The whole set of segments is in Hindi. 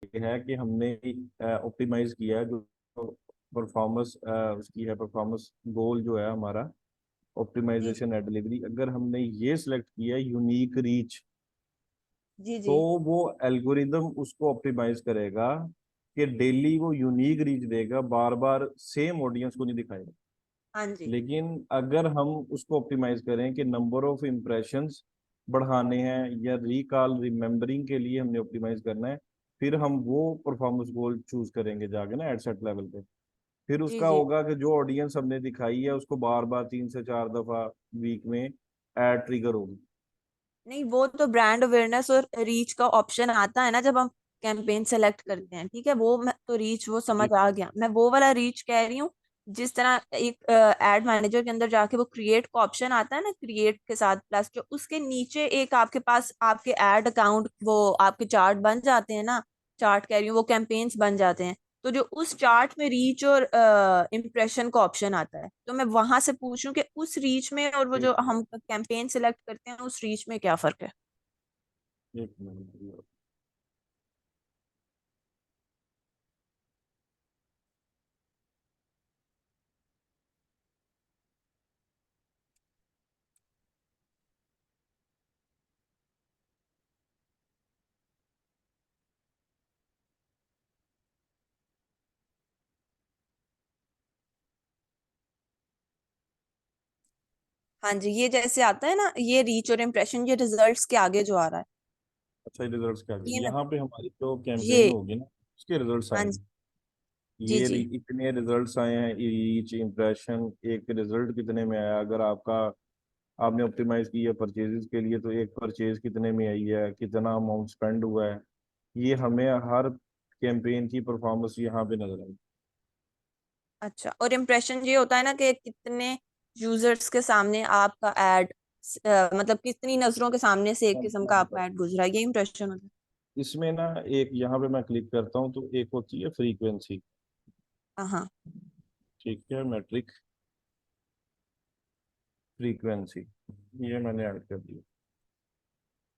है कि हमने ऑप्टिमाइज किया है जो परफॉर्मेंस उसकी है, परफॉर्मेंस गोल जो है हमारा जी ऑप्टिमाइजेशन है डिलीवरी। अगर हमने ये सिलेक्ट किया है यूनिक रीच, जी तो जी। वो एल्गोरिदम उसको ऑप्टिमाइज करेगा कि डेली वो यूनिक रीच देगा, बार बार सेम ऑडियंस को नहीं दिखाएगा। हाँ जी। लेकिन अगर हम उसको ऑप्टिमाइज करें कि नंबर ऑफ इम्प्रेशंस बढ़ाने हैं या रिकॉल रिमेम्बरिंग के लिए हमने ऑप्टिमाइज करना है, फिर हम वो परफॉर्मेंस गोल चूज करेंगे जाके ना एड सेट लेवल पे। फिर जी उसका जी। होगा कि जो ऑडियंस हमने दिखाई है उसको बार बार 3 से 4 दफा वीक में एड ट्रिगर होगी। नहीं, वो तो ब्रांड अवेयरनेस और रीच का ऑप्शन आता है ना जब हम कैंपेन सेलेक्ट करते हैं, ठीक है। वो मैं तो रीच वो समझ जी आ गया, मैं वो वाला रीच कह रही हूँ। जिस तरह एक एड मैनेजर के अंदर जाके वो क्रिएट का ऑप्शन आता है ना, क्रिएट के साथ प्लस जो उसके नीचे एक आपके पास आपके एड अकाउंट, वो आपके चार्ट बन जाते हैं ना। चार्ट कह रही हूँ, वो कैंपेन्स बन जाते हैं। तो जो उस चार्ट में रीच और इम्प्रेशन का ऑप्शन आता है, तो मैं वहां से पूछूं कि उस रीच में और वो एक जो मिनट, हम कैंपेन सिलेक्ट करते हैं उस रीच में क्या फर्क है। एक मिनट। हाँ जी, ये जैसे आता है ना, ये रीच और इम्प्रेशन, ये रिजल्ट्स के आगे जो आ रहा है। अच्छा, रिजल्ट्स क्या ये आएंगे मैं यहाँ पे? हमारी जो कैंपेन ये होगी ना उसके रिजल्ट्स हाँ जी। आएंगे। जी जी। इतने रिजल्ट्स आए हैं, रीच इम्प्रेशन, एक रिजल्ट कितने में आया। अगर आपका आपने ऑप्टिमाइज की है परचेजेस के लिए, तो एक परचेज कितने में आई है, कितना अमाउंट स्पेंड हुआ है, ये हमें हर कैंपेन की परफॉर्मेंस यहाँ पे नजर आएगी। अच्छा, और इम्प्रेशन ये होता है ना कि कितने यूजर्स के सामने आपका एड, मतलब कितनी नजरों के सामने से एक किस्म का आपका एड गुजरा है, ये इम्प्रेशन होता इसमें ना एक यहाँ पे मैं क्लिक करता हूँ तो एक होती है फ्रीक्वेंसी। है। हाँ। ठीक है, मैट्रिक फ्रीक्वेंसी, ये मैंने ऐड कर दिया।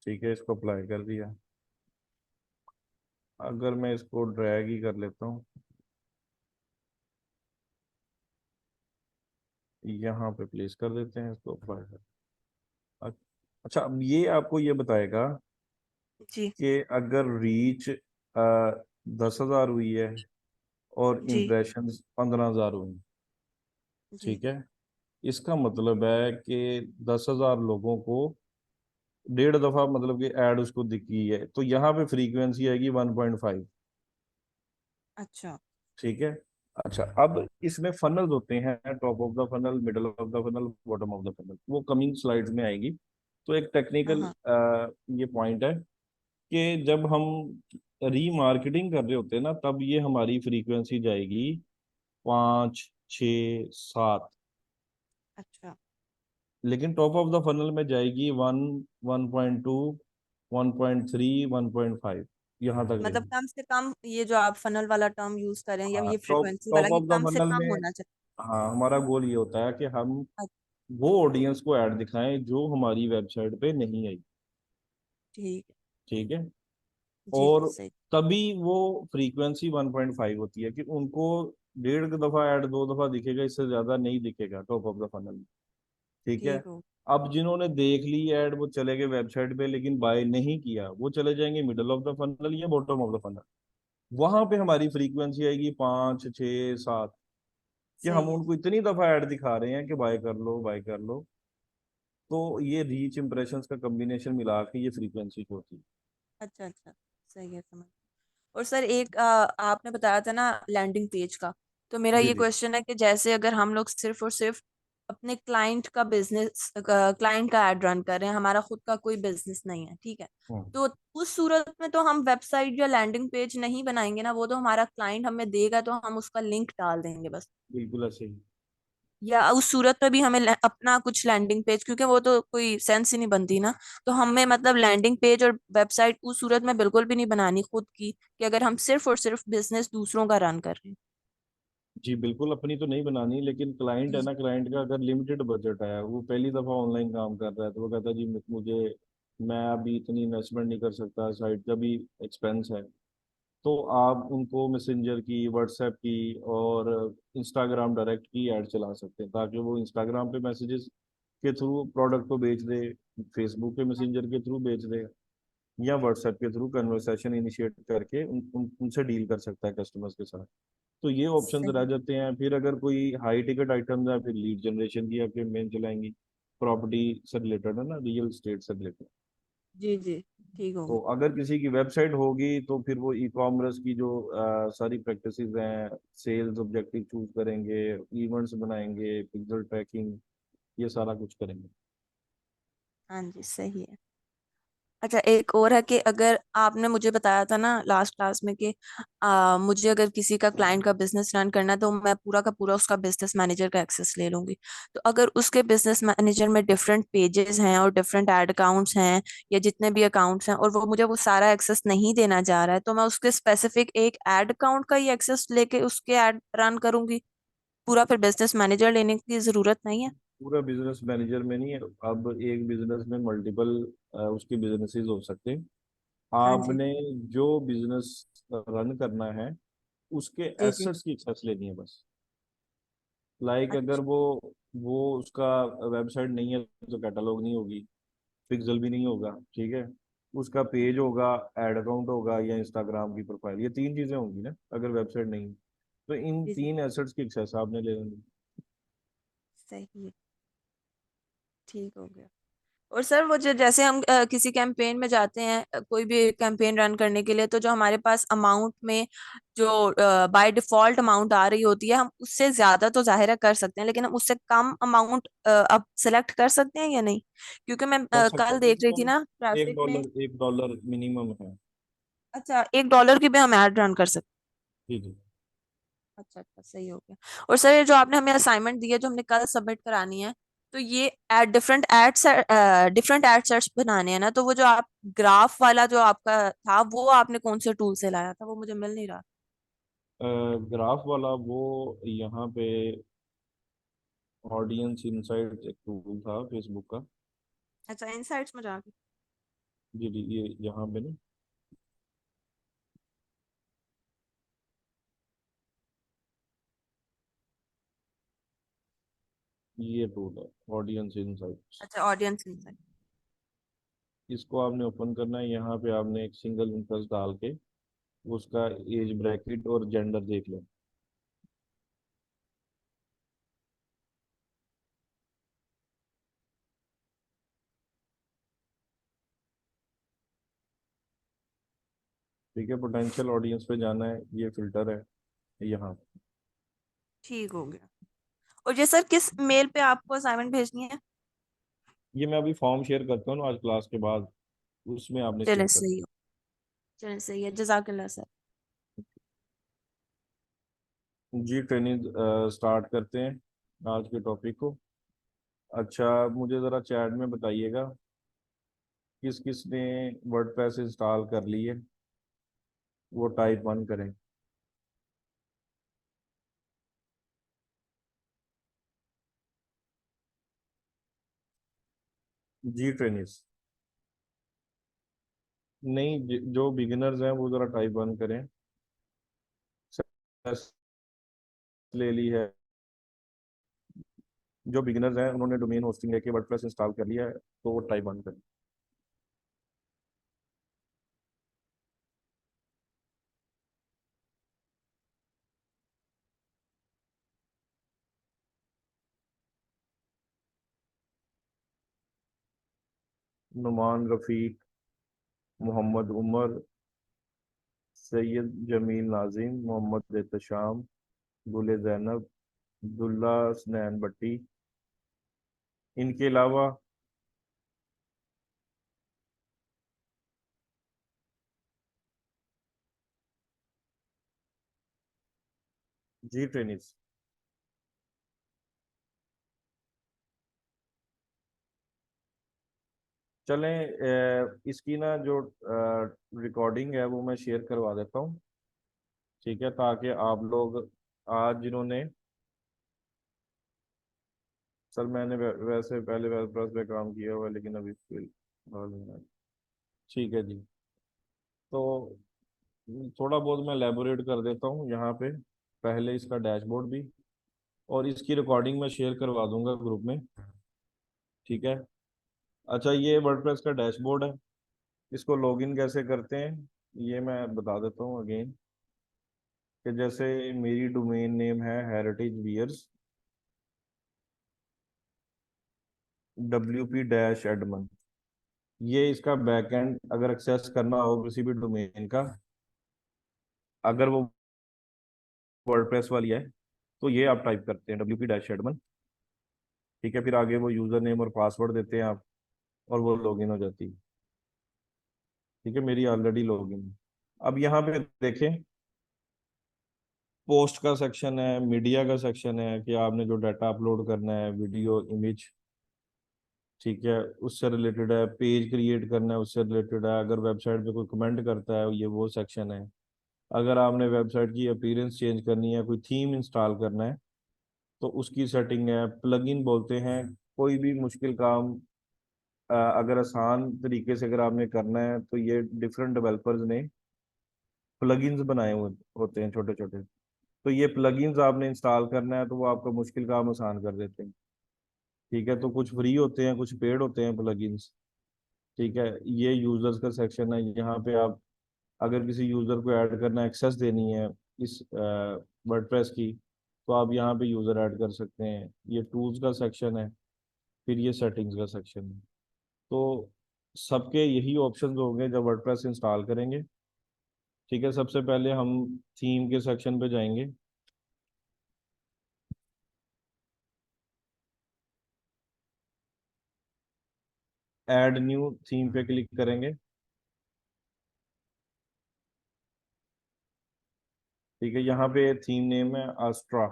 ठीक है, इसको अप्लाई कर दिया। अगर मैं इसको ड्रैग ही कर लेता हूँ, यहाँ पे प्लेस कर देते हैं इसको, अप्लाई कर। अच्छा, अब ये आपको ये बताएगा जी कि अगर रीच 10,000 हुई है और जी इम्प्रेशंस 15,000 हुई, जी। ठीक है, इसका मतलब है कि 10,000 लोगों को 1.5 दफा मतलब कि ऐड उसको दिखी है, तो यहाँ पे फ्रीक्वेंसी आएगी 1.5। अच्छा। ठीक है। अच्छा, अब इसमें फनल्स होते हैं, top of the funnel, middle of the funnel, bottom of the funnel, वो कमिंग स्लाइड्स में आएगी। तो एक हाँ टेक्निकल हाँ। ये पॉइंट है कि जब हम रीमार्केटिंग कर रहे होते हैं ना, तब ये हमारी फ्रीक्वेंसी जाएगी 5, 6, 7। अच्छा, लेकिन टॉप ऑफ द फनल में जाएगी 1, 1.2, 1.3, 1.5, यहाँ तक मतलब जाएगी। कम से कम ये जो आप फनल वाला टर्म यूज करें या हाँ, ये टॉप फ्रीक्वेंसी वाला, टॉप ये ऑफ द कम से फनल कम में, होना चाहिए। हाँ, हमारा गोल ये होता है कि हम अच्छा, वो ऑडियंस को ऐड दिखाएं जो हमारी वेबसाइट पे नहीं आई। ठीक है। ठीक है। जी और सही। तभी वो फ्रीक्वेंसी 1.5 होती है कि उनको 1.5 दफा ऐड 2 दफा दिखेगा, इससे ज्यादा नहीं दिखेगा टॉप ऑफ द फनल में। ठीक है। ठीक हो। अब जिन्होंने देख ली ऐड वो चले गए वेबसाइट पे लेकिन बाय नहीं किया, वो चले जाएंगे मिडल ऑफ द फनल या बॉटम ऑफ द फनल। वहां पे हमारी फ्रीक्वेंसी आएगी 5, 6, 7, कि हम सही है। उनको इतनी दफा ऐड दिखा रहे हैं कि बाय कर लो, बाय कर लो। तो ये रीच इंप्रेशंस का कॉम्बिनेशन मिला के ये फ्रीक्वेंसी होती है। अच्छा अच्छा, सही है, समझ। और सर एक आपने बताया था ना लैंडिंग पेज का, तो मेरा जी ये जी। क्वेश्चन है कि जैसे अगर हम लोग सिर्फ और सिर्फ अपने क्लाइंट का बिजनेस, क्लाइंट का एड रन कर रहे हैं, हमारा खुद का कोई बिजनेस नहीं है, ठीक है। हम्म, तो उस सूरत में तो हम वेबसाइट या लैंडिंग पेज नहीं बनाएंगे ना, वो तो हमारा क्लाइंट हमें देगा तो हम उसका लिंक डाल देंगे बस। बिल्कुल ऐसे ही। या उस सूरत में भी हमें अपना कुछ लैंडिंग पेज, क्योंकि वो तो कोई सेंस ही नहीं बनती ना। तो हमें मतलब लैंडिंग पेज और वेबसाइट उस सूरत में बिल्कुल भी नहीं बनानी खुद की, कि अगर हम सिर्फ और सिर्फ बिजनेस दूसरों का रन कर रहे हैं। जी बिल्कुल, अपनी तो नहीं बनानी, लेकिन क्लाइंट है जी ना, क्लाइंट का अगर लिमिटेड बजट है, वो पहली दफ़ा ऑनलाइन काम कर रहा है, तो वो कहता है जी मुझे, मैं अभी इतनी इन्वेस्टमेंट नहीं कर सकता, साइट का भी एक्सपेंस है। तो आप उनको मैसेंजर की, व्हाट्सएप की और इंस्टाग्राम डायरेक्ट की ऐड चला सकते हैं, ताकि वो इंस्टाग्राम पे मैसेजेस के थ्रू प्रोडक्ट को बेच दे, फेसबुक पे मैसेंजर के थ्रू बेच दे, या व्हाट्सएप के थ्रू कन्वर्सेशन इनिशिएट करके उनसे डील कर सकता है कस्टमर्स के साथ। तो ये ऑप्शंस रह सही। जाते हैं। फिर अगर कोई हाई टिकट आइटम्स है, फिर लीड जनरेशन की आपके मेन चलाएंगी, प्रॉपर्टी से रिलेटेड है ना, रियल स्टेट से रिलेटेड। जी जी, ठीक हो तो गया। अगर किसी की वेबसाइट होगी तो फिर वो ई कॉमर्स की जो सारी प्रैक्टिसेस हैं, सेल्स ऑब्जेक्टिव चूज करेंगे, इवेंट्स बनाएंगे, पिक्सल ट्रैकिंग, ये सारा कुछ करेंगे। हाँ जी, सही है। अच्छा, एक और है कि अगर आपने मुझे बताया था ना लास्ट क्लास में कि मुझे अगर किसी का क्लाइंट का बिजनेस रन करना है तो मैं पूरा का पूरा उसका बिजनेस मैनेजर का एक्सेस ले लूंगी। तो अगर उसके बिजनेस मैनेजर में डिफरेंट पेजेस हैं और डिफरेंट एड अकाउंट्स हैं, या जितने भी अकाउंट्स हैं, और वो मुझे वो सारा एक्सेस नहीं देना चाह रहा है, तो मैं उसके स्पेसिफिक एक एड अकाउंट का ही एक्सेस लेके उसके एड रन करूंगी। पूरा फिर बिजनेस मैनेजर लेने की जरूरत नहीं है। पूरा बिजनेस मैनेजर में नहीं है। अब एक बिजनेस में मल्टीपल उसके बिजनेसेस हो सकते हैं। हाँ जी। आपने जो बिजनेस रन करना है उसके जी जी। एसेट्स की एक्सेस लेनी है बस। लाइक अगर अच्छा। वो उसका वेबसाइट नहीं है तो कैटलॉग नहीं होगी, पिक्सल भी नहीं होगा, ठीक है। उसका पेज होगा, एड अकाउंट होगा, या इंस्टाग्राम की प्रोफाइल, ये तीन चीजें होंगी ना अगर वेबसाइट नहीं है। तो इन जी जी, तीन एसेट्स की एक्सेस आपने ले लेनी। सही है। ठीक हो गया। और सर वो जो जैसे हम किसी कैंपेन में जाते हैं, कोई भी कैंपेन रन करने के लिए, तो जो हमारे पास अमाउंट में जो बाय डिफॉल्ट अमाउंट आ रही होती है, हम उससे ज्यादा तो जाहिर है कर सकते हैं, लेकिन हम उससे कम अमाउंट अब सेलेक्ट कर सकते हैं या नहीं? क्योंकि मैं कर सकते कल हैं देख रही थी मिनिमम। ना एक ट्रैफिक में। डॉलर एक डॉलर मिनिमम है। अच्छा, $1 की भी हम ऐड रन कर सकते हैं? जी जी। अच्छा अच्छा, सही हो गया। और सर ये जो आपने हमें असाइनमेंट दी है, जो हमने कल सबमिट करानी है, तो ये एड डिफरेंट एड सेट्स बनाने हैं ना, तो वो जो आप ग्राफ वाला जो आपका था, वो आपने कौन से टूल से लाया था? वो मुझे मिल नहीं रहा। ग्राफ वाला वो यहाँ पे ऑडियंस इनसाइट एक टूल था फेसबुक का। अच्छा, इनसाइट्स में जाके। जी जी, ये यहाँ पे ना, ये टूल है ऑडियंस इनसाइट। अच्छा, ऑडियंस इनसाइट। इसको आपने ओपन करना है। यहाँ पे आपने एक सिंगल इंटरेस्ट डाल के उसका एज ब्रैकेट और जेंडर देख लो। ठीक है, पोटेंशियल ऑडियंस पे जाना है, ये फिल्टर है यहाँ। ठीक हो गया। और ये सर किस मेल पे आपको असाइनमेंट भेजनी है? ये मैं अभी फॉर्म शेयर करता हूँ ना आज क्लास के बाद, उसमें आपने चले, शेयर करना सही हो। चले, सही है, जजाकल्ला सर। है। जी, ट्रेनिंग स्टार्ट करते हैं आज के टॉपिक को। अच्छा, मुझे ज़रा चैट में बताइएगा किस किस ने वर्डप्रेस इंस्टॉल कर ली है, वो टाइप 1 करें। जी ट्रेनिस, नहीं, जो बिगिनर्स हैं वो ज़रा टाइप 1 करें। Success ले ली है। जो बिगिनर्स हैं उन्होंने डोमेन होस्टिंग लेके वर्डप्रेस इंस्टॉल कर लिया है, तो वो टाइप 1 करें। नुमान रफ़ीक, मोहम्मद उमर, सैयद जमील नाजिम, मोहम्मद एहतशाम, गुल जैनब, अब्दुल्ला स्नैन भट्टी। इनके अलावा जी ट्रेनिस, चलें, इसकी ना जो रिकॉर्डिंग है वो मैं शेयर करवा देता हूँ, ठीक है, ताकि आप लोग आज जिन्होंने, सर मैंने वैसे पहले वेबप्रेस पे काम किया हुआ है, लेकिन अभी फिलहाल नहीं है। ठीक है जी। तो थोड़ा बहुत मैं एलेबोरेट कर देता हूँ यहाँ पे। पहले इसका डैशबोर्ड भी, और इसकी रिकॉर्डिंग मैं शेयर करवा दूंगा ग्रुप में। ठीक है। अच्छा, ये वर्डप्रेस का डैशबोर्ड है। इसको लॉगिन कैसे करते हैं ये मैं बता देता हूँ अगेन। कि जैसे मेरी डोमेन नेम है हेरिटेज वियर्स WP-admin। ये इसका बैकएंड अगर एक्सेस करना हो किसी भी डोमेन का, अगर वो वर्डप्रेस वाली है, तो ये आप टाइप करते हैं WP-admin। ठीक है, फिर आगे वो यूजर नेम और पासवर्ड देते हैं आप, और वो लॉगिन हो जाती है। ठीक है, मेरी ऑलरेडी लॉगिन है। अब यहाँ पे देखें, पोस्ट का सेक्शन है, मीडिया का सेक्शन है कि आपने जो डाटा अपलोड करना है, वीडियो, इमेज। ठीक है, उससे रिलेटेड है। पेज क्रिएट करना है, उससे रिलेटेड है। अगर वेबसाइट पे कोई कमेंट करता है, ये वो सेक्शन है। अगर आपने वेबसाइट की अपीयरेंस चेंज करनी है, कोई थीम इंस्टॉल करना है, तो उसकी सेटिंग है। प्लगइन बोलते हैं। कोई भी मुश्किल काम अगर आसान तरीके से अगर आपने करना है, तो ये डिफरेंट डेवलपर्स ने प्लगइन्स बनाए हुए होते हैं, छोटे छोटे। तो ये प्लगइन्स आपने इंस्टॉल करना है, तो वो आपका मुश्किल काम आसान कर देते हैं। ठीक है, तो कुछ फ्री होते हैं, कुछ पेड होते हैं प्लगइन्स। ठीक है, ये यूजर्स का सेक्शन है। यहाँ पे आप अगर किसी यूजर को ऐड करना, एक्सेस देनी है इस वर्डप्रेस की, तो आप यहाँ पे यूजर ऐड कर सकते हैं। ये टूल्स का सेक्शन है। फिर ये सेटिंग्स का सेक्शन है। तो सबके यही ऑप्शंस होंगे जब वर्डप्रेस इंस्टॉल करेंगे। ठीक है, सबसे पहले हम थीम के सेक्शन पे जाएंगे। ऐड न्यू थीम पे क्लिक करेंगे। ठीक है, यहाँ पे थीम नेम है आस्ट्रा।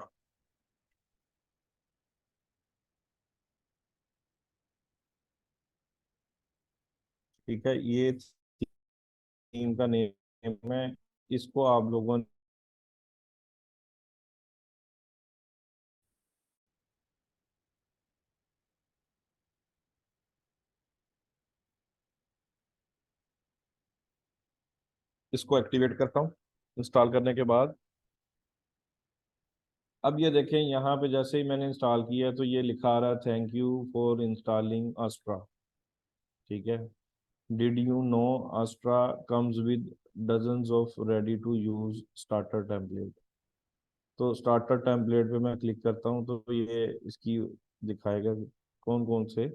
ठीक है, ये थीम का नेम है। इसको आप लोगों ने इसको एक्टिवेट करता हूँ इंस्टॉल करने के बाद। अब ये देखें, यहाँ पे जैसे ही मैंने इंस्टॉल किया, तो ये लिखा आ रहा है, thank you for installing Astra. ठीक है। Did you know Astra comes with dozens of ready to use starter template. तो स्टार्टर टेम्पलेट पे मैं क्लिक करता हूँ, तो ये इसकी दिखाएगा कि कौन कौन से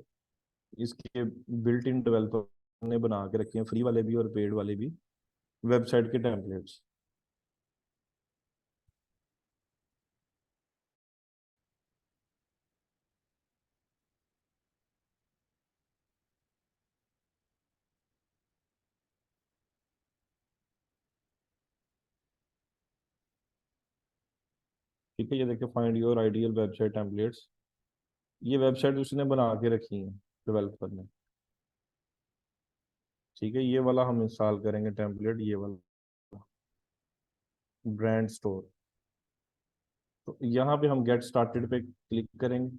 इसके बिल्ट इन डेवलपर ने बना के रखे हैं, फ्री वाले भी और पेड वाले भी, वेबसाइट के टेम्पलेट्स। ठीक है, ये देखिए, find your ideal website templates. ये वेबसाइट उसने बना के रखी है डेवलपर ने। ठीक है, ये वाला हम इंस्टॉल करेंगे टेम्पलेट, ये वाला ब्रांड स्टोर। तो यहाँ पे हम गेट स्टार्टेड पे क्लिक करेंगे।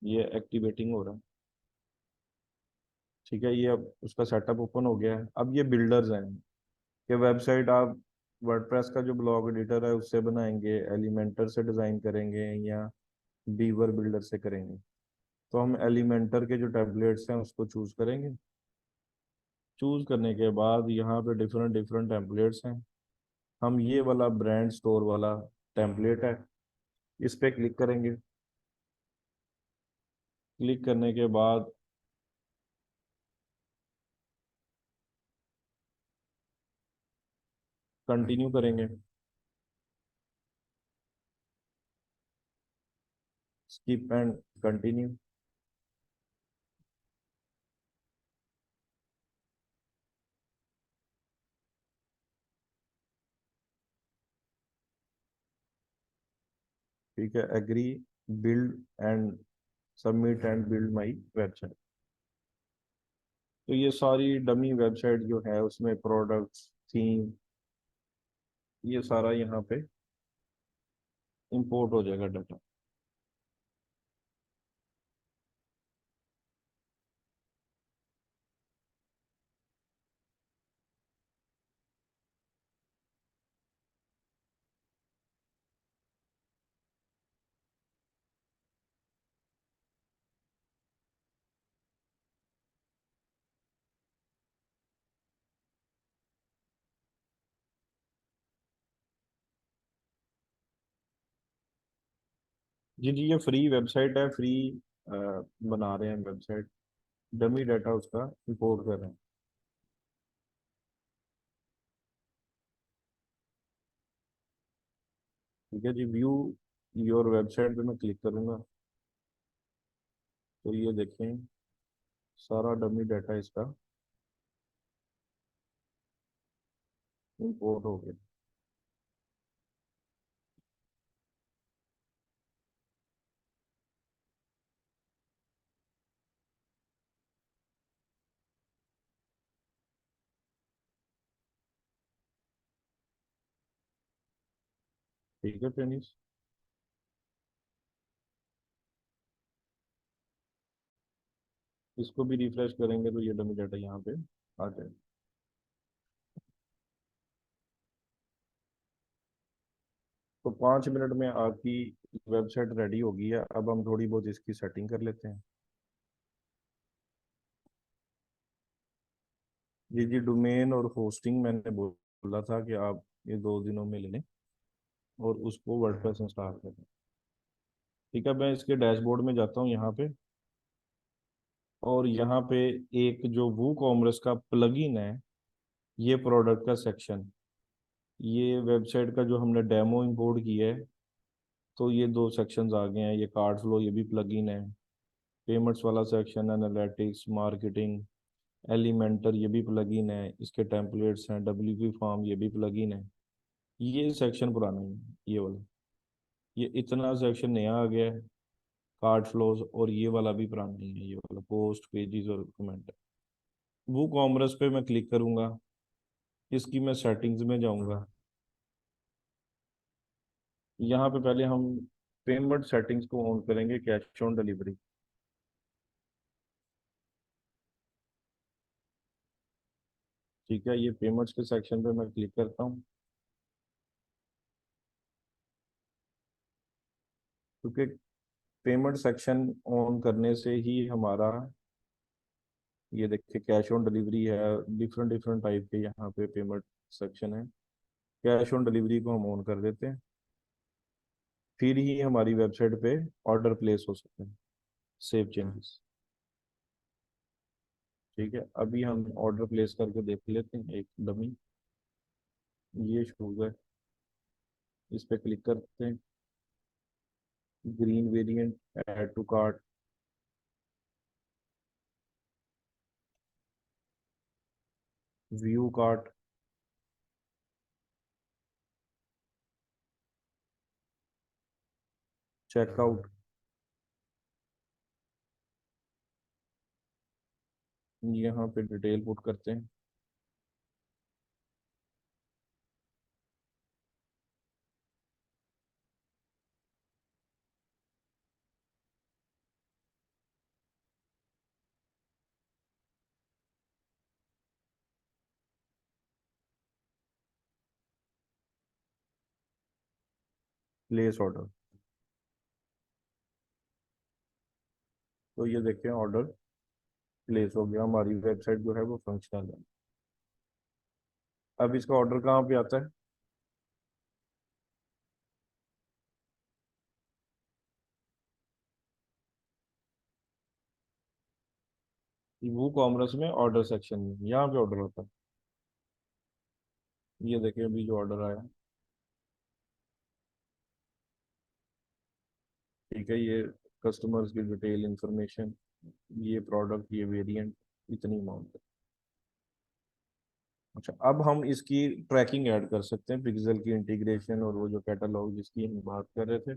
ये एक्टिवेटिंग हो रहा है। ठीक है, ये अब उसका सेटअप ओपन हो गया है। अब ये बिल्डर्स हैं कि वेबसाइट आप वर्डप्रेस का जो ब्लॉग एडिटर है उससे बनाएंगे, एलिमेंटर से डिज़ाइन करेंगे, या बीवर बिल्डर से करेंगे। तो हम एलिमेंटर के जो टेम्पलेट्स हैं उसको चूज करेंगे। चूज करने के बाद यहाँ पे डिफरेंट डिफरेंट टेम्पलेट्स हैं। हम ये वाला ब्रांड स्टोर वाला टेम्पलेट है, इस पे क्लिक करेंगे। क्लिक करने के बाद कंटिन्यू करेंगे। Skip and continue. ठीक है, agree, build and submit and build my website. तो ये सारी डमी वेबसाइट जो है उसमें प्रोडक्ट्स, थीम, ये सारा यहाँ पे इंपोर्ट हो जाएगा डाटा। जी जी, ये फ्री वेबसाइट है, फ्री बना रहे हैं वेबसाइट, डमी डाटा उसका इंपोर्ट कर रहे हैं। ठीक है जी, व्यू योर वेबसाइट पे मैं क्लिक करूंगा तो ये देखें सारा डमी डाटा इसका इंपोर्ट हो गया। ठीक है फ्रेंड्स, इसको भी रिफ्रेश करेंगे तो ये डमी डाटा यहाँ पे आ जाएगा। तो 5 मिनट में आपकी वेबसाइट रेडी हो गई है। अब हम थोड़ी बहुत इसकी सेटिंग कर लेते हैं। जी जी, डोमेन और होस्टिंग मैंने बोला था कि आप ये 2 दिनों में ले लें और उसको वर्डप्रेस इंस्टॉल करें। ठीक है, मैं इसके डैशबोर्ड में जाता हूँ यहाँ पे, और यहाँ पे एक जो वू कॉमर्स का प्लगइन है, ये प्रोडक्ट का सेक्शन, ये वेबसाइट का जो हमने डेमो इंपोर्ट किया है, तो ये 2 सेक्शंस आ गए हैं। ये कार्ड फ्लो, ये भी प्लगइन है। पेमेंट्स वाला सेक्शन, एनालिटिक्स, मार्केटिंग, एलिमेंटर, ये भी प्लगइन है। इसके टेम्पलेट्स हैं, डब्ल्यूपी फॉर्म, ये भी प्लगइन है। ये सेक्शन पुराना है, ये वाला। ये इतना सेक्शन नया आ गया है, कार्ड फ्लोज, और ये वाला भी पुराना ही है, ये वाला पोस्ट पेजेस और कमेंट। वो कॉमर्स पे मैं क्लिक करूंगा, इसकी मैं सेटिंग्स में जाऊंगा। यहाँ पे पहले हम पेमेंट सेटिंग्स को ऑन करेंगे, कैश ऑन डिलीवरी। ठीक है, ये पेमेंट्स के सेक्शन पे मैं क्लिक करता हूँ, क्योंकि पेमेंट सेक्शन ऑन करने से ही हमारा, ये देखिए कैश ऑन डिलीवरी है, डिफरेंट डिफरेंट टाइप के यहाँ पे पेमेंट सेक्शन है। कैश ऑन डिलीवरी को हम ऑन कर देते हैं, फिर ही हमारी वेबसाइट पे ऑर्डर प्लेस हो सकते हैं। Save changes. ठीक है, अभी हम ऑर्डर प्लेस करके देख लेते हैं एक डमी। ये शूज है, इस पे क्लिक करते हैं, green variant, add to cart, view cart, checkout. यहाँ पे डिटेल पुट करते हैं, प्लेस ऑर्डर। तो ये देखें ऑर्डर प्लेस हो गया, हमारी वेबसाइट जो है वो फंक्शनल है। अब इसका ऑर्डर कहाँ पे आता है? वो कॉमर्स में ऑर्डर सेक्शन में, यहाँ पे ऑर्डर होता है। ये देखिए अभी जो ऑर्डर आया। ठीक है, ये कस्टमर्स की डिटेल इंफॉर्मेशन, ये प्रोडक्ट, ये वेरिएंट, इतनी अमाउंट है। अच्छा, अब हम इसकी ट्रैकिंग ऐड कर सकते हैं, पिक्सल की इंटीग्रेशन और वो जो कैटलॉग जिसकी हम बात कर रहे थे।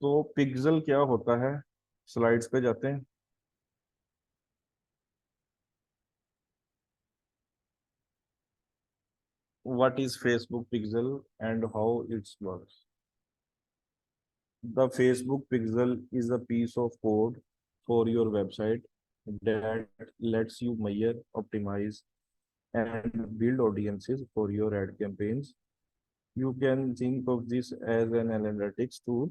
तो पिक्सल क्या होता है, स्लाइड्स पे जाते हैं। What is Facebook pixel and how it's works? The Facebook Pixel is a piece of code for your website that lets you measure, optimize, and build audiences for your ad campaigns. You can think of this as an analytics tool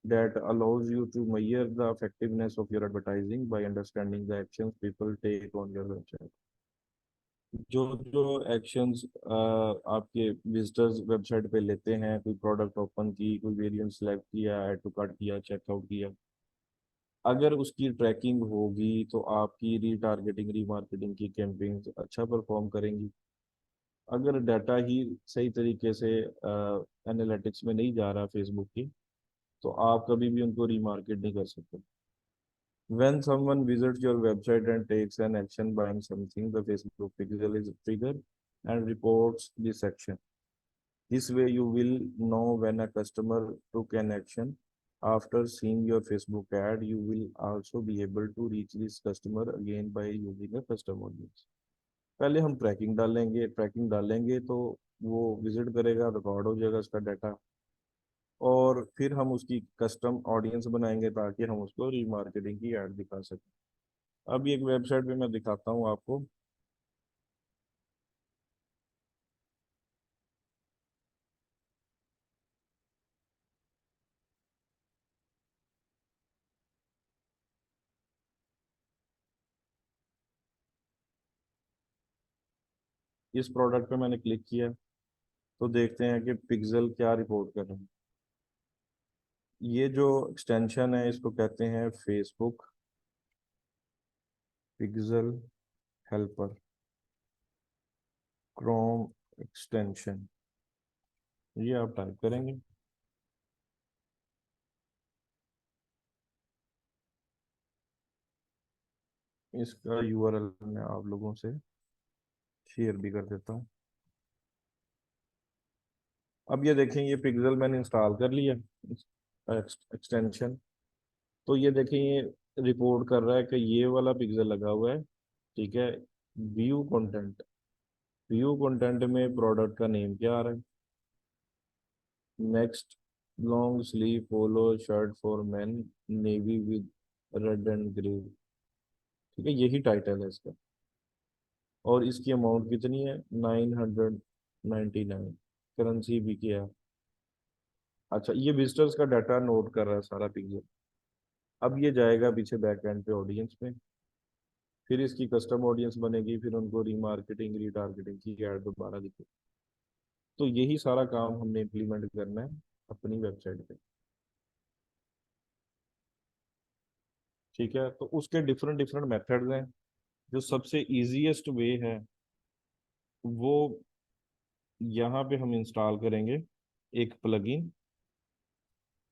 that allows you to measure the effectiveness of your advertising by understanding the actions people take on your website. जो जो एक्शंस आपके विजिटर्स वेबसाइट पे लेते हैं, कोई प्रोडक्ट ओपन की, कोई वेरिएंट सेलेक्ट किया, ऐड टू कार्ट किया, चेकआउट किया, अगर उसकी ट्रैकिंग होगी तो आपकी रीटारगेटिंग रीमार्केटिंग की कैंपेन्स अच्छा परफॉर्म करेंगी। अगर डाटा ही सही तरीके से एनालिटिक्स में नहीं जा रहा फेसबुक की, तो आप कभी भी उनको रीमार्केट नहीं कर सकते। When someone visits your website and takes an action buying something, the Facebook pixel is triggered and reports this action. This way, you will know when a customer took an action. After seeing your Facebook ad, you will also be able to reach this customer again by using a custom audience. पहले हम ट्रैकिंग डालेंगे तो वो विजिट करेगा, रिकॉर्ड हो जाएगा उसका डाटा, और फिर हम उसकी कस्टम ऑडियंस बनाएंगे ताकि हम उसको रीमार्केटिंग की ऐड दिखा सकें। अभी एक वेबसाइट पे मैं दिखाता हूँ आपको। इस प्रोडक्ट पे मैंने क्लिक किया तो देखते हैं कि पिक्सल क्या रिपोर्ट कर रहे हैं। ये जो एक्सटेंशन है इसको कहते हैं Facebook pixel helper Chrome extension. ये आप टाइप करेंगे। इसका यूआरएल मैं आप लोगों से शेयर भी कर देता हूँ। अब ये देखें, ये पिक्सल मैंने इंस्टॉल कर लिया एक्सटेंशन। तो ये देखें, ये रिपोर्ट कर रहा है कि ये वाला पिक्सल लगा हुआ है। ठीक है। व्यू कंटेंट, व्यू कंटेंट में प्रोडक्ट का नेम क्या आ रहा है? Next, long sleeve polo shirt for main, navy with red and grey. ठीक है, यही टाइटल है इसका। और इसकी अमाउंट कितनी है? 999। करेंसी भी किया। अच्छा, ये विजिटर्स का डाटा नोट कर रहा है सारा पिक्चर। अब ये जाएगा पीछे बैक एंड पे ऑडियंस में, फिर इसकी कस्टम ऑडियंस बनेगी, फिर उनको रीमार्केटिंग रीटारगेटिंग की ऐड दोबारा दिखे। तो यही सारा काम हमने इम्प्लीमेंट करना है अपनी वेबसाइट पे। ठीक है, तो उसके डिफरेंट डिफरेंट मेथड्स हैं। जो सबसे इजीएस्ट वे है वो यहाँ पे हम इंस्टॉल करेंगे एक प्लगइन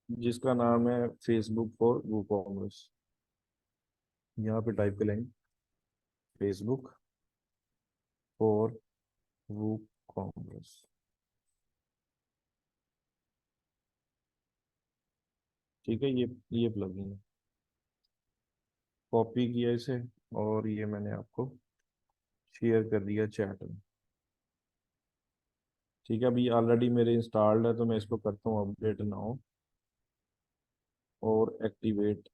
जिसका नाम है फेसबुक फॉर वूकॉमर्स। यहाँ पे टाइप करेंगे फेसबुक फॉर वूकॉमर्स। ठीक है, ये प्लगइन है। कॉपी किया इसे और ये मैंने आपको शेयर कर दिया चैट में। ठीक है, अभी ऑलरेडी मेरे इंस्टॉल्ड है तो मैं इसको करता हूँ अपडेट नाउ और एक्टिवेट।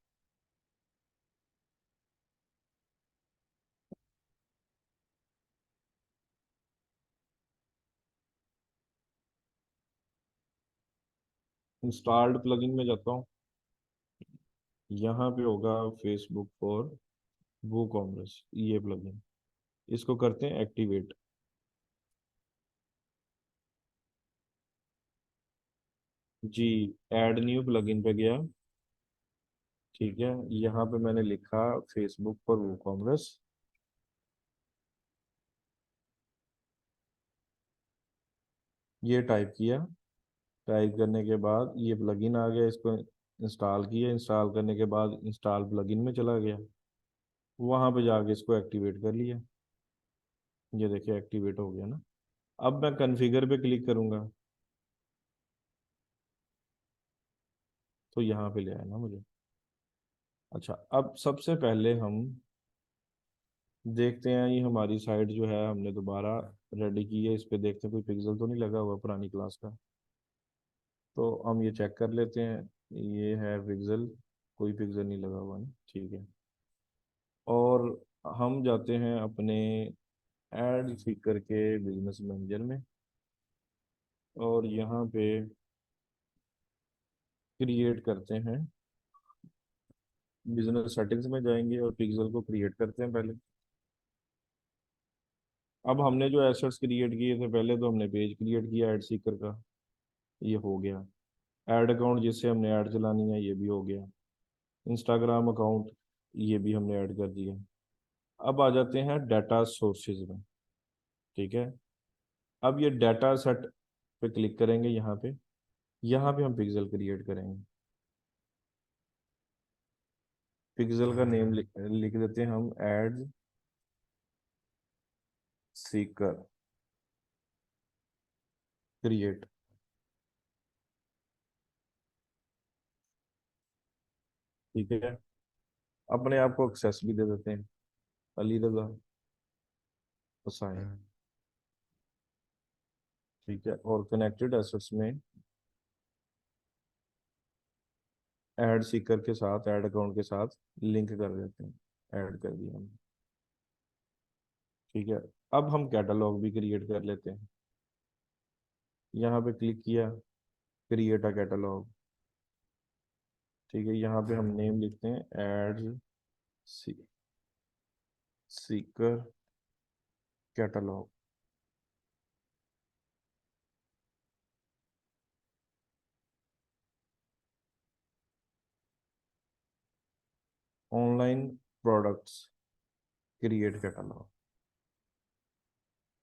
इंस्टॉल्ड प्लगइन में जाता हूँ। यहाँ पे होगा फेसबुक फॉर वो कॉमर्स, ये प्लगइन। इसको करते हैं एक्टिवेट। जी, ऐड न्यू प्लगइन पे गया। ठीक है, यहाँ पे मैंने लिखा फेसबुक फॉर वो कॉमर्स। ये टाइप किया। टाइप करने के बाद ये प्लगइन आ गया, इसको इंस्टॉल किया। इंस्टॉल करने के बाद इंस्टॉल प्लगइन में चला गया, वहाँ पे जाके इसको एक्टिवेट कर लिया। ये देखिए एक्टिवेट हो गया ना। अब मैं कॉन्फ़िगर पे क्लिक करूँगा तो यहाँ पे ले आया ना मुझे। अच्छा, अब सबसे पहले हम देखते हैं ये हमारी साइट जो है हमने दोबारा रेडी की है, इस पे देखते हैं कोई पिक्सल तो नहीं लगा हुआ पुरानी क्लास का। तो हम ये चेक कर लेते हैं। ये है पिक्सल, कोई पिक्सल नहीं लगा हुआ ना। ठीक है। और हम जाते हैं अपने ऐड सीकर के बिजनेस मैनेजर में, और यहाँ पे क्रिएट करते हैं। बिजनेस सेटिंग्स में जाएंगे और पिक्सल को क्रिएट करते हैं पहले। अब हमने जो एसेट्स क्रिएट किए थे, पहले तो हमने पेज क्रिएट किया ऐड सीकर का, ये हो गया। ऐड अकाउंट जिससे हमने ऐड चलानी है, ये भी हो गया। इंस्टाग्राम अकाउंट, ये भी हमने ऐड कर दिया। अब आ जाते हैं डाटा सोर्सेज में। ठीक है, अब ये डाटा सेट पे क्लिक करेंगे। यहाँ पे हम पिक्सल क्रिएट करेंगे। पिक्सल का नेम लिख देते हैं हम एड सीकर क्रिएट। ठीक है, अपने आप को एक्सेस भी दे देते हैं, अली रजा हुसैन। ठीक है, और कनेक्टेड एसेट्स में ऐड सीकर के साथ, ऐड अकाउंट के साथ लिंक कर देते हैं। ऐड कर दिया हमने। ठीक है, अब हम कैटलॉग भी क्रिएट कर लेते हैं। यहाँ पे क्लिक किया, क्रिएट अ कैटलॉग। ठीक है, यहाँ पे हम नेम लिखते हैं ad seeker catalog. Online products create catalog.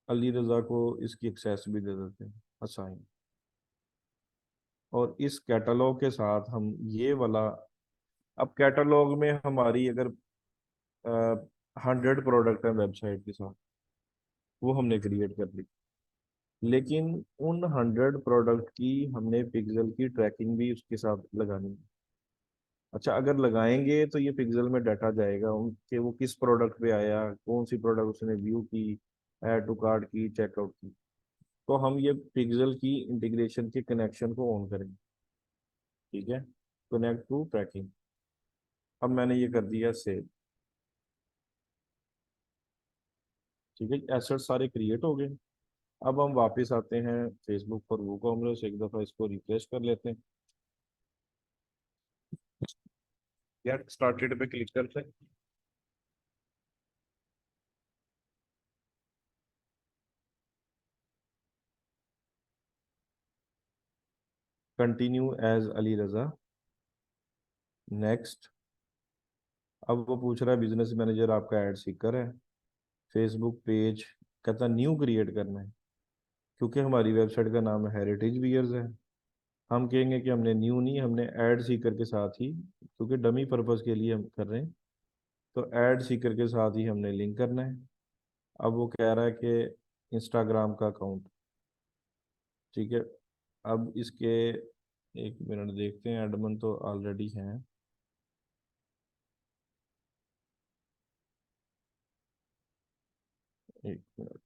Ali Raza को इसकी एक्सेस भी दे देते हैं, असाइन। और इस कैटलॉग के साथ हम ये वाला, अब कैटलॉग में हमारी अगर 100 प्रोडक्ट है वेबसाइट के साथ, वो हमने क्रिएट कर ली। लेकिन उन 100 प्रोडक्ट की हमने पिक्सल की ट्रैकिंग भी उसके साथ लगानी है। अच्छा, अगर लगाएंगे तो ये पिक्सल में डाटा जाएगा उनके, वो किस प्रोडक्ट पे आया, कौन सी प्रोडक्ट उसने व्यू की, ऐड टू कार्ट की, चेकआउट की। तो हम ये पिक्सल की इंटीग्रेशन के कनेक्शन को ऑन करेंगे। ठीक है, कनेक्ट टू ट्रैकिंग। अब मैंने ये कर दिया सेव। ठीक है, एसेट सारे क्रिएट हो गए। अब हम वापस आते हैं फेसबुक पर वो कॉमर्स, एक दफ़ा इसको रिफ्रेश कर लेते हैं। गेट स्टार्टेड पे क्लिक करते हैं। कंटिन्यू एज अली रजा, नेक्स्ट। अब वो पूछ रहा है बिजनेस मैनेजर आपका ऐड सीकर है, फेसबुक पेज, कहता न्यू क्रिएट करना है। क्योंकि हमारी वेबसाइट का नाम हेरिटेज बियर्स है, हम कहेंगे कि हमने न्यू नहीं, हमने ऐड सीकर के साथ ही, क्योंकि डमी पर्पस के लिए हम कर रहे हैं, तो ऐड सीकर के साथ ही हमने लिंक करना है। अब वो कह रहा है कि इंस्टाग्राम का अकाउंट। ठीक है, अब इसके एक मिनट देखते हैं, एडमन तो ऑलरेडी हैं। एक मिनट,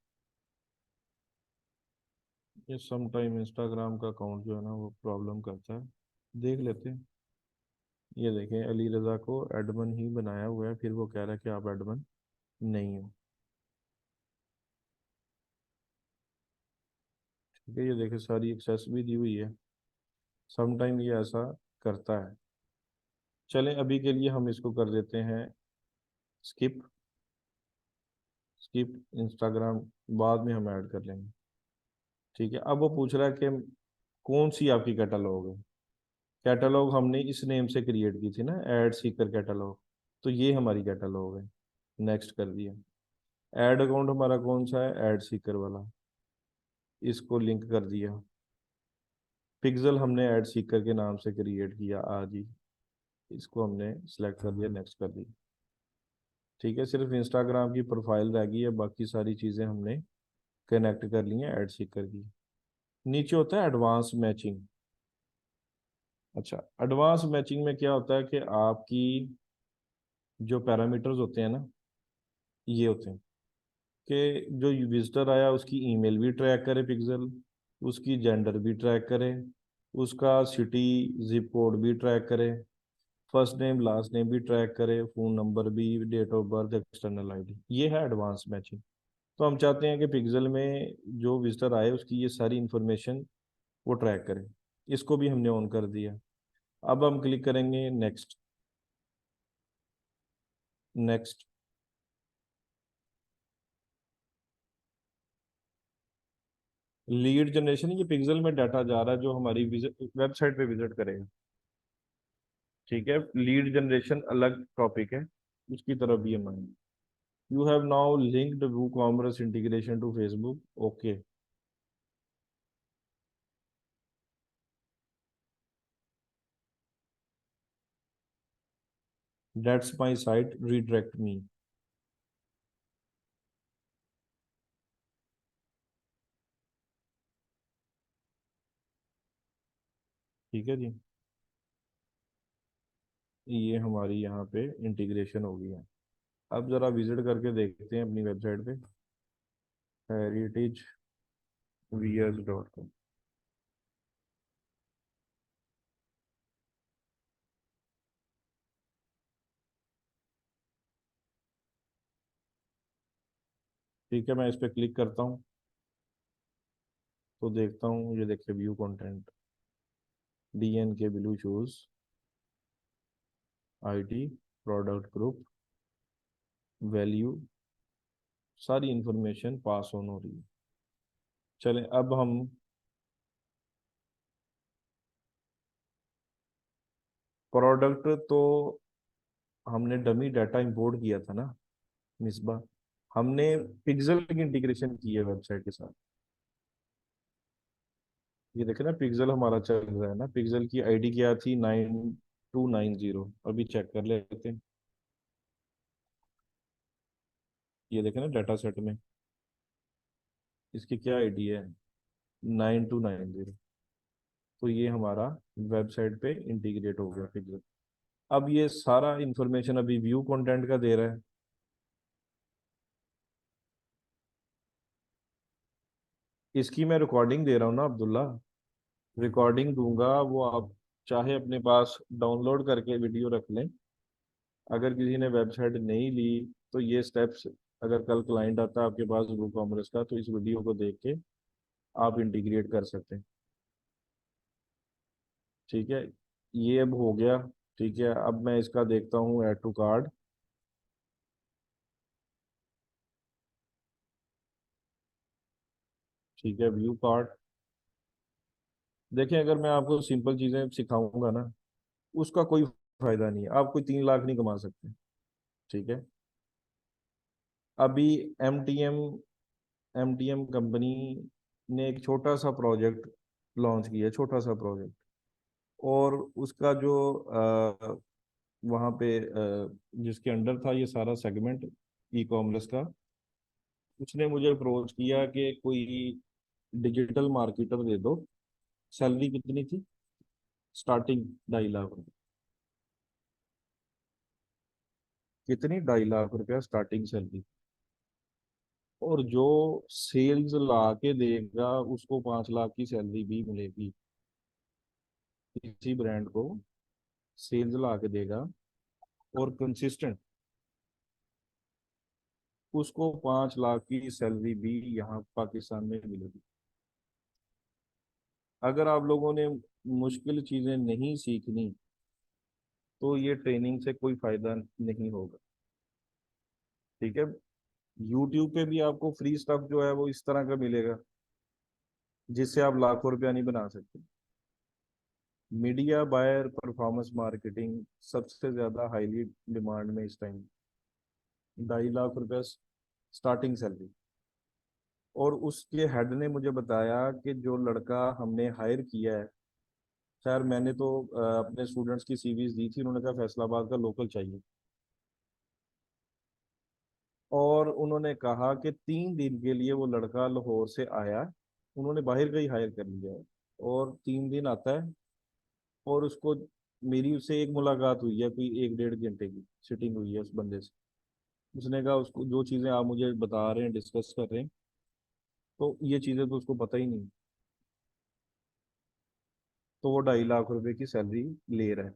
ये सम टाइम इंस्टाग्राम का अकाउंट जो है ना वो प्रॉब्लम करता है, देख लेते हैं। ये देखें, अली रज़ा को एडमन ही बनाया हुआ है, फिर वो कह रहा है कि आप एडमन नहीं हो। ठीक है, ये देखें सारी एक्सेस भी दी हुई है। सम टाइम ये ऐसा करता है। चलें, अभी के लिए हम इसको कर देते हैं स्किप। स्किप इंस्टाग्राम बाद में हम ऐड कर लेंगे। ठीक है, अब वो पूछ रहा है कि कौन सी आपकी कैटलॉग है। कैटलॉग हमने इस नेम से क्रिएट की थी ना, ऐड सीकर कैटलॉग, तो ये हमारी कैटलॉग है। नेक्स्ट कर दिया। ऐड अकाउंट हमारा कौन सा है, ऐड सीकर वाला, इसको लिंक कर दिया। पिक्सल हमने ऐड सीकर के नाम से क्रिएट किया आज ही, इसको हमने सेलेक्ट कर दिया, नेक्स्ट कर दिया। ठीक है, सिर्फ इंस्टाग्राम की प्रोफाइल रह गई है, बाकी सारी चीज़ें हमने कनेक्ट कर ली हैं ऐड सीकर की। नीचे होता है एडवांस मैचिंग। अच्छा, एडवांस मैचिंग में क्या होता है कि आपकी जो पैरामीटर्स होते हैं ना, ये होते हैं कि जो विजिटर आया उसकी ईमेल भी ट्रैक करे पिक्सल, उसकी जेंडर भी ट्रैक करे, उसका सिटी जिप कोड भी ट्रैक करे, फर्स्ट नेम लास्ट नेम भी ट्रैक करे, फ़ोन नंबर भी, date of birth, external ID. ये है एडवांस मैचिंग। तो हम चाहते हैं कि पिक्सल में जो विजिटर आए उसकी ये सारी इंफॉर्मेशन वो ट्रैक करे। इसको भी हमने ऑन कर दिया। अब हम क्लिक करेंगे नेक्स्ट। नेक्स्ट। लीड जनरेशन ये पिक्सल में डाटा जा रहा है जो हमारी वेबसाइट पे विजिट करेगा। ठीक है, लीड जनरेशन अलग टॉपिक है, उसकी तरफ भी हम आएंगे। You have now linked WooCommerce integration to Facebook. Okay, that's my site, redirect me. ठीक है जी, ये हमारी यहाँ पे इंटीग्रेशन हो गई है। अब जरा विजिट करके देखते हैं अपनी वेबसाइट पे, heritagevias.com। ठीक है, मैं इस पर क्लिक करता हूँ तो देखता हूँ, ये देखिए view content, DNK blue shoes, IT, product group, value, सारी इंफॉर्मेशन पास ऑन हो रही है। चलें अब हम प्रोडक्ट तो हमने डमी डाटा इंपोर्ट किया था ना मिसबा, हमने पिक्सल की इंटीग्रेशन की है वेबसाइट के साथ। ये देखे ना, पिक्सल हमारा चल रहा है ना, पिक्सल की ID क्या थी, 9290। अभी चेक कर लेते हैं, ये देखे ना डाटा सेट में इसकी क्या ID है, 9290। तो ये हमारा वेबसाइट पे इंटीग्रेट हो गया पिक्सल। अब ये सारा इंफॉर्मेशन अभी व्यू कंटेंट का दे रहा है। इसकी मैं रिकॉर्डिंग दे रहा हूँ ना अब्दुल्ला, रिकॉर्डिंग दूंगा, वो आप चाहे अपने पास डाउनलोड करके वीडियो रख लें। अगर किसी ने वेबसाइट नहीं ली तो ये स्टेप्स, अगर कल क्लाइंट आता है आपके पास WooCommerce का, तो इस वीडियो को देख के आप इंटीग्रेट कर सकते हैं। ठीक है, ये अब हो गया। ठीक है, अब मैं इसका देखता हूँ ऐड टू कार्ड। ठीक है, व्यू कार्ड। देखिए, अगर मैं आपको सिंपल चीज़ें सिखाऊंगा ना, उसका कोई फायदा नहीं है, आप कोई 3 लाख नहीं कमा सकते। ठीक है, अभी एम टी एम कंपनी ने एक छोटा सा प्रोजेक्ट लॉन्च किया, छोटा सा प्रोजेक्ट। और उसका जो वहाँ पे जिसके अंडर था ये सारा सेगमेंट ई कॉमर्स का, उसने मुझे अप्रोच किया कि कोई डिजिटल मार्केटर दे दो। सैलरी कितनी थी, स्टार्टिंग 2.5 लाख रुपए। कितनी, 2.5 लाख रुपया स्टार्टिंग सैलरी। और जो सेल्स ला के देगा उसको 5 लाख की सैलरी भी मिलेगी। किसी ब्रांड को सेल्स ला के देगा और कंसिस्टेंट, उसको 5 लाख की सैलरी भी यहाँ पाकिस्तान में मिलेगी। अगर आप लोगों ने मुश्किल चीजें नहीं सीखनी तो ये ट्रेनिंग से कोई फायदा नहीं होगा। ठीक है, यूट्यूब पे भी आपको फ्री स्टफ जो है वो इस तरह का मिलेगा जिससे आप लाखों रुपया नहीं बना सकते। मीडिया बायर, परफॉर्मेंस मार्केटिंग सबसे ज्यादा हाईली डिमांड में इस टाइम। 2.5 लाख रुपया स्टार्टिंग सैलरी। और उसके हेड ने मुझे बताया कि जो लड़का हमने हायर किया है, खैर मैंने तो अपने स्टूडेंट्स की CVs दी थी, उन्होंने कहा फैसलाबाद का लोकल चाहिए। और उन्होंने कहा कि 3 दिन के लिए वो लड़का लाहौर से आया, उन्होंने बाहर का ही हायर कर लिया है। और 3 दिन आता है, और उसको, मेरी उससे एक मुलाकात हुई है, कोई 1 डेढ़ घंटे की सिटिंग हुई है उस बंदे से। उसने कहा उसको जो चीज़ें आप मुझे बता रहे हैं, डिस्कस कर रहे हैं, तो ये चीज़ें तो उसको पता ही नहीं। तो वो 2.5 लाख रुपए की सैलरी ले रहा है।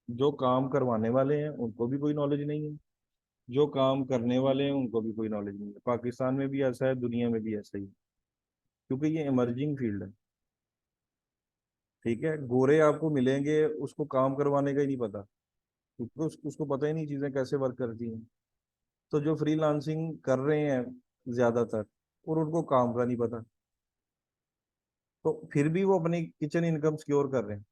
जो काम करवाने वाले हैं उनको भी कोई नॉलेज नहीं है, जो काम करने वाले हैं उनको भी कोई नॉलेज नहीं है। पाकिस्तान में भी ऐसा है, दुनिया में भी ऐसा ही है, क्योंकि ये इमर्जिंग फील्ड है। ठीक है, गोरे आपको मिलेंगे, उसको काम करवाने का ही नहीं पता, क्योंकि उसको पता ही नहीं चीज़ें कैसे वर्क करती हैं। तो जो फ्रीलांसिंग कर रहे हैं ज्यादातर, और उनको काम का नहीं पता। तो फिर भी वो अपनी किचन इनकम सिक्योर कर रहे हैं।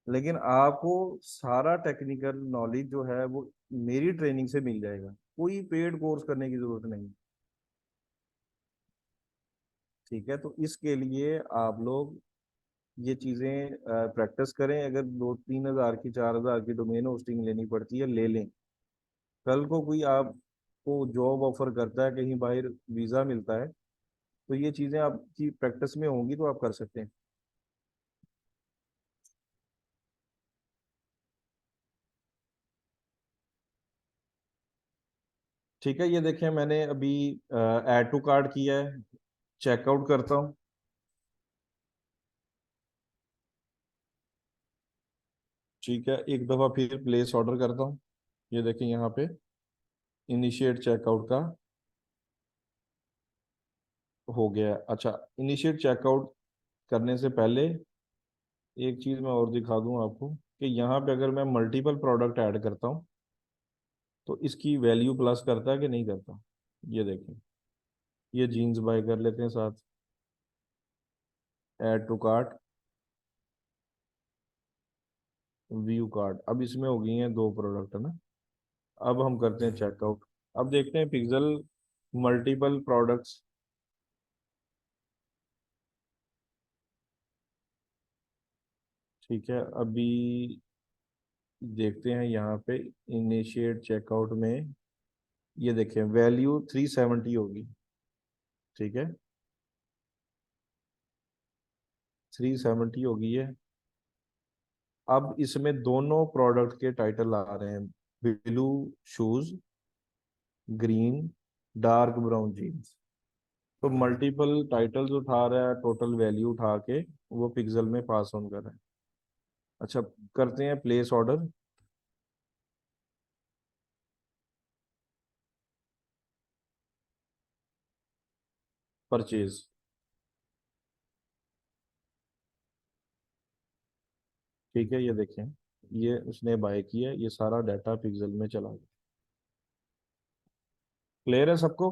लेकिन आपको सारा टेक्निकल नॉलेज जो है वो मेरी ट्रेनिंग से मिल जाएगा, कोई पेड कोर्स करने की जरूरत नहीं। ठीक है, तो इसके लिए आप लोग ये चीजें प्रैक्टिस करें। अगर 2-3 हज़ार की 4 हज़ार की डोमेन होस्टिंग लेनी पड़ती है, ले लें। कल को कोई आपको जॉब ऑफर करता है, कहीं बाहर वीजा मिलता है, तो ये चीजें आपकी प्रैक्टिस में होंगी तो आप कर सकते हैं। ठीक है, ये देखें मैंने अभी ऐड टू कार्ट किया है। चेकआउट करता हूँ। ठीक है, एक दफ़ा फिर प्लेस ऑर्डर करता हूँ। ये देखें यहाँ पे इनिशिएट चेकआउट का हो गया है। अच्छा, इनिशिएट चेकआउट करने से पहले एक चीज़ मैं और दिखा दूँ आपको कि यहाँ पे अगर मैं मल्टीपल प्रोडक्ट ऐड करता हूँ तो इसकी वैल्यू प्लस करता है कि नहीं करता। ये देखें, ये जीन्स बाय कर लेते हैं साथ, add to cart, view cart. अब इसमें हो गई हैं 2 प्रोडक्ट, है ना। अब हम करते हैं चेकआउट। अब देखते हैं पिक्सल मल्टीपल प्रोडक्ट्स। ठीक है, अभी देखते हैं यहाँ पे इनिशिएट चेकआउट में। ये देखें वैल्यू 370 होगी। ठीक है, 370 होगी है। अब इसमें दोनों प्रोडक्ट के टाइटल आ रहे हैं, blue shoes, green dark brown jeans. तो मल्टीपल टाइटल्स उठा रहा है, टोटल वैल्यू उठा के वो पिक्सल में पास ऑन कर रहा है। अच्छा, करते हैं प्लेस ऑर्डर। परचेज। ठीक है, ये देखें, ये उसने बाय किया, ये सारा डाटा पिक्सल में चला गया। क्लियर है सबको।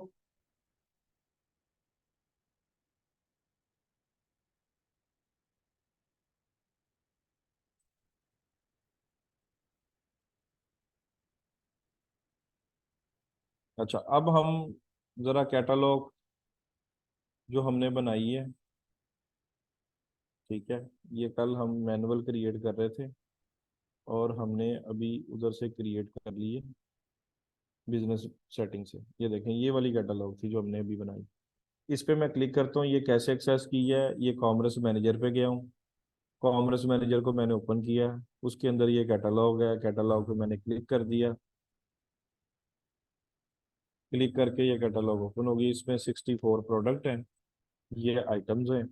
अच्छा, अब हम जरा कैटलॉग जो हमने बनाई है, ठीक है, ये कल हम मैनुअल क्रिएट कर रहे थे और हमने अभी उधर से क्रिएट कर लिए बिजनेस सेटिंग से। ये देखें, ये वाली कैटलॉग थी जो हमने अभी बनाई। इस पे मैं क्लिक करता हूँ, ये कैसे एक्सेस की है, ये कॉमर्स मैनेजर पे गया हूँ। कॉमर्स मैनेजर को मैंने ओपन किया, उसके अंदर ये कैटलॉग है, कैटलॉग पे मैंने क्लिक कर दिया। क्लिक करके ये कैटलॉग ओपन होगी, इसमें 64 प्रोडक्ट हैं, ये आइटम्स हैं।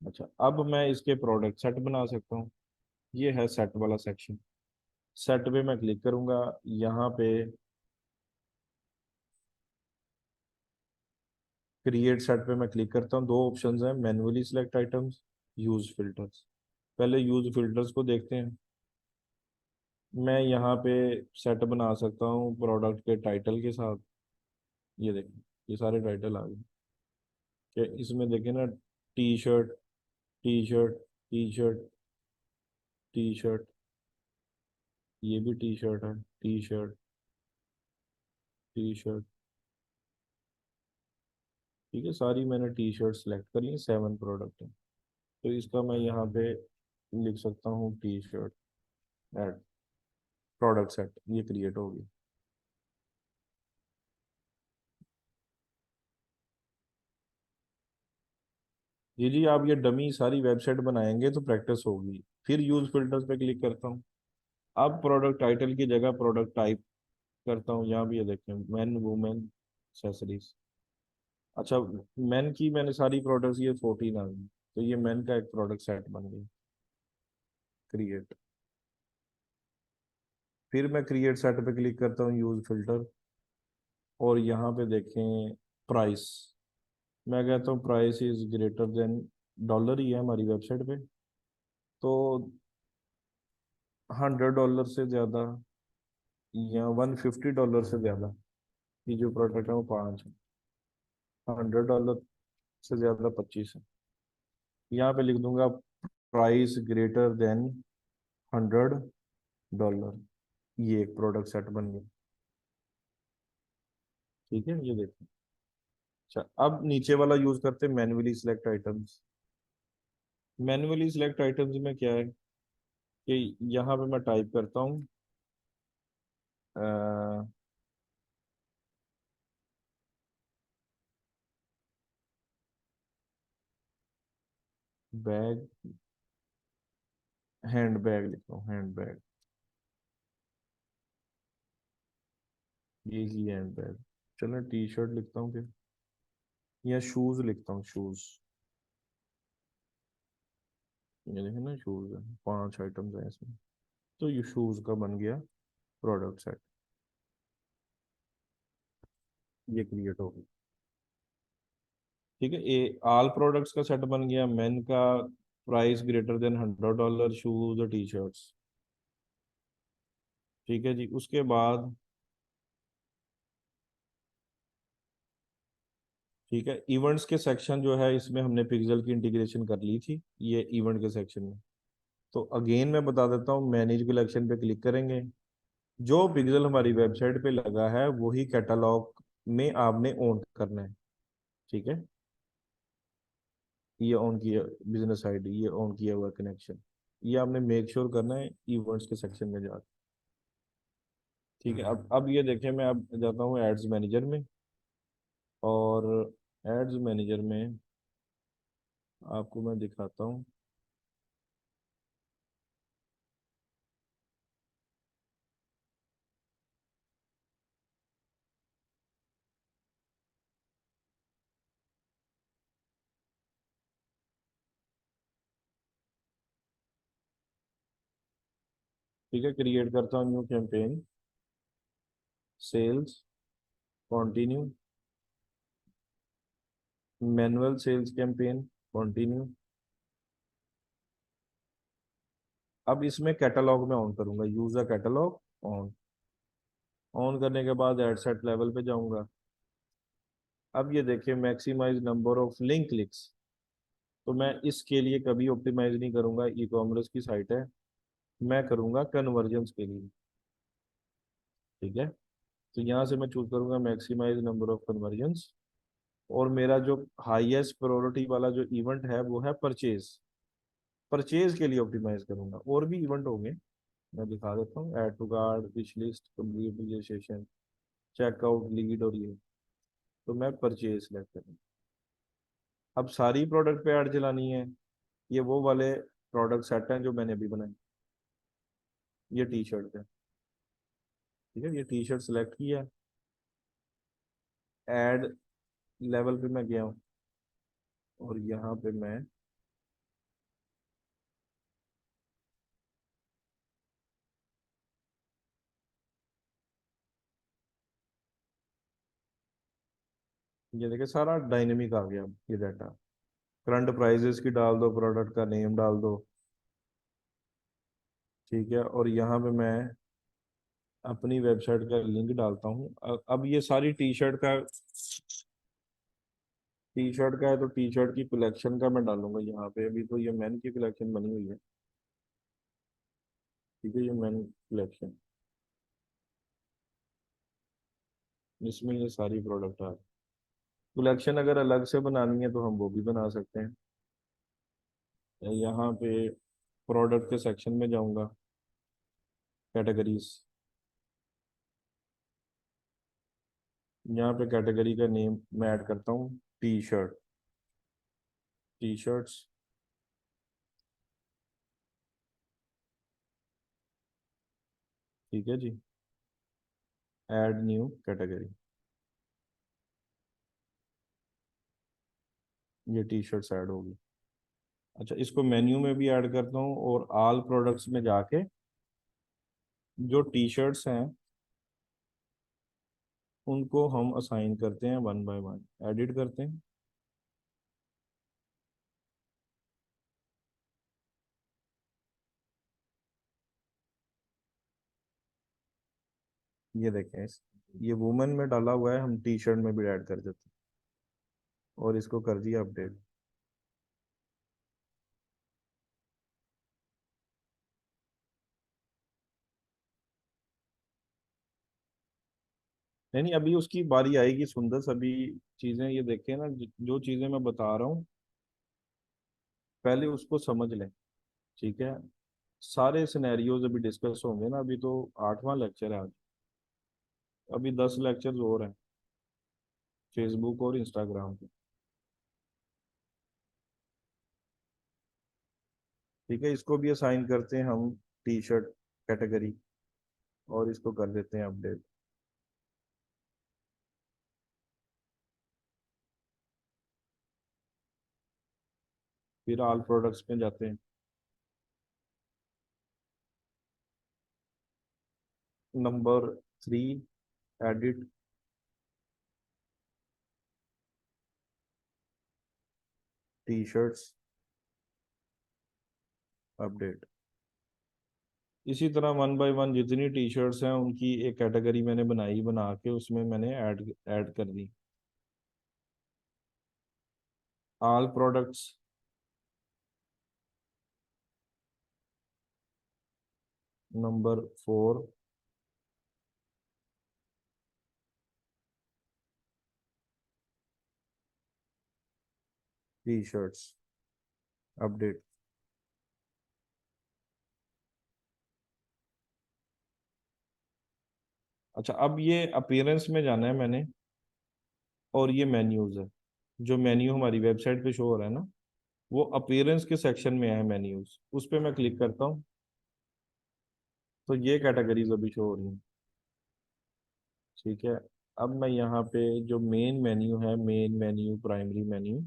अच्छा, अब मैं इसके प्रोडक्ट सेट बना सकता हूँ। ये है सेट वाला सेक्शन। सेट पे मैं क्लिक करूंगा, यहाँ पे क्रिएट सेट पे मैं क्लिक करता हूँ। 2 ऑप्शंस हैं, manually select items, use filters. पहले यूज फिल्टर्स को देखते हैं। मैं यहाँ पे सेट बना सकता हूँ प्रोडक्ट के टाइटल के साथ। ये देखें, ये सारे टाइटल आ गए। कि इसमें देखें ना, T shirt, T shirt, T shirt, T shirt, ये भी टी शर्ट है, टी शर्ट, टी शर्ट। ठीक है, सारी मैंने टी शर्ट सेलेक्ट कर ली, 7 प्रोडक्ट है। तो इसका मैं यहाँ पे लिख सकता हूँ T shirt add product set, ये क्रिएट होगी। जी जी, आप ये डमी सारी वेबसाइट बनाएंगे तो प्रैक्टिस होगी। फिर यूज फिल्टर्स पे क्लिक करता हूँ। अब प्रोडक्ट टाइटल की जगह प्रोडक्ट टाइप करता हूँ। यहाँ भी ये देखें, मैन वुमेन एक्सेसरीज। अच्छा, मैन की मैंने सारी प्रोडक्ट्स, ये 14 आ गई, तो ये मैन का एक प्रोडक्ट सेट बन गया। क्रिएट। फिर मैं क्रिएट सेट पे क्लिक करता हूँ, यूज फिल्टर, और यहाँ पे देखें प्राइस। मैं कहता हूँ price is greater than dollar ही है हमारी वेबसाइट पे, तो $100 से ज़्यादा या $150 से ज़्यादा, ये जो प्रोडक्ट है वो 5 है। $100, से ज्यादा 25 है। यहाँ पे लिख दूंगा प्राइस ग्रेटर देन $100। ये एक प्रोडक्ट सेट बन गया। ठीक है, ये देखो। अच्छा, अब नीचे वाला यूज करते हैं manually select items. Manually select items में क्या है कि यहाँ पे मैं टाइप करता हूँ बैग, हैंड बैग लिखता हूँ, हैंड बैग, ये ही हैंड बैग। चलो टी शर्ट लिखता हूँ फिर, या शूज लिखता हूँ, शूज। ये देखे ना, शूज है, 5 आइटम्स हैं इसमें। तो ये शूज का बन गया प्रोडक्ट सेट। ये क्रिएट हो गया। ठीक है, ये ऑल प्रोडक्ट्स का सेट बन गया। मेन का प्राइस ग्रेटर देन $100, शूज और टी शर्ट्स। ठीक है जी, उसके बाद ठीक है, इवेंट्स के सेक्शन जो है इसमें हमने पिक्सल की इंटीग्रेशन कर ली थी, ये इवेंट के सेक्शन में। तो अगेन मैं बता देता हूँ, मैनेज कलेक्शन पे क्लिक करेंगे। जो पिक्सल हमारी वेबसाइट पे लगा है वही कैटलॉग में आपने ऑन करना है। ठीक है, ये ऑन किया, बिजनेस आईडी ये ऑन किया हुआ कनेक्शन, ये आपने मेक श्योर करना है इवेंट्स के सेक्शन में जाकर। ठीक है, अब ये देखें, मैं अब जाता हूँ एड्स मैनेजर में, और एड्स मैनेजर में आपको मैं दिखाता हूँ। ठीक है, क्रिएट करता हूँ new campaign, sales, continue, manual sales campaign, continue. अब इसमें कैटलॉग में ऑन करूंगा, यूजर कैटलॉग ऑन। ऑन करने के बाद एड सेट लेवल पे जाऊंगा। अब ये देखिए, maximise number of link clicks. तो मैं इसके लिए कभी ऑप्टिमाइज नहीं करूंगा, ई कॉमर्स की साइट है, मैं करूंगा कन्वर्जन्स के लिए। ठीक है, तो यहाँ से मैं चूज करूंगा मैक्सिमाइज नंबर ऑफ कन्वर्जन्स। और मेरा जो हाईएस्ट प्रायोरिटी वाला जो इवेंट है वो है परचेज। परचेज के लिए ऑप्टिमाइज करूंगा, और भी इवेंट होंगे, मैं दिखा देता हूँ। Add to card, wish list, complete registration, checkout, lead, और ये। तो मैं परचेज सेलेक्ट करूँगा। अब सारी प्रोडक्ट पे ऐड चलानी है, ये वो वाले प्रोडक्ट सेट हैं जो मैंने अभी बनाए। ये टी शर्ट है। ठीक है, ये टी शर्ट सेलेक्ट किया, ऐड लेवल पे मैं गया हूँ, और यहाँ पे मैं ये देखिए सारा डायनेमिक आ गया ये डाटा। करंट प्राइजेस की डाल दो, प्रोडक्ट का नेम डाल दो। ठीक है, और यहाँ पे मैं अपनी वेबसाइट का लिंक डालता हूँ। अब ये सारी टी शर्ट का है, तो टी शर्ट की कलेक्शन का मैं डालूंगा यहाँ पे। अभी तो ये मैन की कलेक्शन बनी हुई है। ठीक है, ये मैन कलेक्शन, इसमें ये सारी प्रोडक्ट आ रही। कलेक्शन अगर अलग से बनानी है तो हम वो भी बना सकते हैं। यहाँ पे प्रोडक्ट के सेक्शन में जाऊंगा, कैटेगरीज, यहाँ पे कैटेगरी का नेम मैं ऐड करता हूँ टी शर्ट, टी शर्ट्स। ठीक है जी, ऐड न्यू कैटेगरी, ये टी शर्ट्स ऐड होगी। अच्छा, इसको मेन्यू में भी ऐड करता हूँ, और ऑल प्रोडक्ट्स में जाके जो टी शर्ट्स हैं उनको हम असाइन करते हैं, वन बाय वन एडिट करते हैं। ये देखें ये वुमेन में डाला हुआ है, हम टी शर्ट में भी ऐड कर देते हैं। और इसको कर दिया अपडेट। नहीं नहीं, अभी उसकी बारी आएगी सुंदर। सभी चीजें ये देखें ना, जो चीजें मैं बता रहा हूँ पहले उसको समझ लें। ठीक है, सारे सिनेरियोज अभी डिस्कस होंगे ना। अभी तो 8वां लेक्चर है आज, अभी 10 लेक्चर्स और हैं फेसबुक और इंस्टाग्राम पे। ठीक है, इसको भी असाइन करते हैं हम टी शर्ट कैटेगरी, और इसको कर देते हैं अपडेट। फिर ऑल प्रोडक्ट्स में जाते हैं। Number 3, edit T shirts update. इसी तरह वन बाय वन जितनी टी शर्ट्स हैं उनकी एक कैटेगरी मैंने बनाई, बना के उसमें मैंने ऐड ऐड कर दी। All products, number 4, T shirts update. अच्छा, अब ये अपीयरेंस में जाना है मैंने, और ये मेन्यूज है। जो मेन्यू हमारी वेबसाइट पे शो हो रहा है ना, वो अपीयरेंस के सेक्शन में है मेन्यूज। उस पर मैं क्लिक करता हूँ तो ये कैटेगरीज अभी शो हो रही हैं। ठीक है, अब मैं यहाँ पे जो मेन मेन्यू है, मेन मेन्यू प्राइमरी मेन्यू,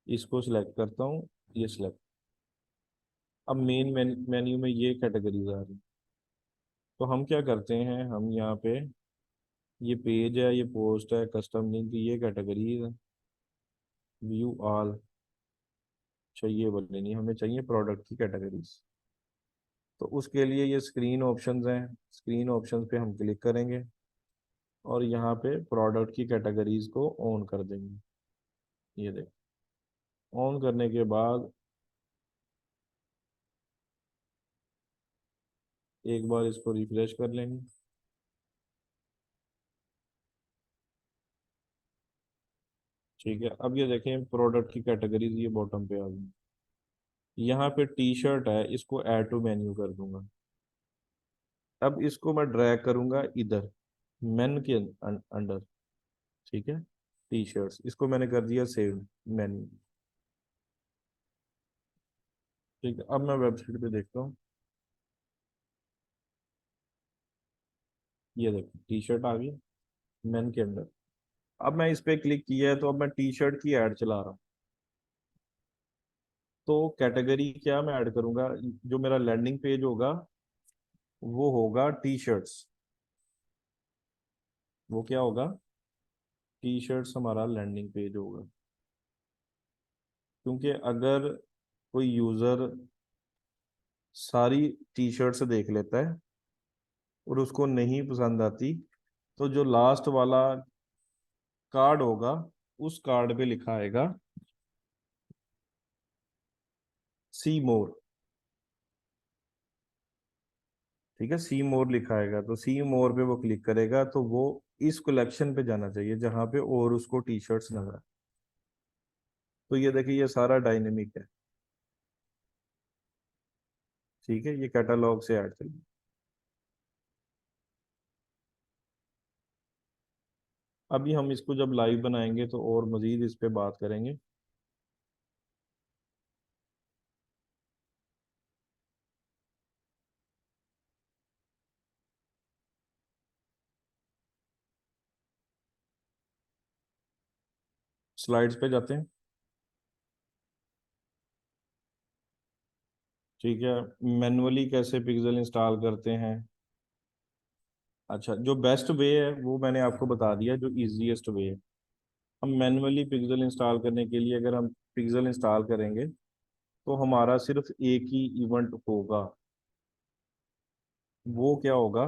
इसको सिलेक्ट करता हूँ। ये सिलेक्ट। अब मेन मेन्यू में ये कैटेगरीज आ रही हैं। तो हम क्या करते हैं, हम यहाँ पे ये पेज है, ये पोस्ट है, कस्टम लिंक, ये कैटेगरीज है, व्यू ऑल चाहिए बोले नहीं, हमें चाहिए प्रोडक्ट की कैटेगरीज। तो उसके लिए ये स्क्रीन ऑप्शंस हैं, स्क्रीन ऑप्शंस पे हम क्लिक करेंगे और यहाँ पे प्रोडक्ट की कैटेगरीज को ऑन कर देंगे। ये देख, ऑन करने के बाद एक बार इसको रिफ्रेश कर लेंगे। ठीक है, अब ये देखें प्रोडक्ट की कैटेगरीज ये बॉटम पे आ गई। यहाँ पे टी शर्ट है, इसको ऐड टू मेन्यू कर दूंगा। अब इसको मैं ड्रैग करूंगा इधर मेन के अंडर। ठीक है, टी शर्ट्स, इसको मैंने कर दिया सेव मेन्यू। ठीक है, अब मैं वेबसाइट पे देखता हूँ। ये देखो टी शर्ट आ गई मेन के अंदर। अब मैं इस पे क्लिक किया है तो अब मैं टी शर्ट की ऐड चला रहा हूँ। तो कैटेगरी क्या मैं ऐड करूंगा, जो मेरा लैंडिंग पेज होगा वो होगा टी शर्ट्स। वो क्या होगा, टी शर्ट्स हमारा लैंडिंग पेज होगा। क्योंकि अगर कोई यूजर सारी टी शर्ट्स देख लेता है और उसको नहीं पसंद आती, तो जो लास्ट वाला कार्ड होगा उस कार्ड पे लिखा आएगा सी मोर। ठीक है, सी मोर लिखा आएगा, तो सी मोर पे वो क्लिक करेगा तो वो इस कलेक्शन पे जाना चाहिए जहां पे और उसको टी शर्ट्स नजर आए। तो ये देखिए ये सारा डायनेमिक है। ठीक है, ये कैटलॉग से ऐड चलिए। अभी हम इसको जब लाइव बनाएंगे तो और मजीद इस पे बात करेंगे। स्लाइड्स पे जाते हैं। ठीक है, मैनुअली कैसे पिक्सल इंस्टॉल करते हैं। अच्छा, जो बेस्ट वे है वो मैंने आपको बता दिया, जो इजीएस्ट वे है। हम मैनुअली पिक्सल इंस्टॉल करने के लिए अगर हम पिक्सल इंस्टॉल करेंगे तो हमारा सिर्फ एक ही इवेंट होगा। वो क्या होगा,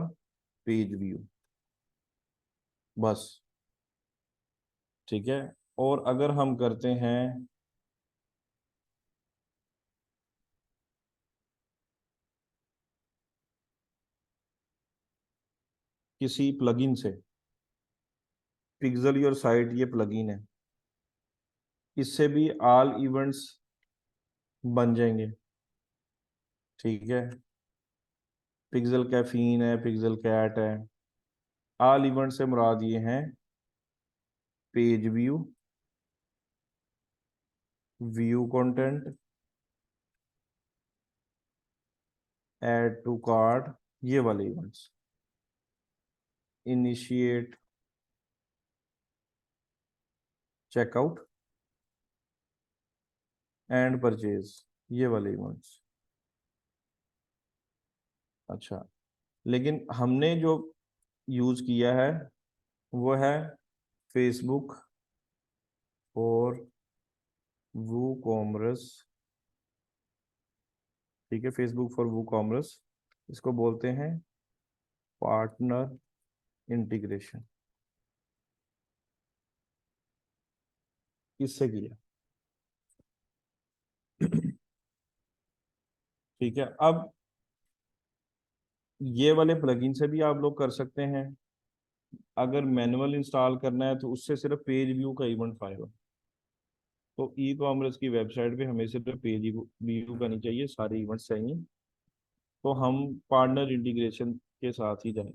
पेज व्यू, बस। ठीक है, और अगर हम करते हैं किसी प्लगइन से, पिक्सल योर साइट ये प्लगइन है, इससे भी ऑल इवेंट्स बन जाएंगे। ठीक है, पिक्सल कैफीन है, पिक्सल कैट है। ऑल इवेंट से मुराद ये हैं page view, view content, add to cart, ये वाले events, initiate checkout and purchase, ये वाले इवेंट्स। अच्छा, लेकिन हमने जो यूज किया है वो है फेसबुक और वो कॉमर्स। ठीक है, फेसबुक फॉर वो कॉमर्स, इसको बोलते हैं पार्टनर इंटीग्रेशन। किससे किया? ठीक है, अब ये वाले प्लगइन से भी आप लोग कर सकते हैं। अगर मैनुअल इंस्टॉल करना है तो उससे सिर्फ पेज व्यू का इवेंट फाइल। तो ई कॉमर्स की वेबसाइट पे हमें सिर्फ पेज व्यू का नहीं चाहिए, सारे इवेंट्स चाहिए। तो हम पार्टनर इंटीग्रेशन के साथ ही जाएं।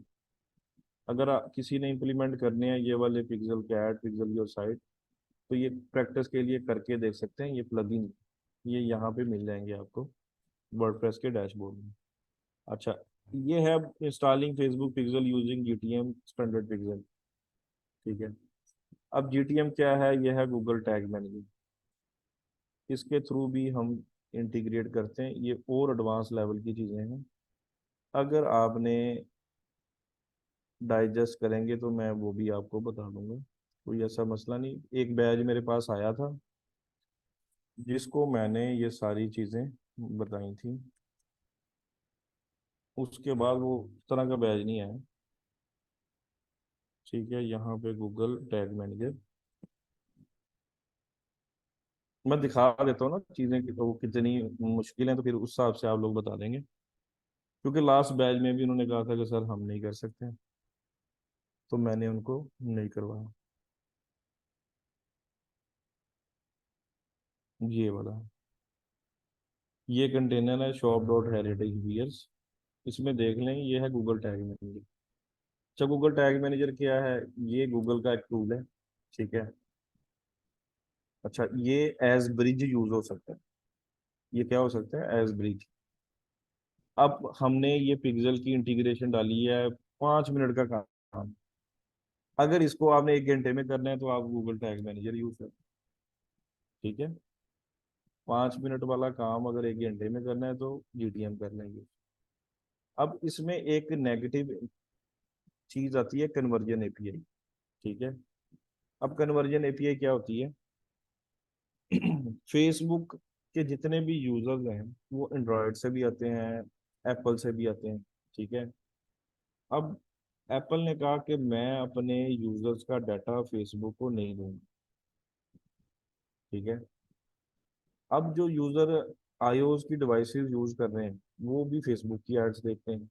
अगर किसी ने इम्प्लीमेंट करने हैं ये वाले pixel cat, pixel your site, तो ये प्रैक्टिस के लिए करके देख सकते हैं। ये प्लगइन ये यहाँ पे मिल जाएंगे आपको वर्डप्रेस के डैशबोर्ड में। अच्छा, ये है installing Facebook pixel using GTM standard pixel. ठीक है, अब जीटीएम क्या है? यह है गूगल टैग मैनेजर। इसके थ्रू भी हम इंटीग्रेट करते हैं, ये और एडवांस लेवल की चीज़ें हैं। अगर आपने डाइजेस्ट करेंगे तो मैं वो भी आपको बता दूंगा, कोई ऐसा मसला नहीं। एक बैच मेरे पास आया था जिसको मैंने ये सारी चीज़ें बताई थी, उसके बाद वो उस तरह का बैच नहीं आया। ठीक है, यहाँ पे गूगल टैग मैनेजर मैं दिखा देता हूँ ना चीज़ें कि तो वो कितनी मुश्किल है, तो फिर उस हिसाब से आप लोग बता देंगे। क्योंकि लास्ट बैच में भी उन्होंने कहा था कि सर हम नहीं कर सकते, तो मैंने उनको नहीं करवाया। ये वाला, ये कंटेनर है शॉप डॉट हेरिटेज बियर्स, इसमें देख लें ये है गूगल टैग मैनेजर। अच्छा, गूगल टैग मैनेजर क्या है? ये गूगल का एक टूल है। ठीक है, अच्छा, ये एज ब्रिज यूज हो सकता है। ये क्या हो सकता है? Edge bridge. अब हमने ये पिक्सल की इंटीग्रेशन डाली है, 5 मिनट का काम। अगर इसको आपने 1 घंटे में करना है तो आप गूगल टैग मैनेजर यूज करें। ठीक है, 5 मिनट वाला काम अगर 1 घंटे में करना है तो जीटीएम कर लेंगे। अब इसमें एक नेगेटिव चीज आती है, कन्वर्जन एपीआई। ठीक है, अब कन्वर्जन एपीआई क्या होती है? फेसबुक के जितने भी यूजर्स हैं वो एंड्रॉयड से भी आते हैं, एप्पल से भी आते हैं। ठीक है, अब एप्पल ने कहा कि मैं अपने यूजर्स का डाटा फेसबुक को नहीं दूंगा। ठीक है, अब जो यूजर आईओएस की डिवाइसेस यूज कर रहे हैं वो भी फेसबुक की एड्स देखते हैं।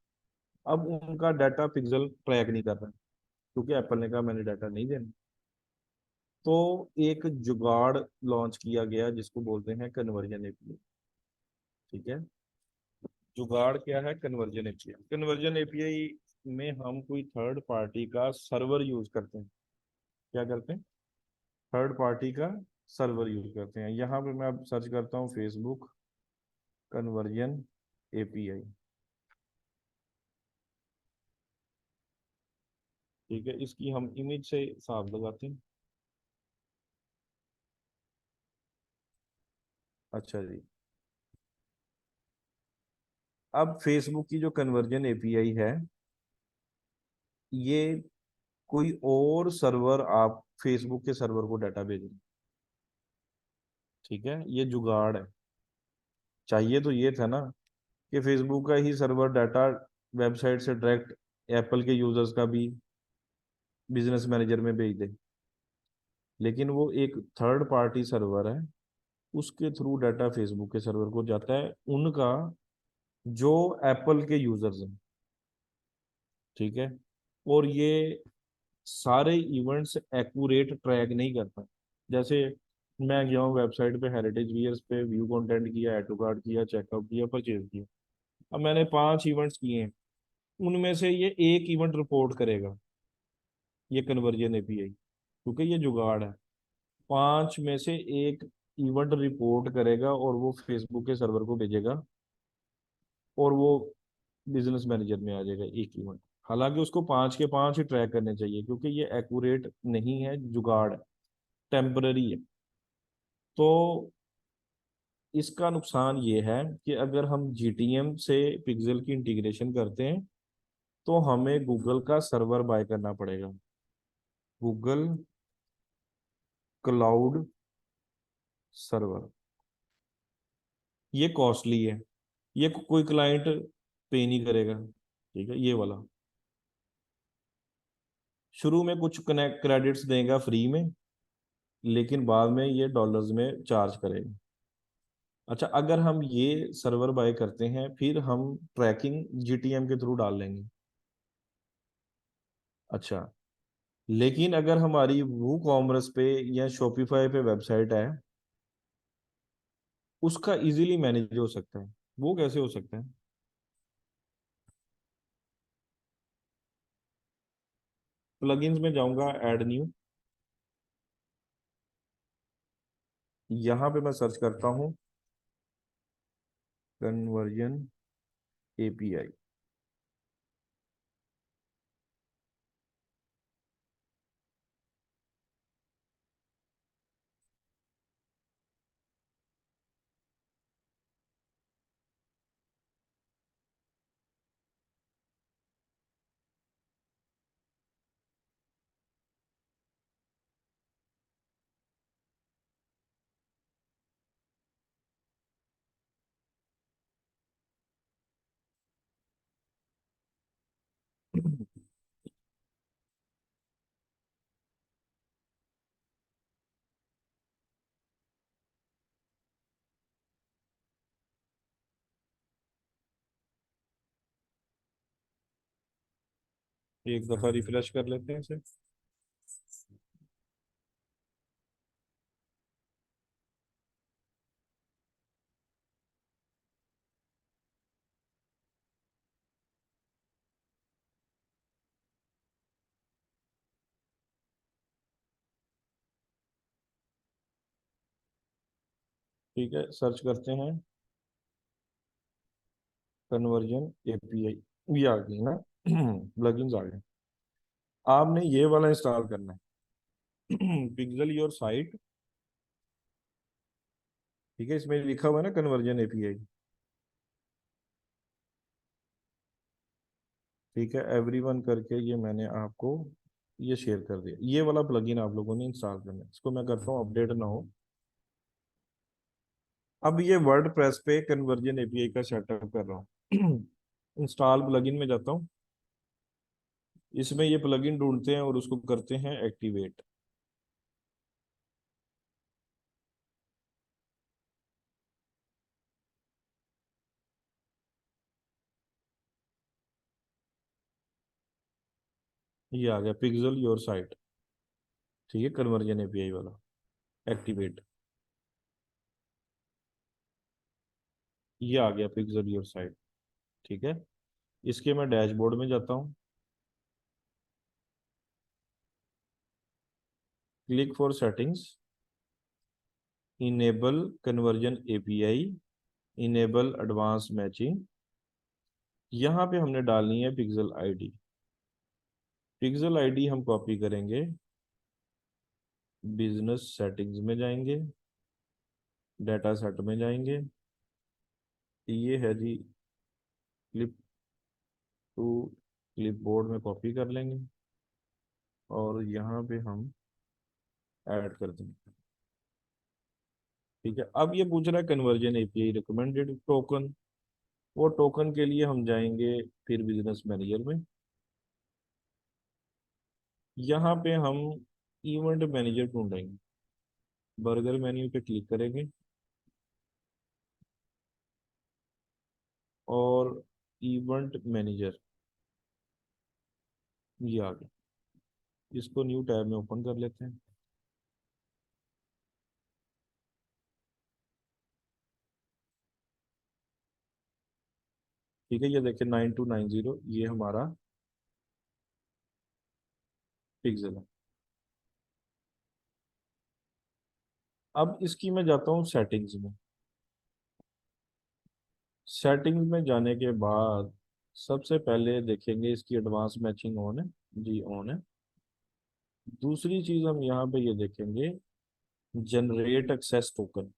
अब उनका डाटा पिक्सल ट्रैक नहीं कर रहा क्योंकि एप्पल ने कहा मैंने डाटा नहीं देना। तो एक जुगाड़ लॉन्च किया गया जिसको बोलते हैं कन्वर्जन एपीआई। ठीक है, जुगाड़ क्या है? Conversion API. कन्वर्जन एपीआई में हम कोई थर्ड पार्टी का सर्वर यूज करते हैं। क्या करते हैं? थर्ड पार्टी का सर्वर यूज करते हैं। यहाँ पे मैं अब सर्च करता हूँ फेसबुक कन्वर्जन एपीआई। ठीक है, इसकी हम इमेज से साफ लगाते हैं। अच्छा जी, अब फेसबुक की जो कन्वर्जन एपीआई है, ये कोई और सर्वर आप फेसबुक के सर्वर को डाटा भेजें। ठीक है, ये जुगाड़ है। चाहिए तो ये था ना कि फेसबुक का ही सर्वर डाटा वेबसाइट से डायरेक्ट एप्पल के यूजर्स का भी बिजनेस मैनेजर में भेज दे। लेकिन वो एक थर्ड पार्टी सर्वर है, उसके थ्रू डाटा फेसबुक के सर्वर को जाता है, उनका जो एप्पल के यूजर्स हैं, ठीक है। और ये सारे इवेंट्स एक्यूरेट ट्रैक नहीं करता। जैसे मैं गया हूँ वेबसाइट पे, हेरिटेज वियर्स पे व्यू कंटेंट किया, एड टू कार्ट किया, चेकआउट किया, परचेज किया। अब मैंने 5 इवेंट्स किए हैं, उनमें से ये एक इवेंट रिपोर्ट करेगा, ये कन्वर्जन एपीआई, क्योंकि ये जुगाड़ है। 5 में से एक इवेंट रिपोर्ट करेगा और वो फेसबुक के सर्वर को भेजेगा, और वो बिजनेस मैनेजर में आ जाएगा एक इवेंट। हालांकि उसको 5 के 5 ही ट्रैक करने चाहिए, क्योंकि ये एक्यूरेट नहीं है, जुगाड़ है, टेम्पररी है। तो इसका नुकसान ये है कि अगर हम जीटीएम से पिक्सल की इंटीग्रेशन करते हैं, तो हमें गूगल का सर्वर बाय करना पड़ेगा, गूगल क्लाउड सर्वर। ये कॉस्टली है, ये कोई क्लाइंट पे नहीं करेगा, ठीक है, ये वाला। शुरू में कुछ कनेक्ट क्रेडिट्स देगा फ्री में, लेकिन बाद में ये डॉलर्स में चार्ज करेगा। अच्छा, अगर हम ये सर्वर बाय करते हैं, फिर हम ट्रैकिंग जीटीएम के थ्रू डाल लेंगे। अच्छा, लेकिन अगर हमारी वो कॉमर्स पे या शॉपिफाई पे वेबसाइट है, उसका इजीली मैनेज हो सकता है। वो कैसे हो सकता है? प्लगइन्स में जाऊंगा, ऐड न्यू, यहाँ पे मैं सर्च करता हूँ कन्वर्जन एपीआई। एक दफा रिफ्रेश कर लेते हैं इसे। ठीक है, सर्च करते हैं कन्वर्जन एपीआई, ये आ गई ना। प्लगइन्स आ गए। आपने ये वाला इंस्टॉल करना है, पिक्सल योर साइट। ठीक है, इसमें लिखा हुआ है ना कन्वर्जन एपीआई। ठीक है, एवरीवन करके ये मैंने आपको ये शेयर कर दिया। ये वाला प्लगइन आप लोगों ने इंस्टॉल करना है, इसको मैं करता हूँ अपडेट ना हो। अब ये वर्ड प्रेस पे कन्वर्जन एपीआई का सेटअप कर रहा हूँ। इंस्टॉल प्लगइन में जाता हूँ, इसमें ये प्लगइन ढूंढते हैं और उसको करते हैं एक्टिवेट। ये आ गया पिक्सल योर साइट, ठीक है, कन्वर्जन एपीआई वाला एक्टिवेट। ये आ गया पिक्सल योर साइट, ठीक है। इसके मैं डैशबोर्ड में जाता हूँ, click for settings, enable conversion API, enable advance matching. यहाँ पे हमने डालनी है पिक्सल आईडी। पिक्सल आईडी हम कॉपी करेंगे, बिजनेस सेटिंग्स में जाएंगे, डाटा सेट में जाएंगे, ये है जी, क्लिप टू क्लिपबोर्ड में कॉपी कर लेंगे, और यहाँ पे हम ऐड कर देंगे। ठीक है, अब ये पूछ रहा है कन्वर्जन एपीआई रिकमेंडेड टोकन। वो टोकन के लिए हम जाएंगे फिर बिजनेस मैनेजर में, यहाँ पे हम इवेंट मैनेजर ढूंढेंगे, बर्गर मेन्यू पे क्लिक करेंगे और इवेंट मैनेजर ये आ गया। इसको न्यू टैब में ओपन कर लेते हैं। ठीक है, ये देखिए 9290 ये हमारा पिक्सल है। अब इसकी मैं जाता हूँ सेटिंग्स में। सेटिंग्स में जाने के बाद सबसे पहले देखेंगे इसकी एडवांस मैचिंग ऑन है, जी ऑन है। दूसरी चीज हम यहाँ पे ये देखेंगे, जनरेट एक्सेस टोकन।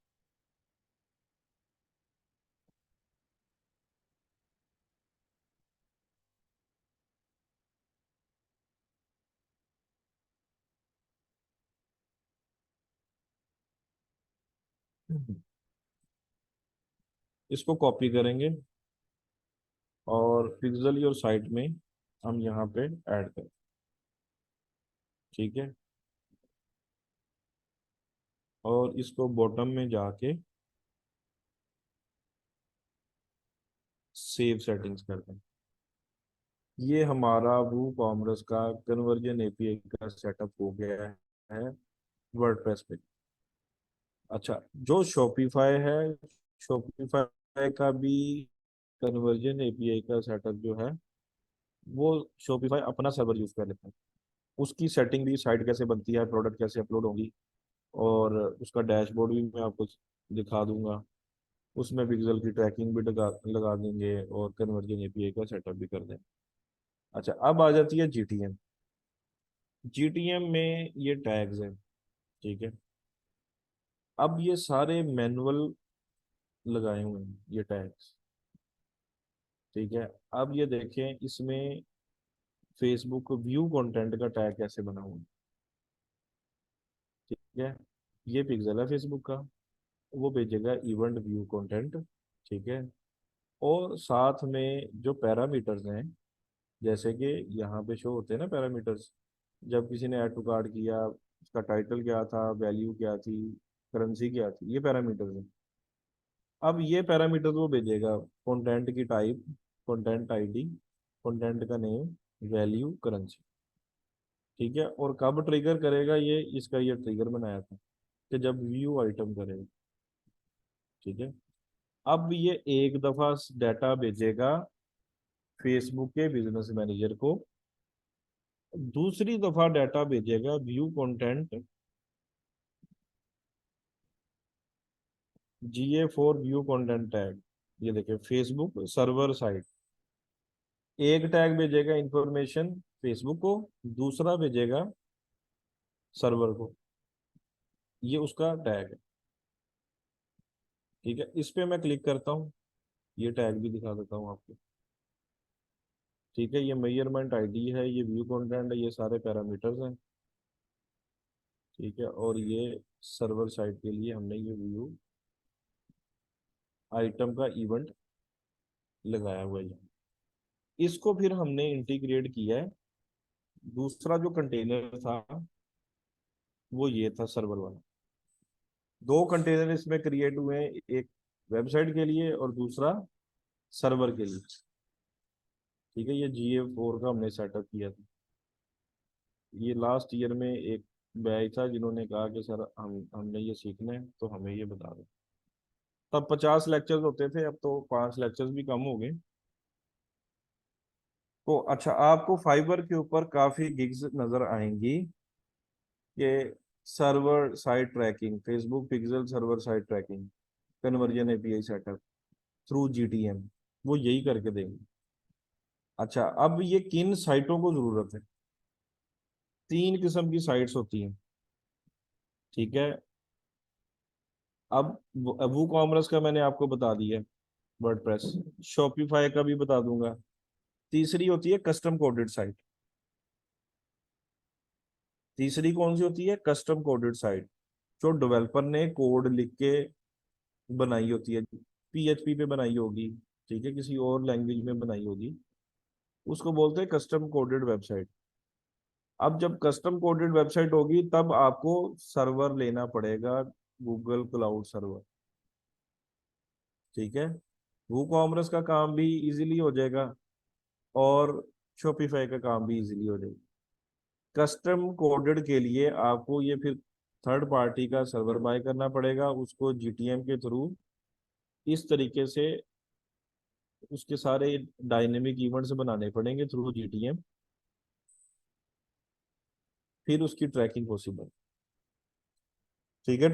इसको कॉपी करेंगे और पिक्सल योर साइट में हम यहाँ पे ऐड करें। ठीक है, और इसको बॉटम में जाके सेव सेटिंग्स कर दें। ये हमारा वो कॉमर्स का कन्वर्जन एपीआई का सेटअप हो गया है वर्डप्रेस पे। अच्छा, जो शॉपिफाई है, शॉपिफाई का भी कन्वर्जन एपीआई का सेटअप जो है, वो शॉपिफाई अपना सर्वर यूज कर लेता है। उसकी सेटिंग भी, साइट कैसे बनती है, प्रोडक्ट कैसे अपलोड होगी, और उसका डैशबोर्ड भी मैं आपको दिखा दूंगा। उसमें पिक्सल की ट्रैकिंग भी लगा लगा देंगे और कन्वर्जन एपीआई का सेटअप भी कर देंगे। अच्छा, अब आ जाती है जीटीएम। जीटीएम में ये टैग्स हैं। ठीक है, अब ये सारे मैनुअल लगाए हुए हैं ये टैग्स। ठीक है, अब ये देखें इसमें फेसबुक व्यू कंटेंट का टैग कैसे बना हुआ है। ठीक है, ये पिक्सल है फेसबुक का, वो भेजेगा इवेंट व्यू कंटेंट। ठीक है, और साथ में जो पैरामीटर्स हैं, जैसे कि यहाँ पे शो होते हैं ना पैरामीटर्स, जब किसी ने ऐड टू कार्ट किया, उसका टाइटल क्या था, वैल्यू क्या थी, करेंसी क्या थी, ये पैरामीटर्स हैं। अब ये पैरामीटर्स वो भेजेगा, कंटेंट की टाइप, कंटेंट आईडी, कंटेंट का नेम, वैल्यू, करेंसी। ठीक है, और कब ट्रिगर करेगा ये, इसका ये ट्रिगर बनाया था कि जब व्यू आइटम करेगा। ठीक है, अब ये एक दफा डाटा भेजेगा फेसबुक के बिजनेस मैनेजर को, दूसरी दफा डाटा भेजेगा view content GA for view content tag. ये देखिए फेसबुक सर्वर साइट, एक टैग भेजेगा इंफॉर्मेशन फेसबुक को, दूसरा भेजेगा सर्वर को। ये उसका टैग है। ठीक है, इस पे मैं क्लिक करता हूँ, ये टैग भी दिखा देता हूँ आपको। ठीक है, ये मेजरमेंट आईडी है, ये व्यू कंटेंट है, ये सारे पैरामीटर्स हैं। ठीक है, और ये सर्वर साइड के लिए हमने ये व्यू आइटम का इवेंट लगाया हुआ है। इसको फिर हमने इंटीग्रेट किया है, दूसरा जो कंटेनर था वो ये था सर्वर वाला। दो कंटेनर इसमें क्रिएट हुए हैं, एक वेबसाइट के लिए और दूसरा सर्वर के लिए। ठीक है, ये GA4 का हमने सेटअप किया था। ये लास्ट ईयर में एक बैच था जिन्होंने कहा कि सर हमने ये सीखना है तो हमें ये बता दो। तब 50 लेक्चर्स होते थे, अब तो 5 लेक्चर्स भी कम हो गए। तो अच्छा, आपको फाइबर के ऊपर काफी गिग्स नजर आएंगी कि server side tracking, Facebook pixel server side tracking, conversion API setup through GTM, वो यही करके देंगे। अच्छा, अब ये किन साइटों को जरूरत है? 3 किस्म की साइट्स होती हैं। ठीक है, अब वो कॉमर्स का मैंने आपको बता दिया, वर्डप्रेस। शॉपिफाई का भी बता दूंगा। तीसरी होती है कस्टम कोडेड साइट। तीसरी कौन सी होती है? कस्टम कोडेड साइट, जो डेवलपर ने कोड लिख के बनाई होती है, पीएचपी पे बनाई होगी, ठीक है, किसी और लैंग्वेज में बनाई होगी, उसको बोलते हैं कस्टम कोडेड वेबसाइट। अब जब कस्टम कोडेड वेबसाइट होगी तब आपको सर्वर लेना पड़ेगा, गूगल क्लाउड सर्वर। ठीक है, वो कॉमर्स का काम भी इजीली हो जाएगा और शॉपिफाई का काम भी इजीली हो जाएगा। कस्टम कोडेड के लिए आपको ये फिर थर्ड पार्टी का सर्वर बाय करना पड़ेगा, उसको जीटीएम के थ्रू इस तरीके से उसके सारे डायनेमिक इवेंट्स बनाने पड़ेंगे थ्रू जीटीएम, फिर उसकी ट्रैकिंग पॉसिबल। ठीक है।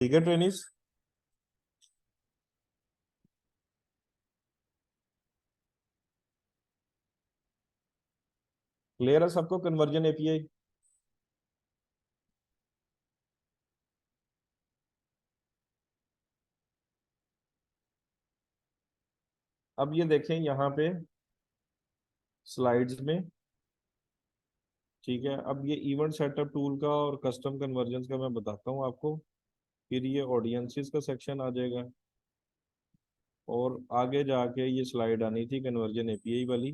ठीक है ट्रेनिस, क्लियर है सबको कन्वर्जन एपीआई? अब ये देखें यहाँ पे स्लाइड्स में। ठीक है, अब ये इवेंट सेटअप टूल का और कस्टम कन्वर्जन का मैं बताता हूँ आपको। फिर ये ऑडियंसेस का सेक्शन आ जाएगा और आगे जाके ये स्लाइड आनी थी कन्वर्जन एपीआई वाली,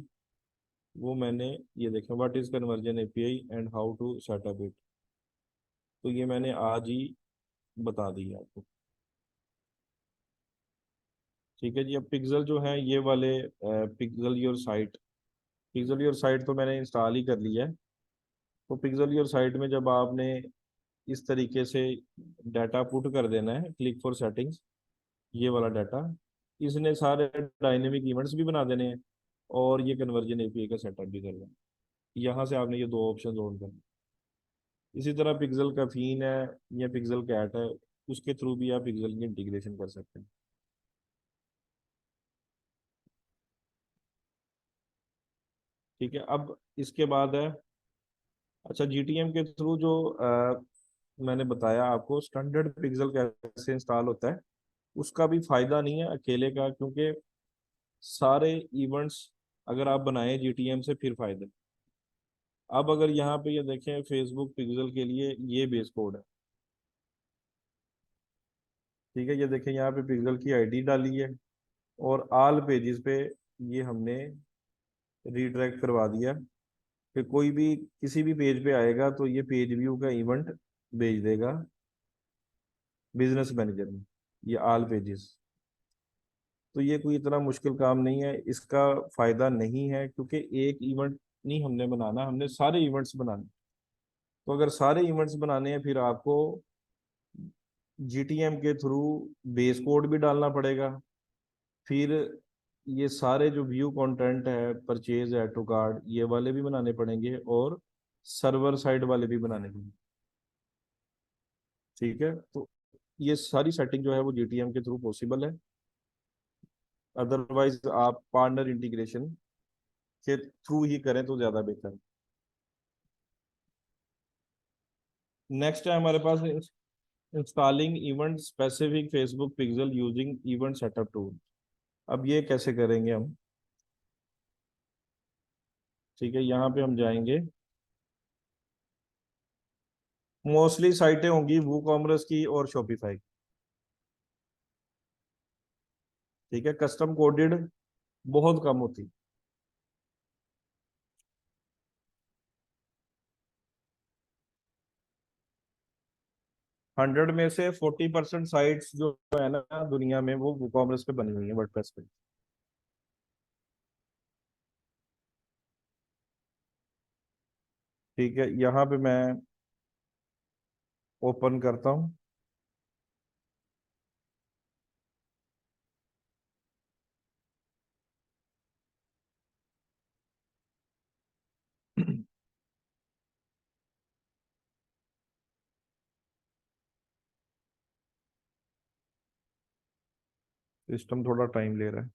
वो मैंने, ये देखें what is conversion API and how to setup it, तो ये मैंने आज ही बता दी है आपको। ठीक है जी, अब पिक्सल जो है ये वाले, pixel your site, pixel your site तो मैंने इंस्टॉल ही कर लिया है। तो पिक्सल योर साइट में जब आपने इस तरीके से डाटा पुट कर देना है, क्लिक फॉर सेटिंग्स, ये वाला डाटा, इसने सारे डायनेमिक इवेंट्स भी बना देने हैं और ये कन्वर्जन एपीआई का सेटअप भी करना है। यहाँ से आपने ये दो ऑप्शन ऑन करना। इसी तरह पिक्सल का फीन है या पिक्सल कैट है, उसके थ्रू भी आप पिक्सल की इंटीग्रेशन कर सकते हैं। ठीक है, अब इसके बाद है, अच्छा जीटीएम के थ्रू जो मैंने बताया आपको स्टैंडर्ड पिक्सल कैसे इंस्टॉल होता है, उसका भी फायदा नहीं है अकेले का, क्योंकि सारे इवेंट्स अगर आप बनाएं जीटीएम से फिर फायदा। अब अगर यहाँ पे ये देखें फेसबुक पिक्सल के लिए ये बेस कोड है। ठीक है, ये देखें यहाँ पे पिक्सल की आईडी डाली है और ऑल पेजेस पे ये हमने रीडायरेक्ट करवा दिया कि कोई भी किसी भी पेज पे आएगा तो ये पेज व्यू का इवेंट भेज देगा बिजनेस मैनेजर में, ये ऑल पेजेस। तो ये कोई इतना मुश्किल काम नहीं है, इसका फायदा नहीं है, क्योंकि एक इवेंट नहीं हमने बनाना, हमने सारे इवेंट्स बनाने। तो अगर सारे इवेंट्स बनाने हैं फिर आपको जीटीएम के थ्रू बेस कोड भी डालना पड़ेगा, फिर ये सारे जो व्यू कंटेंट है, परचेज, ऐड टू कार्ड, ये वाले भी बनाने पड़ेंगे और सर्वर साइड वाले भी बनाने पड़ेंगे। ठीक है, तो ये सारी सेटिंग जो है वो जीटीएम के थ्रू पॉसिबल है, अदरवाइज आप पार्टनर इंटीग्रेशन के थ्रू ही करें तो ज़्यादा बेहतर है। नेक्स्ट है हमारे पास installing event specific Facebook pixel using event setup tool. अब ये कैसे करेंगे हम? ठीक है, यहाँ पे हम जाएंगे, मोस्टली साइटें होंगी वू कॉमर्स की और शॉपिफाई। ठीक है, कस्टम कोडेड बहुत कम होती। 100 में से 40% साइट्स जो है ना दुनिया में वो वू कॉमर्स पे बनी हुई है, वर्डप्रेस पे। ठीक है, यहाँ पे मैं ओपन करता हूँ। सिस्टम थोड़ा टाइम ले रहा है।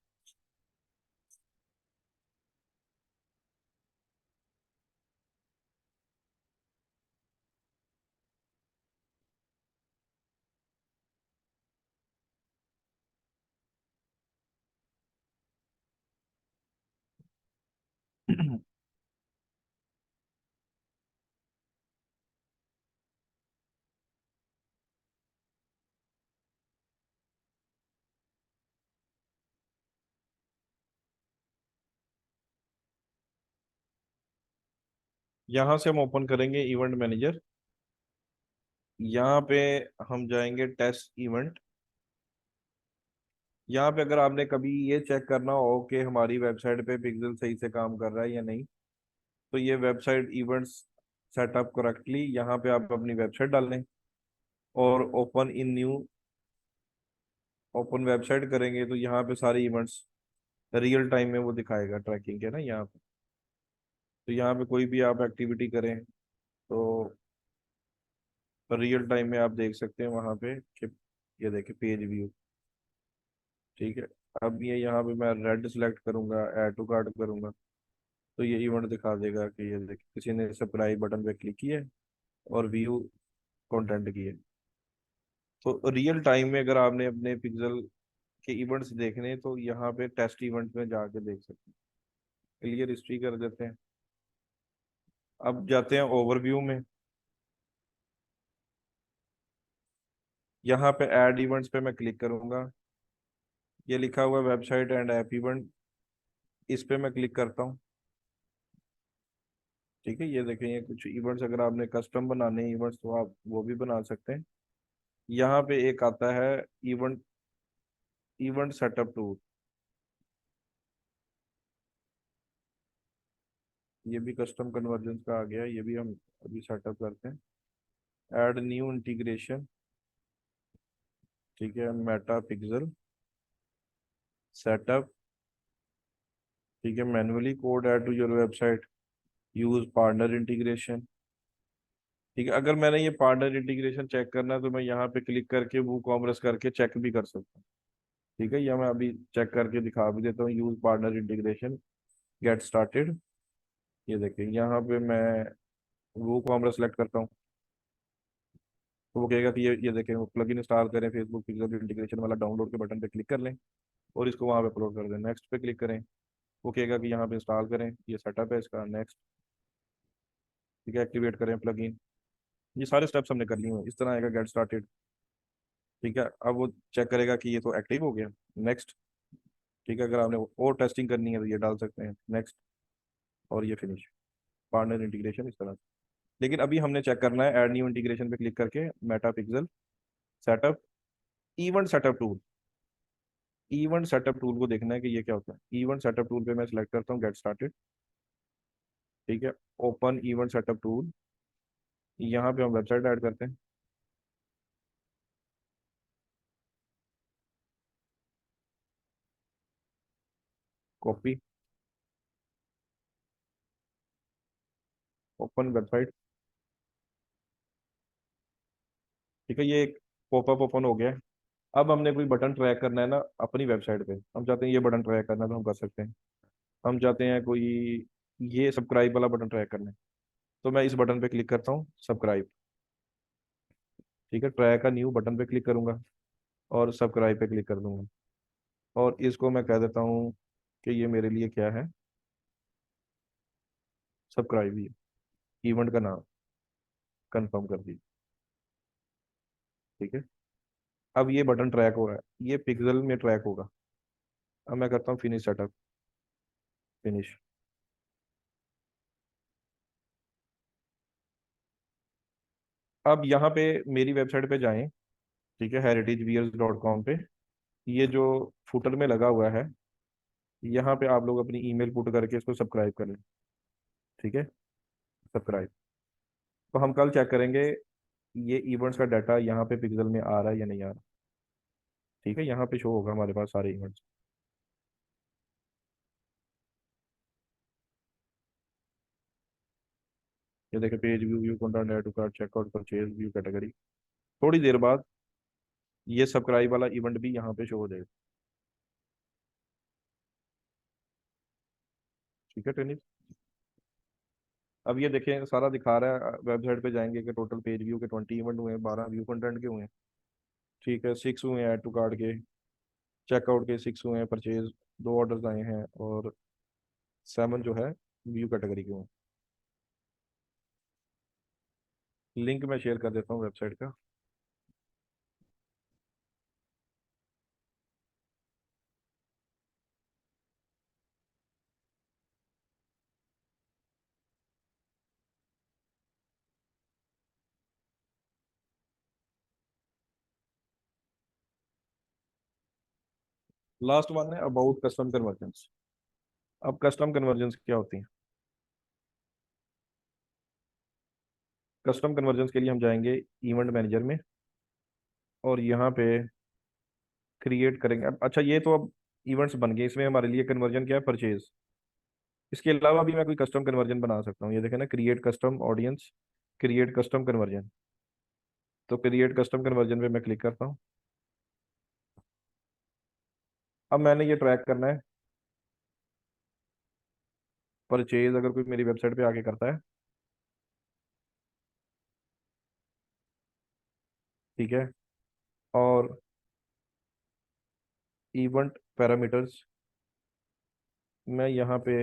यहाँ से हम ओपन करेंगे इवेंट मैनेजर। यहाँ पे हम जाएंगे टेस्ट इवेंट। यहाँ पे अगर आपने कभी ये चेक करना हो कि हमारी वेबसाइट पे पिक्सल सही से काम कर रहा है या नहीं, तो ये वेबसाइट इवेंट्स सेटअप करेक्टली, यहाँ पे आप अपनी वेबसाइट डाल लें और open in new, open website करेंगे तो यहाँ पे सारे इवेंट्स रियल टाइम में वो दिखाएगा, ट्रैकिंग के ना यहाँ पे। तो यहाँ पे कोई भी आप एक्टिविटी करें तो रियल टाइम में आप देख सकते हैं वहाँ पे कि ये देखिए पेज व्यू। ठीक है, अब ये यहाँ पे मैं रेड सेलेक्ट करूंगा, ऐड टू कार्ट करूंगा, तो ये इवेंट दिखा देगा कि ये देखिए किसी ने सब्सक्राइब बटन पे क्लिक किया है और व्यू कंटेंट किया है। तो रियल टाइम में अगर आपने अपने पिक्सल के इवेंट्स देखने तो यहाँ पे टेस्ट इवेंट में जाके देख सकते हैं। क्लियर हिस्ट्री कर देते हैं। अब जाते हैं ओवरव्यू में। यहाँ पे ऐड इवेंट्स पे मैं क्लिक करूंगा, ये लिखा हुआ वेबसाइट एंड ऐप इवेंट, इस पे मैं क्लिक करता हूँ। ठीक है, ये देखें ये कुछ इवेंट्स अगर आपने कस्टम बनाने इवेंट्स तो आप वो भी बना सकते हैं। यहाँ पे एक आता है इवेंट, इवेंट सेटअप टूल, ये भी कस्टम कन्वर्जन का आ गया, ये भी हम अभी सेटअप करते हैं। Add new integration. ठीक है, मेटा पिक्सल सेटअप। ठीक है, manually code add to your website, use partner integration. ठीक है, अगर मैंने ये पार्टनर इंटीग्रेशन चेक करना है तो मैं यहाँ पे क्लिक करके वो कॉमर्स करके चेक भी कर सकता हूँ। ठीक है, या मैं अभी चेक करके दिखा भी देता हूँ, use partner integration, get started. ये देखिए यहाँ पे मैं वो कॉमर्स सेलेक्ट करता हूँ, तो वो कहेगा कि ये देखें, वो प्लगइन इंस्टॉल करें, फेसबुक पिक्सल इंटीग्रेशन वाला डाउनलोड के बटन पे क्लिक कर लें और इसको वहाँ पे अपलोड कर दें। नेक्स्ट पे क्लिक करें, वो कहेगा कि यहाँ पे इंस्टॉल करें, ये सेटअप है इसका, नेक्स्ट। ठीक है, एक्टिवेट करें प्लगइन। ये सारे स्टेप्स हमने कर लिए हैं। इस तरह आएगा गेट स्टार्टेड। ठीक है, अब वो चेक करेगा कि ये तो एक्टिव हो गया, नेक्स्ट। ठीक है, अगर आपने और टेस्टिंग करनी है तो ये डाल सकते हैं, नेक्स्ट। और ये फिनिश, पार्टनर इंटीग्रेशन इस तरह से। लेकिन अभी हमने चेक करना है ऐड न्यू इंटीग्रेशन पे क्लिक करके, Meta pixel setup, event setup tool. Event setup tool को देखना है कि ये क्या होता है। इवेंट सेटअप टूल पे मैं सिलेक्ट करता हूँ गेट स्टार्टेड। ठीक है, ओपन इवेंट सेटअप टूल। यहाँ पे हम वेबसाइट ऐड करते हैं, कॉपी, ओपन वेबसाइट। ठीक है, ये एक पॉपअप ओपन हो गया है। अब हमने कोई बटन ट्रैक करना है ना अपनी वेबसाइट पे, हम चाहते हैं ये बटन ट्रैक करना है तो हम कर सकते हैं। हम चाहते हैं कोई ये सब्सक्राइब वाला बटन ट्रैक करना है, तो मैं इस बटन पे क्लिक करता हूँ, सब्सक्राइब। ठीक है, ट्रैक का न्यू बटन पे क्लिक करूंगा और सब्सक्राइब पे क्लिक कर दूंगा। और इसको मैं कह देता हूँ कि ये मेरे लिए क्या है, सब्सक्राइब। ही इवेंट का नाम कंफर्म कर दी। ठीक है, अब ये बटन ट्रैक हो रहा है, ये पिक्सल में ट्रैक होगा। अब मैं करता हूँ फिनिश सेटअप, फिनिश। अब यहाँ पे मेरी वेबसाइट पे जाएं। ठीक है, heritageviers.com पे, ये जो फुटर में लगा हुआ है, यहाँ पे आप लोग अपनी ईमेल पुट करके इसको सब्सक्राइब कर लें। ठीक है, सब्सक्राइब। तो हम कल चेक करेंगे ये इवेंट्स का डाटा यहाँ पे पिक्सल में आ रहा है या नहीं आ रहा। ठीक है, यहाँ पे शो होगा हमारे पास सारे इवेंट्स। ये देखिए, page view, view content, add to cart, checkout, purchase, view category. थोड़ी देर बाद ये सब्सक्राइब वाला इवेंट भी यहाँ पे शो हो जाएगा। ठीक है टेनिस, अब ये देखें सारा दिखा रहा है। वेबसाइट पे जाएंगे कि टोटल पेज व्यू के 20 इवेंट हुए हैं, 12 व्यू कंटेंट के हुए हैं। ठीक है, 6 हुए हैं ऐड टू कार्ट के, चेकआउट के 6 हुए हैं, परचेज 2 ऑर्डर्स आए हैं, और 7 जो है व्यू कैटेगरी के हुए हैं। लिंक मैं शेयर कर देता हूँ वेबसाइट का। लास्ट वन है अबाउट कस्टम कन्वर्जेंस। अब कस्टम कन्वर्जेंस क्या होती है। कस्टम कन्वर्जेंस के लिए हम जाएंगे इवेंट मैनेजर में, और यहाँ पे क्रिएट करेंगे। अब अच्छा, ये तो अब इवेंट्स बन गए, इसमें हमारे लिए कन्वर्जन क्या है, परचेज। इसके अलावा भी मैं कोई कस्टम कन्वर्जन बना सकता हूँ। ये देखें ना, create custom audience, create custom conversion. तो क्रिएट कस्टम कन्वर्जन पे मैं क्लिक करता हूँ। अब मैंने ये ट्रैक करना है परचेज, अगर कोई मेरी वेबसाइट पे आके करता है। ठीक है, और इवेंट पैरामीटर्स मैं यहाँ पे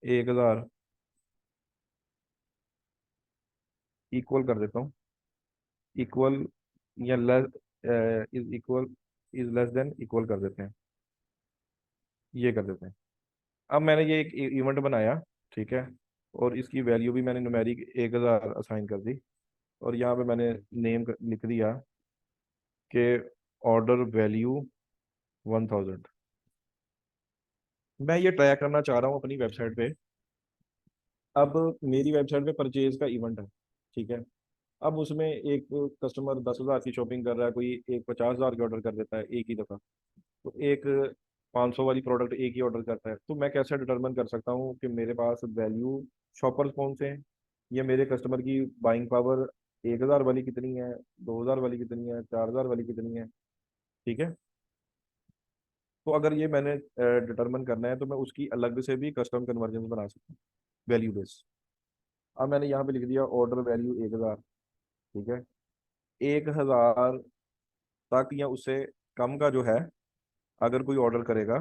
1000 इक्वल कर देता हूँ। इक्वल या less, is equal, is less than equal कर देते हैं, ये कर देते हैं। अब मैंने ये एक इवेंट बनाया। ठीक है, और इसकी वैल्यू भी मैंने न्यूमेरिक 1000 असाइन कर दी, और यहाँ पे मैंने नेम लिख दिया कि ऑर्डर वैल्यू 1000। मैं ये ट्राई करना चाह रहा हूँ अपनी वेबसाइट पे। अब मेरी वेबसाइट पे परचेज का इवेंट है। ठीक है, अब उसमें एक कस्टमर 10,000 की शॉपिंग कर रहा है, कोई एक 50,000 की ऑर्डर कर देता है एक ही दफ़ा, तो एक 500 वाली प्रोडक्ट एक ही ऑर्डर करता है। तो मैं कैसे डिटरमिन कर सकता हूँ कि मेरे पास वैल्यू शॉपर्स कौन से हैं, या मेरे कस्टमर की बाइंग पावर 1,000 वाली कितनी है, 2,000 वाली कितनी है, 4,000 वाली कितनी है। ठीक है, तो अगर ये मैंने डिटरमिन करना है तो मैं उसकी अलग से भी कस्टम कन्वर्जन बना सकता हूँ। Value base. अब मैंने यहाँ पे लिख दिया ऑर्डर वैल्यू 1,000। ठीक है, 1,000 तक या उससे कम का जो है, अगर कोई ऑर्डर करेगा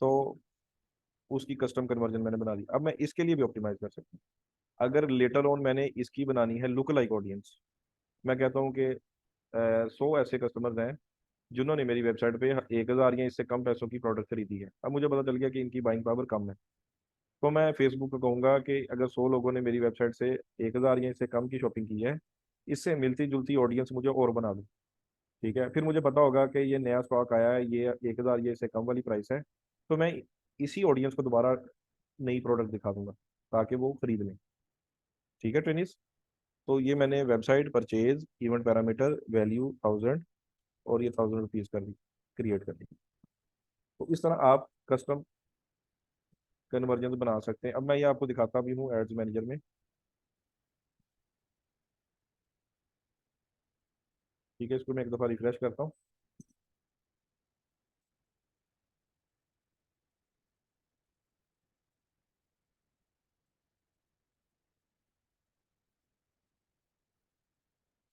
तो उसकी कस्टम कन्वर्जन मैंने बना दी। अब मैं इसके लिए भी ऑप्टिमाइज कर सकता हूँ। अगर लेटर ऑन मैंने इसकी बनानी है लुक लाइक ऑडियंस, मैं कहता हूँ कि 100 ऐसे कस्टमर्स हैं जिन्होंने मेरी वेबसाइट पे 1,000 या इससे कम पैसों की प्रोडक्ट खरीदी है। अब मुझे पता चल गया कि इनकी बाइंग पावर कम है, तो मैं फेसबुक को कहूंगा कि अगर 100 लोगों ने मेरी वेबसाइट से 1,000 या इससे कम की शॉपिंग की है, इससे मिलती जुलती ऑडियंस मुझे और बना दो। ठीक है, फिर मुझे पता होगा कि ये नया स्टॉक आया है, ये 1,000 ये इससे कम वाली प्राइस है, तो मैं इसी ऑडियंस को दोबारा नई प्रोडक्ट दिखा दूंगा ताकि वो खरीद लें। ठीक है ट्रेनिस, तो ये मैंने website purchase event parameter value 1,000 और ये 1,000 रुपीज़ कर दी, क्रिएट कर दी। तो इस तरह आप कस्टम कन्वर्जन बना सकते हैं। अब मैं ये आपको दिखाता भी हूँ एड्स मैनेजर में। ठीक है, इसको मैं एक दफ़ा रिफ्रेश करता हूँ।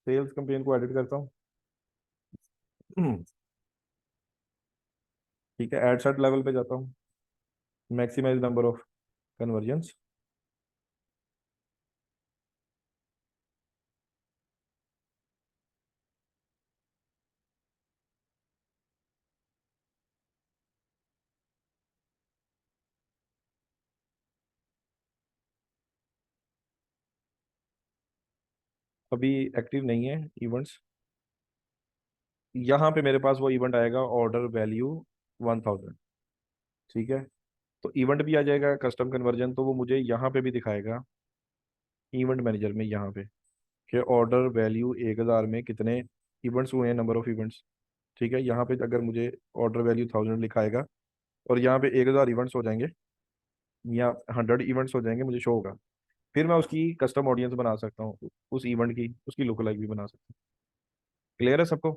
सेल्स कंपेन को एडिट करता हूँ। ठीक है, एड सेट लेवल पे जाता हूँ, मैक्सिमाइज नंबर ऑफ कन्वर्जन्स। अभी एक्टिव नहीं है इवेंट्स। यहाँ पे मेरे पास वो इवेंट आएगा ऑर्डर वैल्यू 1,000। ठीक है, तो इवेंट भी आ जाएगा कस्टम कन्वर्जन, तो वो मुझे यहाँ पे भी दिखाएगा इवेंट मैनेजर में, यहाँ पे कि ऑर्डर वैल्यू 1,000 में कितने इवेंट्स हुए हैं, नंबर ऑफ इवेंट्स। ठीक है, यहाँ पे अगर मुझे ऑर्डर वैल्यू 1,000 लिखाएगा और यहाँ पे 1,000 इवेंट्स हो जाएंगे या 100 इवेंट्स हो जाएंगे, मुझे शो होगा। फिर मैं उसकी कस्टम ऑडियंस बना सकता हूँ, उस इवेंट की उसकी लुक लाइक भी बना सकता हूँ। क्लियर है सबको?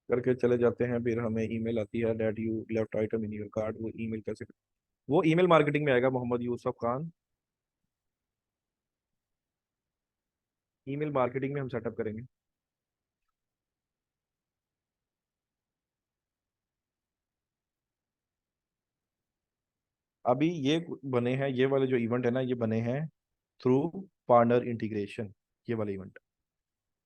करके चले जाते हैं, फिर हमें ईमेल आती है that you left item in your cart. वो ईमेल कैसे, वो ईमेल मार्केटिंग में आएगा, मोहम्मद यूसुफ खान। ईमेल मार्केटिंग में हम सेटअप करेंगे। अभी ये बने हैं, ये वाले जो इवेंट है ना, ये बने हैं थ्रू पार्टनर इंटीग्रेशन, ये वाले इवेंट।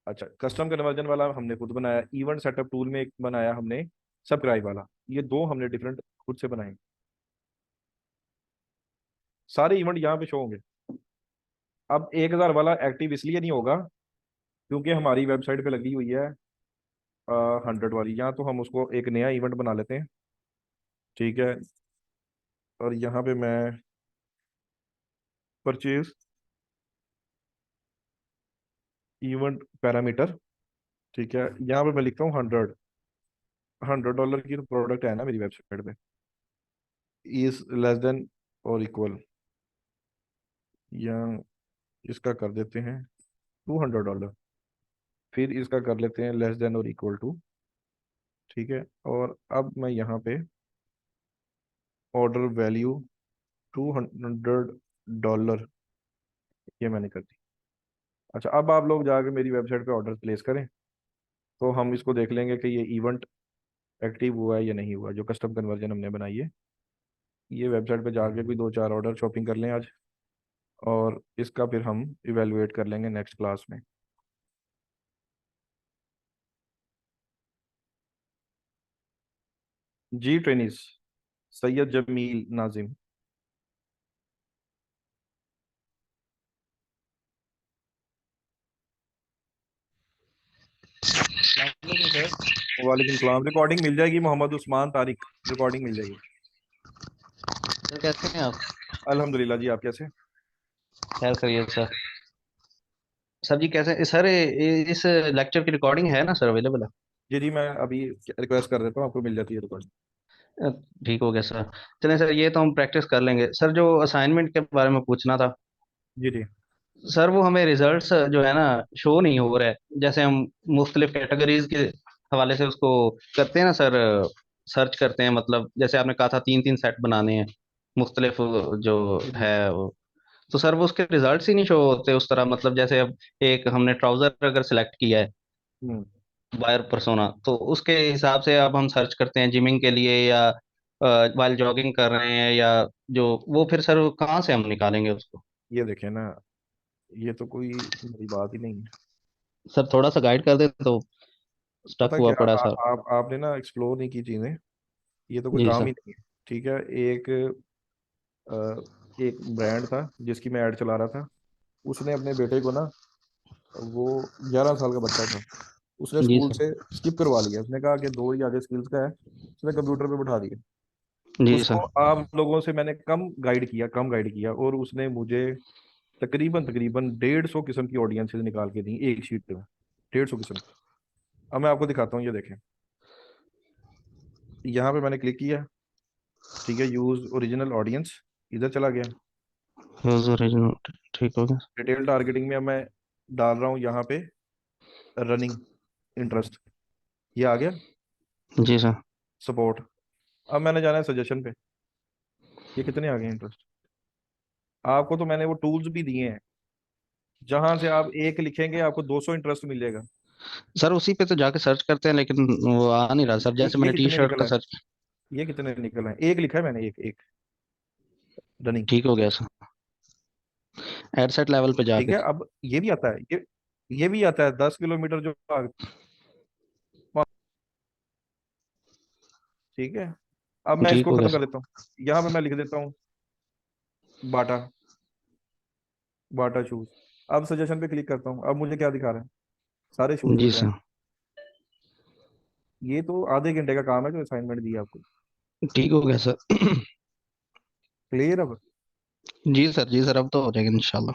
अच्छा, कस्टम कन्वर्जन वाला हमने खुद बनाया, इवेंट सेटअप टूल में एक बनाया हमने सब्सक्राइब वाला, ये दो हमने डिफरेंट खुद से बनाए। सारे इवेंट यहाँ पे शो होंगे। अब 1,000 वाला एक्टिव इसलिए नहीं होगा क्योंकि हमारी वेबसाइट पे लगी हुई है 100 वाली, यहाँ तो हम उसको एक नया इवेंट बना लेते हैं। ठीक है, और यहाँ पे मैं परचेज इवेंट पैरामीटर, ठीक है, यहाँ पे मैं लिखता हूँ 100 $100 की प्रोडक्ट है ना मेरी वेबसाइट पे, इज लेस देन और इक्वल, या इसका कर देते हैं $200, फिर इसका कर लेते हैं लेस देन और इक्वल टू। ठीक है, और अब मैं यहाँ पे ऑर्डर वैल्यू $200 ये मैंने कर दी। अच्छा, अब आप लोग जाकर मेरी वेबसाइट पे ऑर्डर प्लेस करें, तो हम इसको देख लेंगे कि ये इवेंट एक्टिव हुआ है या नहीं हुआ, जो कस्टम कन्वर्जन हमने बनाई है। ये वेबसाइट पे जाके कोई दो चार ऑर्डर शॉपिंग कर लें आज, और इसका फिर हम इवेलुएट कर लेंगे नेक्स्ट क्लास में। जी ट्रेनिस, सैयद जमील नाजिम। वालेकुम सर। वालेकुम सलाम। रिकॉर्डिंग मिल जाएगी मोहम्मद उस्मान तारिक, रिकॉर्डिंग मिल जाएगी। सर कैसे हैं आप? अल्हम्दुलिल्लाह जी, आप कैसे? खैर करिए सर। सर जी कैसे सर, इस लेक्चर की रिकॉर्डिंग है ना सर, अवेलेबल है? जी जी, मैं अभी रिक्वेस्ट कर देता हूँ, आपको मिल जाती है रिकॉर्डिंग। अ, ठीक हो गया सर। चलें सर, ये तो हम प्रैक्टिस कर लेंगे। सर जो असाइनमेंट के बारे में पूछना था जी जी। सर, वो हमें रिजल्ट्स जो है ना शो नहीं हो रहा है। जैसे हम मुख्तलिफ कैटेगरीज के हवाले से उसको करते हैं ना सर, सर्च करते हैं, मतलब जैसे आपने कहा था 3-3 सेट बनाने हैं मुख्तलिफ जो जी जी। है वो, तो सर वो उसके रिजल्ट्स ही नहीं शो होते उस तरह, मतलब जैसे अब एक हमने ट्राउजर अगर सिलेक्ट किया है हम्म। बायर पर्सोना, तो उसके हिसाब से अब हम सर्च करते हैं जिमिंग के लिए या वाइल जॉगिंग कर रहे हैं या जो, वो फिर सर कहाँ से हम निकालेंगे उसको? ये देखें ना, ये तो कोई बड़ी बात ही नहीं है। सर थोड़ा सा गाइड कर दे तो, स्टक पता हुआ क्या, पड़ा सर। आपने ना एक्सप्लोर नहीं की चीजें, ये तो कोई जी काम सर। ही नहीं है। ठीक है, अ, एक ब्रांड था जिसकी मैं ऐड चला रहा था। उसने अपने बेटे को ना, वो 11 साल का बच्चा था, उसने जी स्कूल सर। से स्किप करवा लिया। उसने कहा कि दो ही आगे स्किल्स का है, उसने कंप्यूटर पे बैठा दिया। जी उसको सर। आप लोगों से मैंने कम गाइड किया, और उसने मुझे तकरीबन तकरीबन 150 किस्म की ऑडियंसेस निकाल के दी एक शीट में, 150 किस्म की। अब मैं आपको दिखाता हूँ, ये देखें, यहाँ पे मैंने क्लिक किया। ठीक है, यूज ओरिजिनल ऑडियंस, इधर चला गया। यूज ओरिजिनल, ठीक हो गया। डिटेल टारगेटिंग में अब मैं डाल रहा हूँ यहाँ पे रनिंग इंटरेस्ट, ये आ गया। जी सर। सपोर्ट, अब मैंने जाना है सजेशन पे, ये कितने आ गए इंटरेस्ट। आपको तो मैंने वो टूल्स भी दिए हैं, जहां से आप एक लिखेंगे आपको 200 इंटरेस्ट मिलेगा। सर उसी पे तो जाके सर्च करते हैं लेकिन वो आ नहीं रहा सर, जैसे ये मैंने टी कितने शर्ट निकला का है, सर्च। ये कितने निकला है, एक लिखा है मैंने, एक एक रनिंग। ठीक हो गया सर, एड सेट लेवल पे ठीक जाके। है, अब ये भी आता है, ये भी आता है 10 किलोमीटर जो ठीक है, अब मैं ठीक इसको हो गया खत्म कर सर। देता हूँ। यहाँ पे मैं लिख देता हूँ बाटा, बाटा शूज। अब सजेशन पे क्लिक करता हूँ, अब मुझे क्या दिखा रहा है, सारे शूज जी दिख रहे सर। हैं। ये तो आधे घंटे का काम है जो असाइनमेंट दिया आपको। ठीक हो गया सर। क्लियर अब। जी सर, अब तो हो जाएगा इंशाल्लाह।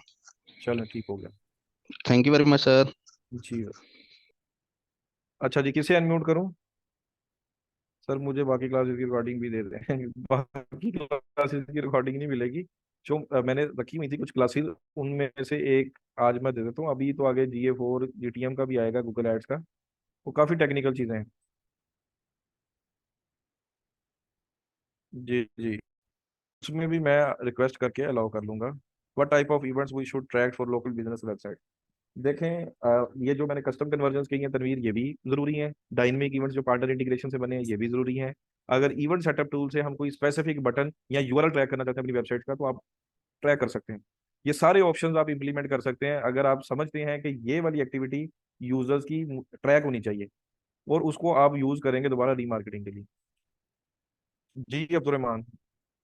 चलो ठीक हो गया। Thank you very much sir. जी। अच्छा जी, किसे अनम्यूट करूँ? सर मुझे बाकी क्लासेस की रिकॉर्डिंग भी दे दें। बाकी क्लासेस की रिकॉर्डिंग नहीं मिलेगी, जो मैंने रखी हुई थी कुछ क्लासेस, उनमें से एक आज मैं दे देता हूँ। अभी तो आगे GA4 GTM का भी आएगा, गूगल एड्स का, वो काफ़ी टेक्निकल चीज़ें हैं। जी जी, उसमें भी मैं रिक्वेस्ट करके अलाउ कर लूंगा। What type of events we should track for local business website. देखें, ये जो मैंने कस्टम कन्वर्जन की हैं तनवीर, ये भी ज़रूरी हैं। डायनेमिक इवेंट्स जो पार्टनर इंटीग्रेशन से बने हैं, ये भी ज़रूरी हैं। अगर इवेंट सेटअप टूल से हम कोई स्पेसिफिक बटन या URL ट्रैक करना चाहते हैं अपनी वेबसाइट का, तो आप ट्रैक कर सकते हैं। ये सारे ऑप्शंस आप इंप्लीमेंट कर सकते हैं अगर आप समझते हैं कि ये वाली एक्टिविटी यूजर्स की ट्रैक होनी चाहिए, और उसको आप यूज करेंगे दोबारा रीमार्केटिंग के लिए। जी अब्दुलरहमान।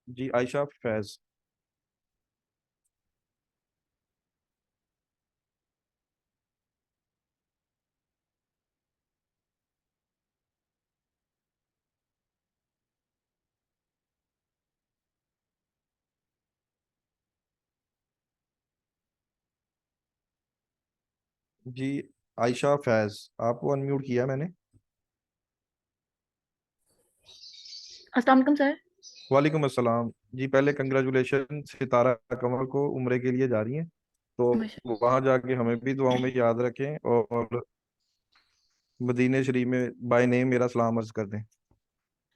जी आयशा फैज। जी आयशा फैज, आपको अनम्यूट किया मैंने। अस्सलाम वालेकुम सर। वालेकुम अस्सलाम जी। पहले कंग्रेचुलेशन, सितारा कमल को उम्रे के लिए जा रही हैं, तो माशा- वहां जाके हमें भी दुआओं में याद रखें, और मदीने शरीफ में बाय नेम मेरा सलाम अर्ज कर दें।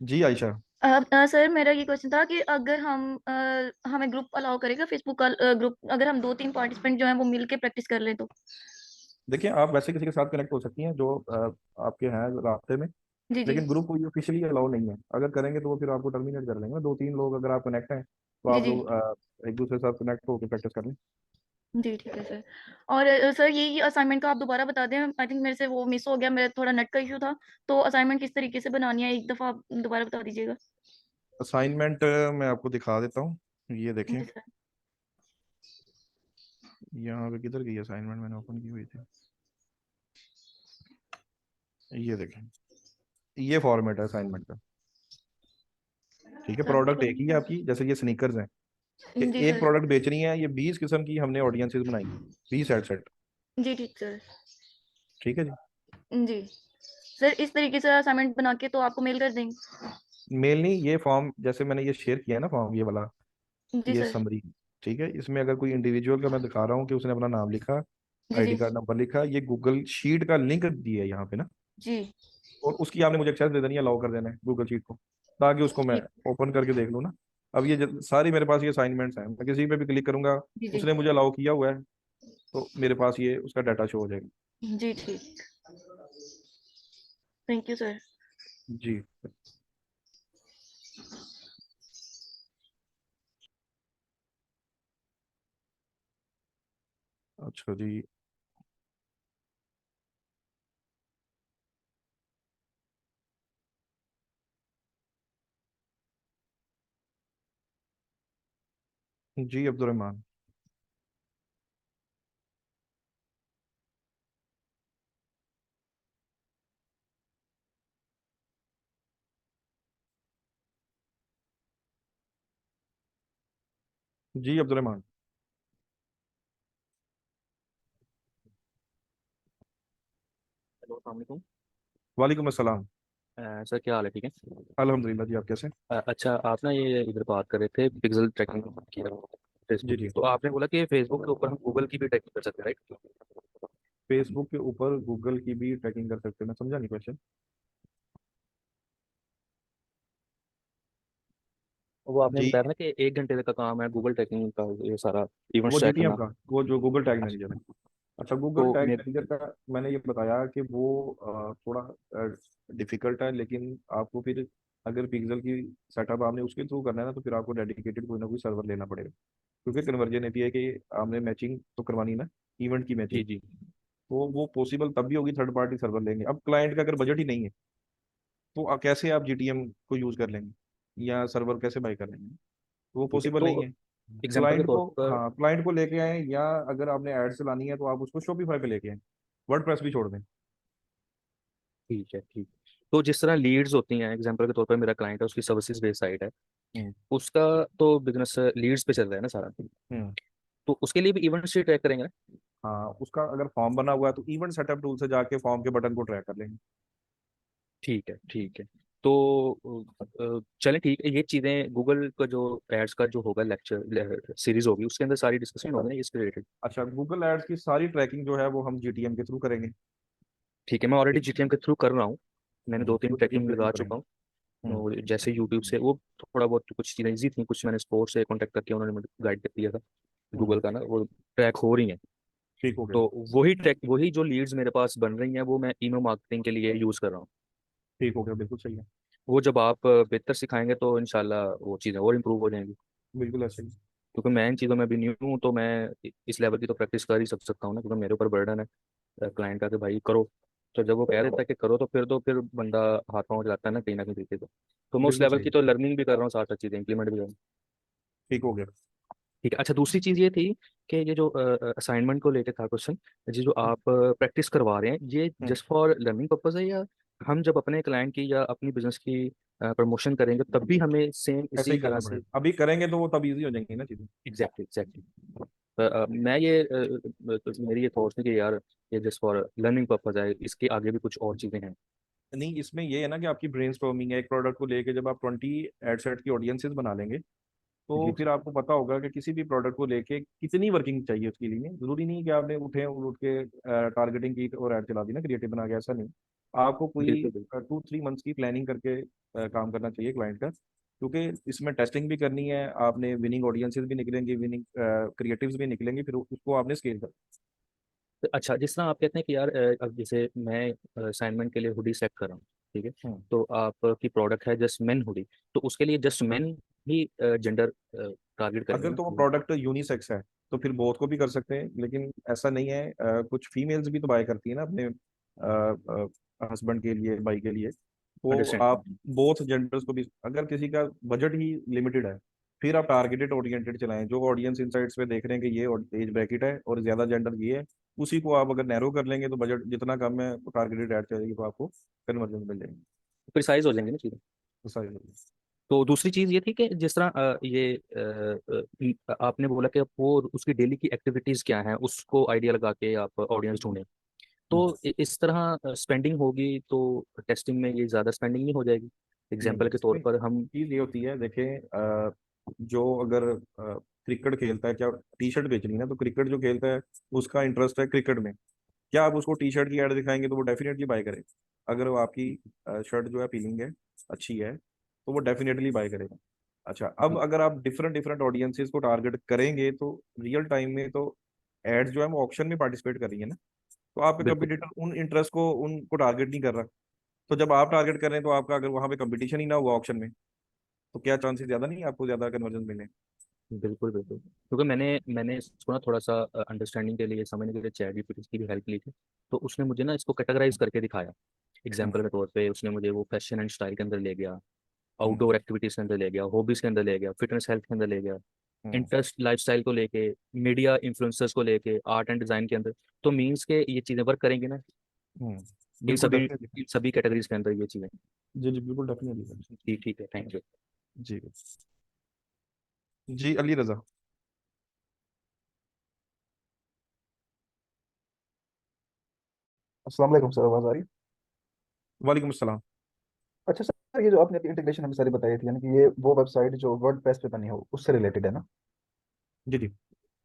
जी आयशा। सर मेरा ये क्वेश्चन था कि अगर हमें ग्रुप अलाउ करेगा फेसबुक का ग्रुप, अगर हम 2-3 पार्टिसिपेंट जो हैं वो मिल के प्रैक्टिस कर लें तो? देखिए, आप वैसे किसी के साथ कनेक्ट हो सकती हैं जो आपके हैं रास्ते में, जी जी। लेकिन ग्रुप कोई ऑफिशियली अलाउ नहीं है। अगर करेंगे तो वो फिर आपको टर्मिनेट कर देंगे। 2-3 लोग अगर आप कनेक्ट हैं, तो जी आप जी। लोग एक दूसरे के साथ कनेक्ट होकर प्रैक्टिस कर लें। जी ठीक है सर। और सर ये असाइनमेंट का आप दोबारा बता दें, आई थिंक मेरे से वो मिस हो गया, मेरा थोड़ा नेट का इशू था। तो असाइनमेंट किस तरीके से बनानी है, एक दफ़ा आप दोबारा बता दीजिएगा। असाइनमेंट मैं आपको दिखा देता हूँ, ये देखें। जी सर। यहाँ पे किधर गई असाइनमेंट, मैंने ओपन की हुई थी, ये देखें। ये फॉर्मेट है असाइनमेंट का। ठीक है, प्रोडक्ट एक ही है आपकी, जैसे ये स्नीकर्स हैं, कि जी एक सर। प्रोडक्ट बेचनी है, ये 20 किस्म की हमने ऑडियंसेस बनाई, 20 सेट। जी ठीक सर। ठीक है जी। जी सर, इस तरीके से असाइनमेंट बना के तो आपको मेल कर देंगे? मेल नहीं, ये फॉर्म जैसे मैंने ये शेयर किया है ना फॉर्म, ये वाला, जी ये सर। समरी। ठीक है, इसमें अगर कोई इंडिविजुअल का मैं दिखा रहा हूँ कि उसने अपना नाम लिखा, जी ID जी। कार्ड नंबर लिखा, ये गूगल शीट का लिंक दिया है यहाँ पे ना, जी और उसकी आपने मुझे एक्सेस दे देनी है, अलाउ कर देना है गूगल शीट को, ताकि उसको मैं ठीक। ओपन करके देख लूँ ना। अब ये सारी मेरे पास ये असाइनमेंट्स हैं, मैं किसी पे भी क्लिक करूंगा, जी जी उसने मुझे अलाउ किया हुआ है, तो मेरे पास ये उसका डाटा शो हो जाएगा। जी ठीक। Thank you sir. जी। अच्छा जी। जी अब्दुलरहमान। जी अब्दुलरहमान। हेलो अस्सलाम वालेकुम। वालेकुम अस्सलाम। सर क्या हाल है, ठीक है? अल्हम्दुलिल्लाह जी, आप कैसे? अच्छा, आप ना ये इधर बात कर रहे थे पिक्सल ट्रैकिंग की, जी फेसबुक की, जी। तो आपने बोला कि फेसबुक के ऊपर हम गूगल की भी ट्रैकिंग कर सकते हैं, राइट? फेसबुक के ऊपर गूगल की भी ट्रैकिंग कर सकते हैं, मैं समझा नहीं क्वेश्चन। वो आपने जी। बताया था ना कि 1 घंटे का काम है गूगल ट्रैकिंग का, ये सारा इवेंट्स वो ट्रैक जीटीएम करना। का, वो जो गूगल टैग अच्छा, मैनेजर है। अच्छा, गूगल तो टैग मेरे मैनेजर का मैंने ये बताया कि वो थोड़ा डिफिकल्ट है, लेकिन आपको फिर अगर पिक्सल की सेटअप आपने उसके थ्रू करना है ना, तो फिर आपको डेडिकेटेड कोई ना कोई सर्वर लेना पड़ेगा, क्योंकि कन्वर्जन एपीआई के आपने मैचिंग तो करवानी है ना, इवेंट की जी मैचिंग। जी। तो वो पॉसिबल तब भी होगी थर्ड पार्टी सर्वर लेंगे। अब क्लाइंट का अगर बजट ही नहीं है, तो कैसे आप जीटीएम को यूज कर लेंगे या सर्वर कैसे बाय कर लेंगे? तो वो ठीक है, पॉसिबल तो नहीं है। एग्जांपल के क्लाइंट तौर को, पर, हाँ, क्लाइंट को लेके आए, या अगर आपने एड चलानी है तो आप उसको शॉपिफाई पे लेके आए, वर्डप्रेस भी छोड़ दें। ठीक है ठीक। तो जिस तरह लीड्स होती हैं, एग्जांपल के तौर पर मेरा क्लाइंट है, उसकी सर्विसेज बेस्ड साइट है, हम्म। उसका तो बिजनेस लीड्स पे चल रहा है ना सारा, हम्म। तो उसके लिए भी इवेंट्स ट्रैक करेंगे ना? हाँ, उसका अगर फॉर्म बना हुआ है तो इवेंट सेटअप टूल से जाके फॉर्म के बटन को ट्रैक कर लेंगे। ठीक है ठीक है। तो चलें, ठीक है, ये चीज़ें गूगल का जो एड्स का जो होगा लेक्चर सीरीज होगी, उसके अंदर सारी डिस्कशन होगी ना इसके रिलेटेड। अच्छा, गूगल एड्स की सारी ट्रैकिंग जो है वो हम जीटीएम के थ्रू करेंगे। ठीक है, मैं ऑलरेडी जीटीएम के थ्रू कर रहा हूँ, मैंने 2-3 वो जीटीएम ट्रैकिंग के थ्रू लगा करेंगे। चुका हूँ। हम्म। और जैसे यूट्यूब से वो थोड़ा बहुत कुछ चीज़ें ईजी थी, कुछ मैंने स्पोर्ट से कॉन्टेक्ट करके उन्होंने मुझे गाइड कर दिया था, हम्म। गूगल का ना वो ट्रैक हो रही हैं। ठीक हो गया। तो वही जो लीड्स मेरे पास बन रही हैं वो मैं ईमेल मार्केटिंग के लिए यूज़ कर रहा हूँ। ठीक हो गया, बिल्कुल सही है। वो जब आप बेहतर सिखाएंगे तो इंशाल्लाह वो चीज़ें और इम्प्रूव हो जाएंगी। बिल्कुल ऐसे ही। क्योंकि मैं इन चीज़ों में अभी न्यू हूँ, तो मैं इस लेवल की तो प्रैक्टिस कर ही सकता हूँ ना, क्योंकि मेरे ऊपर बर्डन है क्लाइंट का कि भाई करो। तो जब वो कह देता है कि करो, तो फिर बंदा हाथ पाँव चलाता है ना कहीं ना कहीं तरीके से। तो मैं उस बिल्कुल लेवल सही। की तो लर्निंग भी कर रहा हूँ, साथ साथ चीज़ें इंप्लीमेंट भी कर रहा हूँ। ठीक हो गया। ठीक है। अच्छा, दूसरी चीज़ ये थी कि ये जो असाइनमेंट को लेकर था क्वेश्चन, ये जो आप प्रैक्टिस करवा रहे हैं, ये हम्म। जस्ट फॉर लर्निंग पर्पज है, या हम जब अपने क्लाइंट की या अपनी बिजनेस की प्रमोशन करेंगे तब भी हमें सेम ऐसे इसी ही तरह करना से? पड़ेगा, अभी करेंगे तो वो तब इजी हो जाएंगी ना चीजें। Exactly exactly. मैं ये तो मेरी ये थॉट्स थी कि यार ये जस्ट फॉर लर्निंग पर्पज है, इसके आगे भी कुछ और चीज़ें हैं। नहीं, इसमें ये है ना कि आपकी ब्रेनस्टॉर्मिंग है एक प्रोडक्ट को लेके, जब आप 20 एड सेट की ऑडियंसेस बना लेंगे, तो जी फिर जी। आपको पता होगा कि किसी भी प्रोडक्ट को लेके कितनी वर्किंग चाहिए उसके लिए। जरूरी नहीं कि आपने उठे और उठ के टारगेटिंग की और ऐड चला दी ना, क्रिएटिव बना के, ऐसा नहीं। आपको कोई बिल्कुल बिल्कुल। 2-3 मंथ्स की प्लानिंग करके काम करना चाहिए क्लाइंट का, क्योंकि इसमें टेस्टिंग भी करनी है आपने, विनिंग ऑडियंसेस भी निकलेंगे, विनिंग क्रिएटिव्स भी निकलेंगे, फिर उसको आपने स्केल कर। तो अच्छा, जिस तरह आप कहते हैं कि यार अब जैसे मैं असाइनमेंट के लिए हुडी सेट कर रहा हूँ, ठीक है, हम्म। तो आपकी प्रोडक्ट है जस्ट मेन हुडी, तो उसके लिए जस्ट मेन ही जेंडर टारगेट करेंगे अगर ना? तो वो प्रोडक्ट यूनिसेक्स है तो फिर बोथ को भी कर सकते हैं, लेकिन ऐसा नहीं है, कुछ फीमेल्स भी तो बाय करती है ना अपने हस्बैंड के लिए, भाई के लिए। तो आप अंडरस्टैंड। बोथ जेंडर्स को भी, अगर किसी का बजट ही लिमिटेड है, फिर आप टारगेटेड ओरिएंटेड चलाएं, जो ऑडियंस इनसाइट्स पे देख रहे हैं कि ये एज ब्रैकेट है और ज्यादा जेंडर ये है, उसी को आप अगर नैरो कर लेंगे तो बजट जितना कम है तो टारगेटेड ऐड चलेगी, तो आपको कन्वर्जन मिल जाएंगे। प्रिसाइज हो जाएंगे ना चीज़ें। तो सारी। तो दूसरी चीज़ ये थी कि जिस तरह आपने बोला कि वो उसकी डेली की एक्टिविटीज़ क्या हैं, उसको आइडिया लगा के आप ऑडियंस ढूंढें, तो हम्म। इस तरह स्पेंडिंग होगी तो टेस्टिंग में ये ज़्यादा स्पेंडिंग नहीं हो जाएगी? नहीं, एग्जाम्पल के तौर इसमें पर हम। चीज ये होती है, देखें, जो अगर क्रिकेट खेलता है, क्या टी शर्ट बेचनी है ना, तो क्रिकेट जो खेलता है उसका इंटरेस्ट है क्रिकेट में, क्या आप उसको टी शर्ट की ऐड दिखाएंगे तो वो डेफिनेटली बाय करेगा। अगर वो आपकी शर्ट जो है फीलिंग है, अच्छी है, तो वो डेफिनेटली बाय करेगा। अच्छा, अब अगर आप डिफरेंट डिफरेंट ऑडियंसेस को टारगेट करेंगे तो रियल टाइम में तो एड जो है वो ऑप्शन में पार्टिसिपेट कर रही है ना, तो आपका बिल्कुल कंपटीटर उन इंटरेस्ट को उनको टारगेट नहीं कर रहा। तो जब आप टारगेट कर रहे हैं तो आपका अगर वहां पे कंपटीशन ही ना हुआ ऑप्शन में, तो क्या चांसेस ज्यादा नहीं है आपको ज्यादा कन्वर्जन मिलने। बिल्कुल बिल्कुल, क्योंकि मैंने इसको ना थोड़ा सा अंडरस्टैंडिंग के लिए, समझने के लिए चैट जीपीटी की भी हेल्प ली थी। तो उसने मुझे ना इसको कैटेगराइज करके दिखाया। हम्म, एग्जाम्पल के तौर पे उसने मुझे वो फैशन एंड स्टाइल के अंदर ले गया, हम्म, आउटडोर एक्टिविटीज के अंदर ले गया, हॉबीज के अंदर ले गया, फिटनेस हेल्थ के अंदर ले गया, हम्म, इंटरेस्ट लाइफस्टाइल को लेके, मीडिया इन्फ्लुएंसर्स को लेके, आर्ट एंड डिजाइन के अंदर। तो मीन्स के ये चीज़ें वर्क करेंगी ना इन बिल्कुल सभी डेफिनेटली। इन सभी कैटेगरीज के अंदर ये चीज़ें। जी जी बिल्कुल डेफिनेटली। ठीक ठीक है, थैंक यू। जी जी, अली रजा। अस्सलाम वालेकुम सर, आवाज़ आ रही है? वालेकुम अस्सलाम। अच्छा सर, ये जो आपने इंटीग्रेशन हमें सारी बताई थी, यानी कि ये वो वेबसाइट जो वर्डप्रेस पे बनी हो उससे रिलेटेड है ना? जी जी,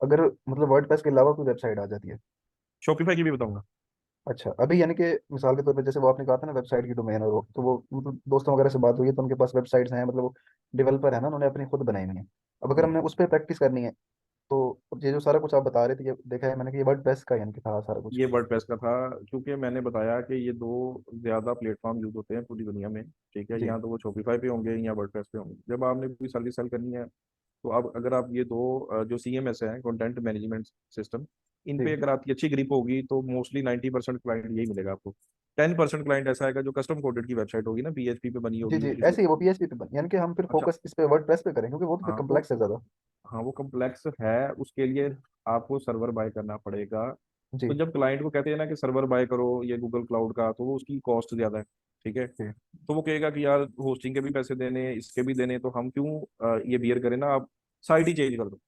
अगर मतलब वर्डप्रेस के अलावा कोई वेबसाइट आ जाती है? शॉपिफाई की भी बताऊंगा। अच्छा, अभी यानी कि मिसाल के तौर पे जैसे वो आपने कहा था ना वेबसाइट की डोमेन, और तो वो मतलब दोस्तों वगैरह से बात हुई है तो उनके पास वेबसाइट्स हैं, मतलब वो डेवलपर है ना, उन्होंने अपनी खुद बनाई हुई है। अब अगर हम्म, हमने उस पर प्रैक्टिस करनी है तो अब ये जो सारा कुछ आप बता रहे थे, ये देखा है मैंने कि ये वर्डप्रेस का यानी कि था सारा कुछ। ये वर्डप्रेस का था, क्योंकि मैंने बताया कि ये दो ज्यादा प्लेटफॉर्म यूज होते हैं पूरी दुनिया में। ठीक है, जी या तो वो शॉपिफाई पे होंगे या वर्डप्रेस पे होंगे। जब आपने कोई सर्विस सेल करनी है तो अब अगर आप ये दो जो CMS है, कंटेंट मैनेजमेंट सिस्टम, इन पे जी अगर आपकी अच्छी ग्रिप होगी तो मोस्टली 90% क्लाइंट यही मिलेगा आपको। 10% क्लाइंट ऐसा आएगा जो कस्टम कोडेड की वेबसाइट होगी ना, PHP पे बनी जी होगी, जी, किसी। ऐसे ही वो PHP पे यानी कि हम फिर अच्छा, फोकस इस पे वर्डप्रेस पे करें क्योंकि वो तो फिर हाँ तो, कम्प्लेक्स है ज़्यादा। हाँ वो कम्प्लेक्स है, उसके लिए आपको सर्वर बाय करना पड़ेगा। तो जी जब क्लाइंट को कहते हैं ना कि सर्वर बाय करो ये गूगल क्लाउड का, तो वो उसकी कॉस्ट ज्यादा है। ठीक है, जी तो वो कहेगा कि यार होस्टिंग के भी पैसे देने, इसके भी देने, तो हम क्यों ये बियर करें ना, आप साइट ही चेंज कर दो।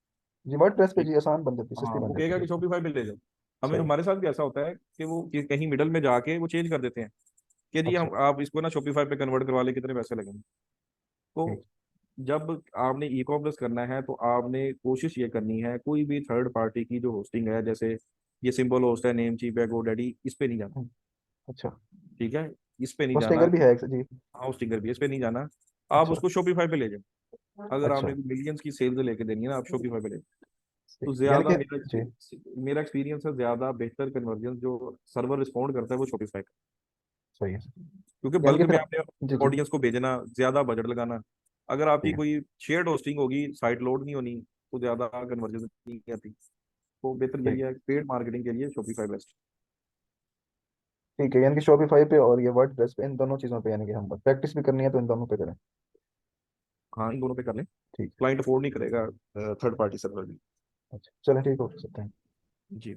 जी, वर्डप्रेस पे ठीक, जी आसान बन जाती, हाँ सस्ती बन वो जाती कहेगा है। कि शॉपिफाई पे ले जाओ। हमें सही। हमारे साथ भी ऐसा होता है कि वो कहीं मिडल में जाके वो चेंज कर देते हैं कि जी अच्छा। हम आप इसको ना शॉपिफाई पे कन्वर्ट करवा ले, कितने पैसे लगेंगे। ठीक। तो जब आपने ई कॉमर्स करना है तो आपने कोशिश ये करनी है, कोई भी थर्ड पार्टी की जो होस्टिंग है, जैसे ये सिंबल होस्ट है, नेम चीप है, गोडैडी, इस पे नहीं जाना। हम्म, अच्छा। ठीक है, इस पे नहीं जाना। होस्टिंगर भी है एक जी? होस्टिंगर भी, इस पे नहीं जाना। आप अच्छा। उसको शॉपिफाई पे ले जाओ। अगर अच्छा। आपने मिलियंस की सेल्स लेके देनी है ना, आप शॉपिफाई पे ले जाओ। तो यानी ज्यादा कि जी। मेरा एक्सपीरियंस है, ज्यादा बेहतर कन्वर्जन जो सर्वर रिस्पॉन्ड करता है वो शॉपिफाई का। सही है। क्योंकि यानी बल्क कि में फिर आपने जी जी। ऑडियंस को भेजना, ज्यादा बजट लगाना, अगर आपकी ठीक है। कोई शेयर्ड होस्टिंग होगी, साइट लोड नहीं होनी, तो ज्यादा कन्वर्जन नहीं आती। तो बेहतर यही ठीक। है, पेड मार्केटिंग के लिए शॉपिफाई बेस्ट। ठीक है, यानी कि शॉपिफाई पे और ये वर्डप्रेस पे, इन दोनों चीज़ों पे यानी कि हम प्रैक्टिस भी करनी है तो इन दोनों पे करें। हाँ इन दोनों पे कर लें। ठीक। क्लाइंट अफोर्ड नहीं करेगा थर्ड पार्टी सर्वर भी। अच्छा चलो, ठीक हो सकते हैं। जी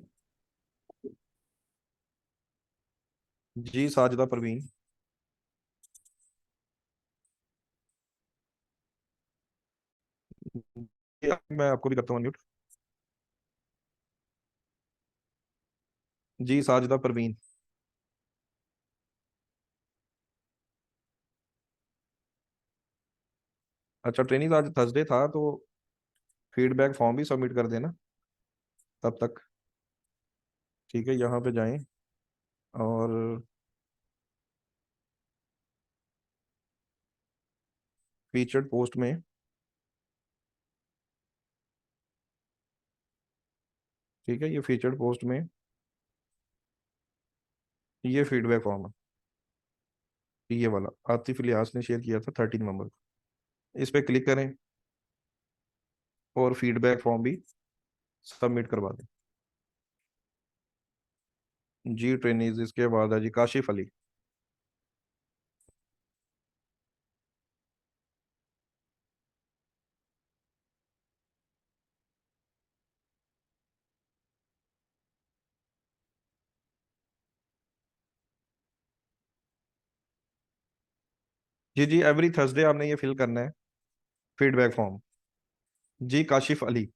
जी, साजिदा परवीन। मैं आपको भी करता हूँ अनम्यूट। जी साजिदा परवीन। अच्छा, ट्रेनिंग आज थर्सडे था तो फीडबैक फॉर्म भी सबमिट कर देना तब तक। ठीक है, यहाँ पे जाएं और फीचर्ड पोस्ट में, ठीक है, ये फीचर्ड पोस्ट में ये फीडबैक फॉर्म है, ये वाला आतिफ इलियास ने शेयर किया था 13 नवंबर को। इस पे क्लिक करें और फीडबैक फॉर्म भी सबमिट करवा दें। जी ट्रेनिंग, इसके बाद है जी काशिफ अली। जी जी, एवरी थर्सडे आपने ये फिल करना है फीडबैक फॉर्म। जी काशिफ अली।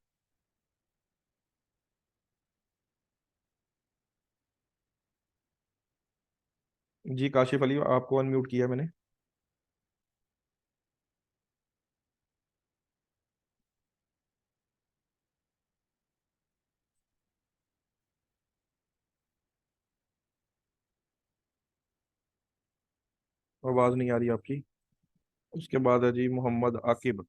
जी काशिफ अली, आपको अनम्यूट किया मैंने। आवाज नहीं आ रही आपकी। उसके बाद है जी मोहम्मद आकिब।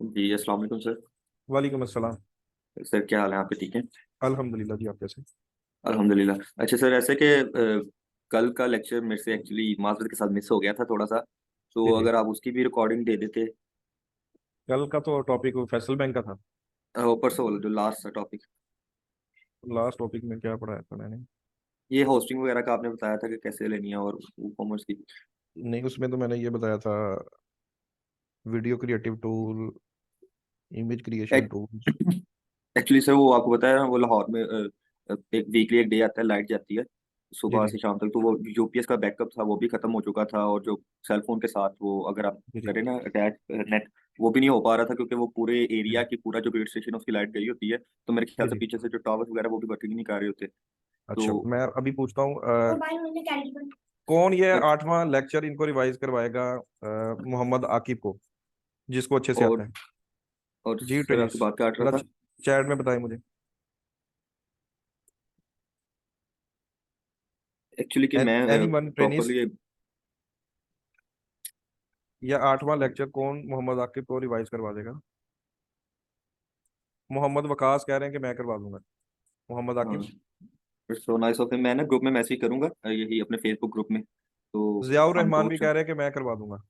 जी अस्सलाम वालेकुम सर। वालेकुम अस्सलाम। सर क्या हाल है, आपके ठीक है? अल्हम्दुलिल्लाह जी, आप कैसे? अल्हम्दुलिल्लाह। अच्छा सर, ऐसे कि कल का लेक्चर मेरे से एक्चुअली माजरत के साथ मिस हो गया था थोड़ा सा, तो जी जी। अगर आप उसकी भी रिकॉर्डिंग दे देते। कल का तो टॉपिक फैसल बैंक का था। परसों वाला जो लास्ट टॉपिक, लास्ट टॉपिक में क्या पढ़ाया था मैंने? ये होस्टिंग वगैरह का आपने बताया था कि कैसे लेनी है और कॉमर्स की। नहीं, उसमें तो मैंने ये बताया था, video creative tool, image creation tools. Actually sir वो आपको बताया ना, वो लाहौर में एक वीकली एक डे आता है, लाइट जाती है जी सुबह जी से शाम तक, तो वो यूपीएस का बैकअप था वो भी खत्म हो चुका था, और जो सेल फोन के साथ वो अगर आप जी जी करें ना अटैच नेट, वो भी नहीं हो पा रहा था क्योंकि वो पूरे जी एरिया की पूरा जो बेस स्टेशन उसकी लाइट गई होती है, तो मेरे ख्याल जी से जी। पीछे से जो टावर वगैरह वो भी वर्किंग नहीं कर रहे होते। अच्छा, तो मैं अभी पूछता हूँ, कौन ये सर, 8वां लेक्चर इनको रिवाइज करवाएगा? मोहम्मद आकिब को, जिसको अच्छे से आता और है। और जी सर ट्रेनिस, आपकी बात काट रहा जरा था। चैट में बताएं मुझे। एक्चुअली कि मैं एनीवन ट्रेनिस, प्रॉपरली या 8वां लेक्चर कौन मोहम्मद आकिब को रिवाइज करवा देगा? मोहम्मद वकास कह रहे हैं कि मैं करवा दूंगा। Mohammad Aqib. So nice of him. मैं ना ग्रुप में मैसेज करूंगा, यही अपने फेसबुक ग्रुप में, तो जियाउर हम रहमान दो। भी कह रहे हैं कि मैं करवा दूंगा।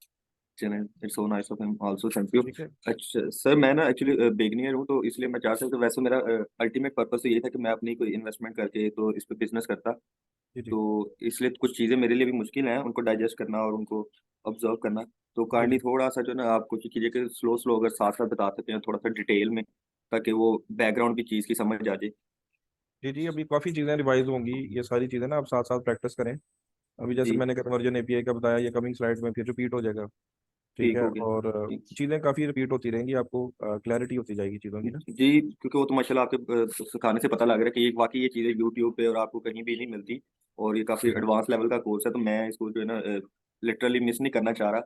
It's so nice of him also, thank you. ठीक है। अच्छा सर, मैं ना एक्चुअली बिगिनियर हूँ, तो इसलिए मैं चाह सकता, वैसे मेरा अल्टीमेट पर्पस तो यही था कि मैं अपनी कोई इन्वेस्टमेंट करके तो इस पे बिजनेस करता। जी जी तो इसलिए कुछ चीज़ें मेरे लिए भी मुश्किल हैं उनको डाइजेस्ट करना और उनको ऑब्जर्व करना। तो जी काइंडली जी थोड़ा सा जो ना आप कुछ चीज़ें के स्लो स्लो अगर साथ साथ बता सकते हैं थोड़ा सा डिटेल में, ताकि वो बैकग्राउंड की चीज़ की समझ आ जाए। जी जी। अभी काफ़ी चीज़ें रिवाइज होंगी, ये सारी चीज़ें ना आप साथ साथ प्रैक्टिस करें। अभी जैसे जी मैंने कन्वर्जन एपीआई का बताया, ये कमिंग स्लाइड में फिर रिपीट हो जाएगा। ठीक ठीक है। हो गया। और ठीक। चीज़ें काफ़ी रिपीट होती रहेंगी, आपको क्लैरिटी होती जाएगी चीज़ों की ना। जी, क्योंकि वो तो माशाल्लाह आपके सिखाने से पता लग रहा है कि ये वाकई ये चीज़ें यूट्यूब पे और आपको कहीं भी नहीं मिलती, और ये काफ़ी जी जी एडवांस लेवल का कोर्स है, तो मैं इसको जो है ना लिटरली मिस नहीं करना चाह रहा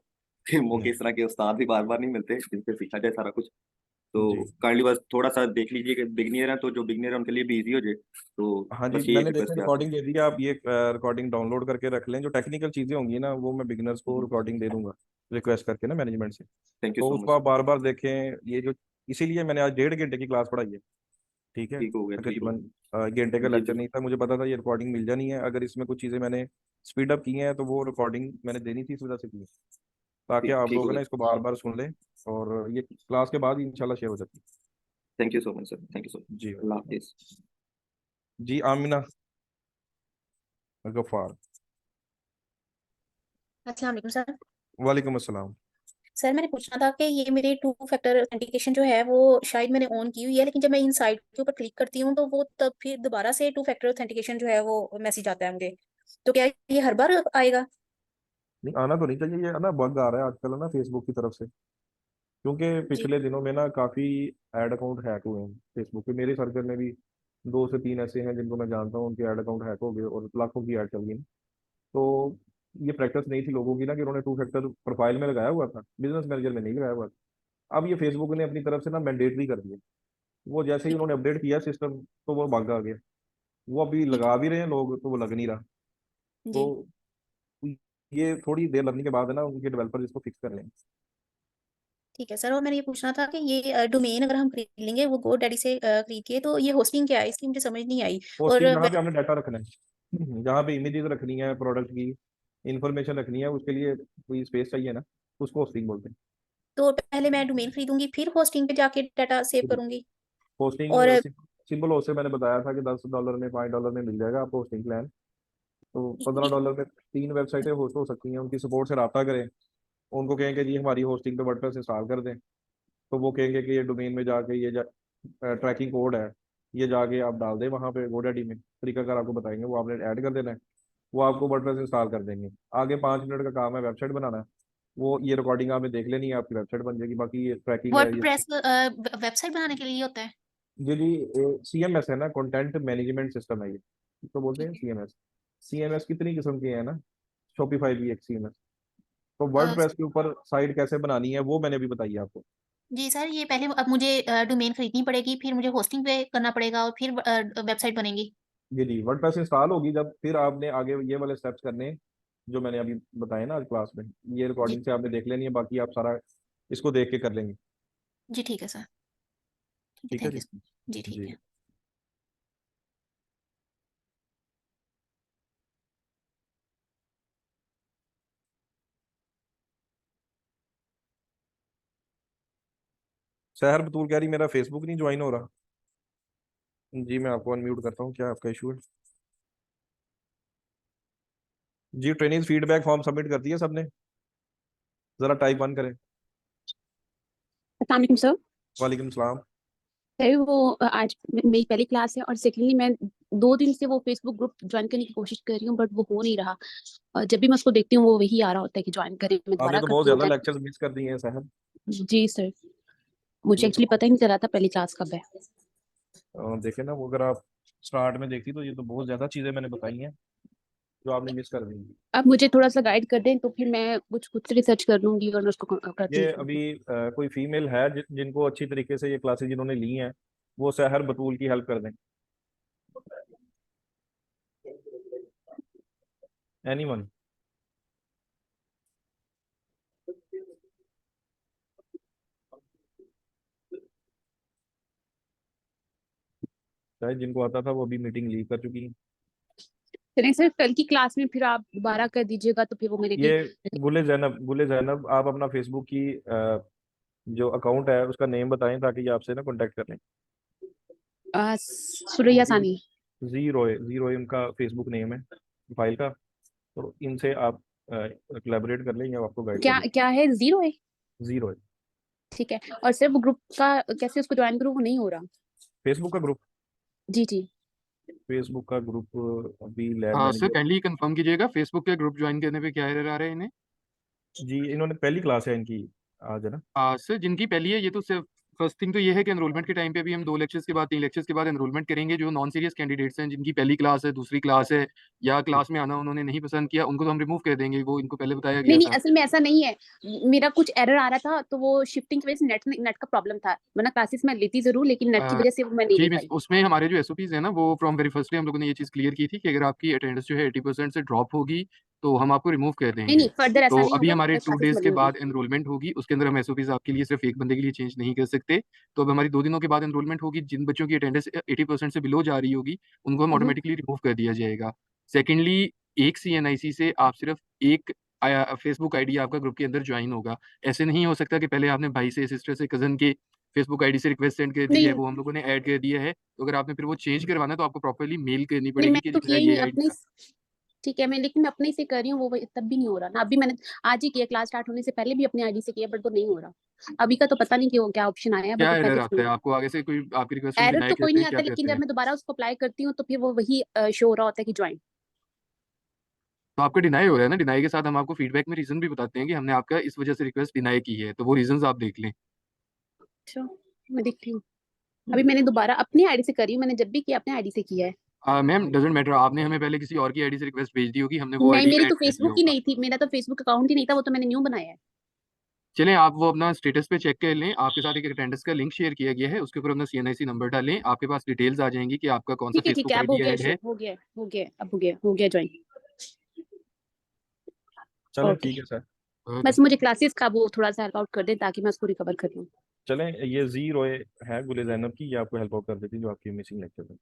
कि मौके हम्म, इस तरह के उस्ताद भी बार बार नहीं मिलते जिनसे सीखा जाए सारा कुछ। तो जी। काइंडली बस थोड़ा सा देख लीजिए कि बिगिनियर है, तो जो बिगिनियर है उनके लिए भी ईजी हो जाए, तो हाँ जी, बस ये मैंने देखिए रिक्वेस्ट है आपसे। रिकॉर्डिंग दे दी है, आप ये रिकॉर्डिंग डाउनलोड करके रख लें। जो टेक्निकल चीज़ें होंगी ना, वो मैं बिगिनर्स को रिकॉर्डिंग दे दूंगा, रिक्वेस्ट करके ना मैनेजमेंट से। थैंक यू तो सो उसको मच आप सर। बार बार देखें। ये जो, इसीलिए मैंने आज 1.5 घंटे की क्लास पढ़ाई है। ठीक है। ठीक हो गया, ठीक हो तकरीबन गया। घंटे का जी लेक्चर जी। नहीं था, मुझे पता था ये रिकॉर्डिंग मिल जानी है। अगर इसमें कुछ चीज़ें मैंने स्पीड अप की हैं तो वो रिकॉर्डिंग मैंने देनी थी, इस वजह से की है, ताकि ठीक आप ठीक हो लोग ना गया। इसको बार बार सुन लें। और ये क्लास के बाद ही इंशाल्लाह शेयर हो जाती thank you so much sir, thank you so है। जी मच, अल्लाह हाफिज़। जी। आमिना गफ्फार। अस्सलाम वालेकुम सर। वालेकुम अस्सलाम। सर मैंने पूछना था कि ये मेरे 2 फैक्टर ऑथेंटिकेशन जो है वो शायद मैंने ऑन की हुई है, लेकिन जब मैं इन साइट के ऊपर क्लिक करती हूँ तो वो तब फिर दोबारा से 2 फैक्टर ऑथेंटिकेशन जो है वो मैसेज आता है मुझे। तो क्या ये हर बार आएगा? नहीं, आना तो नहीं चाहिए, ये ना बग आ रहा है आजकल ना फेसबुक की तरफ से। क्योंकि जी पिछले दिनों में ना काफ़ी ऐड अकाउंट हैक हुए हैं फेसबुक पे। मेरे सर्कल में भी 2 से 3 ऐसे हैं जिनको मैं जानता हूँ, उनके ऐड अकाउंट हैक हो गए और लाखों की ऐड चल गई। तो ये प्रैक्टिस नहीं थी लोगों की ना, कि उन्होंने 2 फैक्टर प्रोफाइल में लगाया हुआ था, बिजनेस मैनेजर में नहीं लगाया हुआ था। अब ये फेसबुक ने अपनी तरफ से ना मैंडेटरी कर दिया। वो जैसे ही ठीक उन्होंने अपडेट किया सिस्टम, तो वो भाग आ गया। वो अभी ठीक लगा भी रहे हैं लोग, तो वो लग नहीं रहा। जी तो ये थोड़ी देर लगने के बाद है ना, उनके डेवलपर इसको फिक्स कर लेंगे। ठीक है सर। और मैंने ये पूछना था कि ये डोमेन अगर हम खरीद लेंगे वो गो डैडी से खरीद के, तो ये होस्टिंग क्या है इसकी मुझे समझ नहीं आई। और पोस्टिंग जहाँ पे हमने डाटा रखना है, जहाँ पे इमेजेस रखनी है, प्रोडक्ट की इंफॉर्मेशन रखनी है, उसके लिए कोई स्पेस चाहिए ना, उसको होस्टिंग बोलते तो पहले मैं डोमेन खरीदूंगी फिर होस्टिंग पे जाके डाटा सेव हैं। करूंगी। होस्टिंग और सिंपल होस्ट से मैंने बताया था कि $10 में, $5 में मिल जाएगा आपको होस्टिंग प्लान। तो $15 में 3 वेबसाइटें होस्ट हो सकती हैं। उनकी सपोर्ट से रब्ता करें, उनको कहेंगे जी हमारी होस्टिंग पे वर्डप्रेस इंस्टॉल कर दें। तो वो कहेंगे कि ये डोमेन में जाके ये ट्रैकिंग कोड है, ये जाके आप डाल दें वहाँ पे गोडैडी में। तरीकाकार आपको बताएंगे, वो आपने ऐड कर देना है, वो आपको वर्डप्रेस इंस्टॉल कर देंगे। आगे 5 मिनट का काम है वेबसाइट बनाना है। वो ये रिकॉर्डिंग आपने देख लेनी है, आपकी वेबसाइट बन जाएगी। बाकी ये ट्रैकिंग है ये। वर्डप्रेस वेबसाइट बनाने के लिए होता है? जी जी। CMS है ना, कंटेंट मैनेजमेंट सिस्टम है ये, तो बोलते ठीक हैं है। CMS। CMS कितनी किस्म के हैं ना, शॉपिफाई भी एक CMS। तो अ, वर्डप्रेस के ऊपर साइट कैसे बनानी है वो मैंने अभी बताई है आपको। जी सर, ये पहले अब मुझे डोमेन खरीदनी पड़ेगी, फिर मुझे होस्टिंग पे करना पड़ेगा और फिर वेबसाइट बनेगी। जी वर्डप्रेस इंस्टॉल होगी जब, फिर आपने आगे ये वाले स्टेप्स करने हैं जो मैंने अभी बताए ना आज क्लास में। ये जी रिकॉर्डिंग से आपने देख लेनी है, बाकी आप सारा इसको देख के कर लेंगे। जी ठीक है सर। ठीक है, ठीक है थैंक यू जी। सर। जी ठीक जी है। सहर बतूल कह रही मेरा फेसबुक नहीं ज्वाइन हो रहा। जी मैं आपको अनम्यूट करता हूँ, क्या आपका इशू है? जी ट्रेनिंग फीडबैक फॉर्म सबमिट कर दिया सबने? जरा टाइप वन करें। अस्सलाम वालेकुम सर। वालेकुम सलाम। सर वो आज मेरी पहली क्लास है और सेकेंडली मैं 2 दिन से वो फेसबुक ग्रुप ज्वाइन करने की कोशिश कर रही हूँ बट वो हो नहीं रहा। और जब भी मैं उसको देखती हूँ वो वही आ रहा होता है कि ज्वाइन करें, मैं आपने दोबारा तो बहुत करती हूँ ज्यादा then। लेक्चर्स मिस कर दिए हैं सहर। जी सर, मुझे ये तो एक्चुअली पता ही नहीं चला था पहली क्लास कब है। देखे ना, वो अगर आप स्टार्ट में देखती तो ये तो बहुत ज्यादा चीजें मैंने बताई हैं जो आपने मिस कर दी। आप मुझे थोड़ा सा गाइड कर दें तो फिर मैं कुछ खुद से रिसर्च कर लूंगी और मैं उसको करती ये हूँ। अभी कोई फीमेल है जिनको अच्छी तरीके से ये क्लासेस जिन्होंने ली हैं, वो सहर बतूल की हेल्प कर दें। एनीवन? शायद जिनको आता था वो अभी मीटिंग लीव कर चुकी है। चलिए सर, कल की क्लास में फिर आप दोबारा कर दीजिएगा तो फिर वो मेरे ये लिए। गुले जैनब आप अपना फेसबुक की जो अकाउंट है उसका नेम बताएं ताकि ये आपसे ना कांटेक्ट कर लें। सुरैया जी सानी। जी रोय उनका फेसबुक नेम है फाइल का। तो इनसे आप कोलैबोरेट कर लें, या आपको गाइड क्या करेंगे। क्या है, 0 है? जी रोय। ठीक है। और सर वो ग्रुप का कैसे उसको ज्वाइन करूँ, वो नहीं हो रहा। फेसबुक का ग्रुप? जी जी। फेसबुक का ग्रुप अभी lab sir manager. Kindly confirm कीजिएगा फेसबुक के ग्रुप ज्वाइन करने पे क्या एरर आ रहे हैं इन्हें। जी इन्होंने पहली क्लास है इनकी आज, है ना? सर जिनकी पहली है ये तो सिर्फ फर्स्ट थिंग तो ये है कि एनरोलमेंट के टाइम पे भी हम 2 लेक्चर्स के बाद 3 लेक्चर्स के बाद एनरोलमेंट करेंगे। जो नॉन सीरियस कैंडिडेट्स हैं जिनकी पहली क्लास है, दूसरी क्लास है, या क्लास में आना उन्होंने नहीं पसंद किया, उनको तो हम रिमूव कर देंगे, वो इनको पहले बताया नहीं गया नहीं, था। असल में ऐसा नहीं है। मेरा कुछ एरर आ रहा था तो वो शिफ्टिंग की वजह से नेट का प्रॉब्लम था, वरना क्लासेस मैं लेती जरूर लेकिन नेट की अ, वजह से वो मैं नहीं ले जी मिस, पाई। उसमें हमारे जो एसओपीज है ना वो फ्रॉम वेरी फर्स्ट डे हम लोगों ने ये चीज़ क्लियर की थी कि अगर आपकी अटेंडेंस जो है 80% से ड्रॉप होगी तो हम आपको रिमूव कर नहीं देंगे। नहीं, फर्दर ऐसा तो नहीं अभी होगा, हमारे फर्दर टू क्लासेस डेज के लगी होगी। बाद एनरोलमेंट होगी, उसके अंदर हम एसओपीज आपके लिए सिर्फ एक बंदे के लिए चेंज नहीं कर सकते। तो अब हमारी 2 दिनों के बाद एनरोलमेंट होगी, जिन बच्चों की अटेंडेंस 80% से बिलो जा रही होगी उनको हम हम्म। ऑटोमेटिकली रिमूव कर दिया जाएगा। सेकेंडली, एक सीएनआईसी से आप सिर्फ एक फेसबुक आईडी आपका ग्रुप के अंदर ज्वाइन होगा। ऐसे नहीं हो सकता कि पहले आपने भाई से, सिस्टर से, कजन के फेसबुक आईडी से रिक्वेस्ट सेंड कर दी है, नहीं वो हम लोगों ने ऐड कर दिया है, तो अगर आपने फिर वो चेंज करवाना है तो आपको प्रॉपरली मेल करनी नहीं, मैं पड़ेगी कि तो जी मेरा किया ही ये नहीं आईडी। अपने। ठीक है, मैं लेकिन मैं अपने ही से कर रही हूँ, वो तब भी नहीं हो रहा ना। अभी मैंने आज ही किया, क्लास स्टार्ट होने से पहले भी अपने आईडी से किया बट वो नहीं हो रहा। अभी का तो पता नहीं कि वो क्या ऑप्शन आया है बट क्या वो कर एरर आता है देती। आपको आगे से, कोई आपकी रिक्वेस्ट हम एरर डिनाई तो कोई करते नहीं हैं, क्या आता लेकिन करते जब हैं? मैं दोबारा उसको अप्लाई करती हूँ तो फिर वो वही शो हो रहा होता है कि ज्वाइन। तो आपका डिनाई हो रहा है ना, डिनाई के साथ हम आपको फीडबैक में रीजन भी बताते हैं कि हमने आपका इस वजह से रिक्वेस्ट डिनाई की है, तो वो रीजंस आप देख लें। अच्छा, मैं देखती हूँ। अभी मैंने दोबारा अपनी आईडी से करी हूँ, मैंने जब भी किया अपने आईडी से किया है। मैम डजेंट मैटर, आपने हमें पहले किसी और की आईडी से रिक्वेस्ट भेज दी होगी, हमने वो नहीं, आईडी मेरी ऐड तो कर दिया फेसबुक ही होगा। नहीं थी, मेरा तो फेसबुक अकाउंट ही नहीं था, वो तो मैंने न्यू बनाया है। चलें, आप वो अपना स्टेटस पे चेक कर लें, आपके साथ एक अटेंडेंस का लिंक शेयर किया गया है, उसके ऊपर अपना सीएनआईसी नंबर डालें, आपके पास डिटेल्स आ जाएंगी कि आपका कौन सा ठीक है, फेसबुक अब हो आईडी गया ऐड शो, है। हो गया, हो गया, अब हो गया ज्वाइन। चलें ओके। ठीक है सर। ओके। बस मुझे क्लासेस का वो थोड़ा सा हेल्प आउट कर दे ताकि मैं उसको रिकवर कर लूँ। चलें, ये जी रोय है गुले जैनब की, ये आपको हेल्प आउट कर देती है जो आपकी मिसिंग लेक्चर है।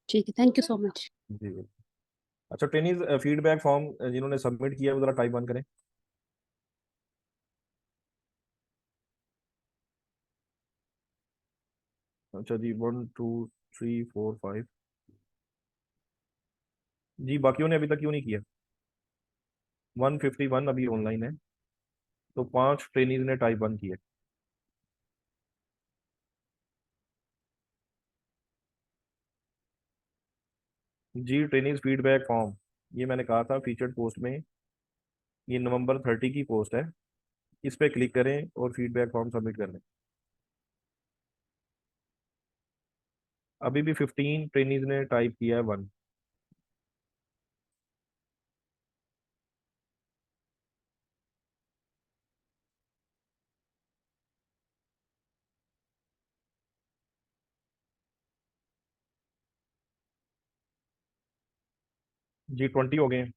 ठीक है, थैंक यू सो मच। जी बिल्कुल। अच्छा ट्रेनिंग फीडबैक फॉर्म जिन्होंने सबमिट किया है वो जरा टाइप वन करें। अच्छा जी, 1 2 3 4 5। जी बाकियों ने अभी तक क्यों नहीं किया? 151 अभी ऑनलाइन है, तो 5 ट्रेनिंग ने टाइप वन किया। जी ट्रेनिंग फीडबैक फॉर्म, ये मैंने कहा था फीचर्ड पोस्ट में, ये नवंबर 30 की पोस्ट है। इस पर क्लिक करें और फीडबैक फॉर्म सबमिट कर दें। अभी भी 15 ट्रेनिंग ने टाइप किया है 1। जी 20 हो गए हैं।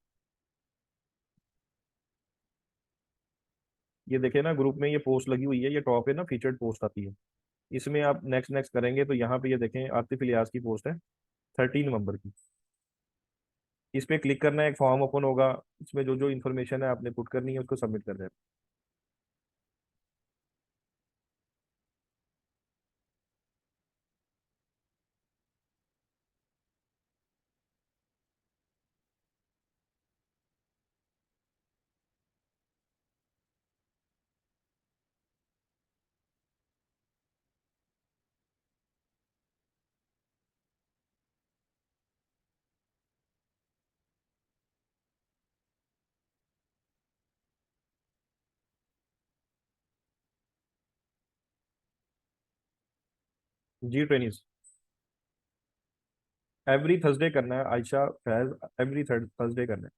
ये देखे ना ग्रुप में ये पोस्ट लगी हुई है, ये टॉप है ना, फीचर्ड पोस्ट आती है, इसमें आप नेक्स्ट नेक्स्ट करेंगे तो यहाँ पे ये देखें आतिफ इलियास की पोस्ट है 13 नवंबर की। इस पे क्लिक करना है, एक फॉर्म ओपन होगा, इसमें जो जो इन्फॉर्मेशन है आपने पुट करनी है उसको सबमिट कर देना। जी ट्रेनिंग एवरी थर्सडे करना है आयशा फैज, एवरी थर्सडे करना है।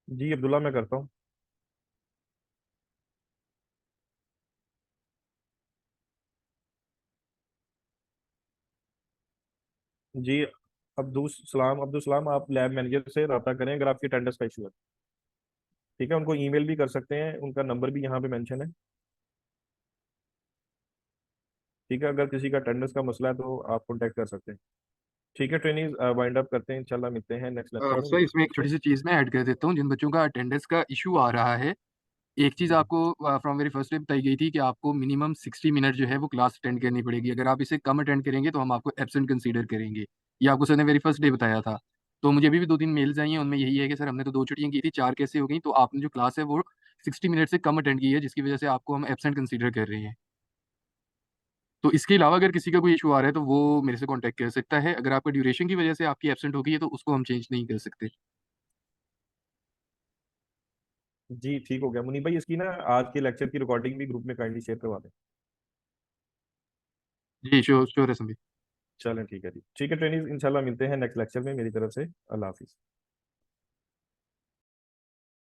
जी अब्दुल्ला मैं करता हूँ। जी अब्दुल सलाम आप लैब मैनेजर से रब्ता करें अगर आपकी अटेंडेंस का इशू है। ठीक है, उनको ईमेल भी कर सकते हैं, उनका नंबर भी यहाँ पे मेंशन है। ठीक है, अगर किसी का अटेंडेंस का मसला है तो आप कॉन्टैक्ट कर सकते हैं। ठीक है ट्रेनिंग वाइंड अप करते हैं, इंशाल्लाह मिलते हैं नेक्स्ट लेक्चर में। सर इसमें एक छोटी सी चीज़ मैं ऐड कर देता हूँ, जिन बच्चों का अटेंडेंस का इशू आ रहा है, एक चीज़ जी आपको फ्रॉम वेरी फर्स्ट डे बताई गई थी कि आपको मिनिमम 60 मिनट जो है वो क्लास अटेंड करनी पड़ेगी। अगर आप इसे कम अटेंड करेंगे तो हम आपको एब्सेंट कंसीडर करेंगे। ये आपको सर ने वेरी फर्स्ट डे बताया था। तो मुझे अभी भी 2-3 मेल्स आई हैं, उनमें यही है कि सर हमने तो 2 छुट्टियां की थी, 4 कैसे हो गई? तो आपने जो क्लास है वो 60 मिनट से कम अटेंड की है, जिसकी वजह से आपको हम एब्सेंट कंसीडर कर रहे हैं। तो इसके अलावा अगर किसी का कोई इशू आ रहा है तो वो मेरे से कांटेक्ट कर सकता है। अगर आपका ड्यूरेशन की वजह से आपकी एब्सेंट हो गई है तो उसको हम चेंज नहीं कर सकते। जी ठीक हो गया मुनीब भाई, इसकी ना आज के लेक्चर की रिकॉर्डिंग भी ग्रुप में काइंडली शेयर करवा दें। जी श्योर श्योर है संदीप। चलें ठीक है जी, ठीक है ट्रेनिंग, इंशाल्लाह मिलते हैं नेक्स्ट लेक्चर में, मेरी तरफ से अल्लाह हाफिज़।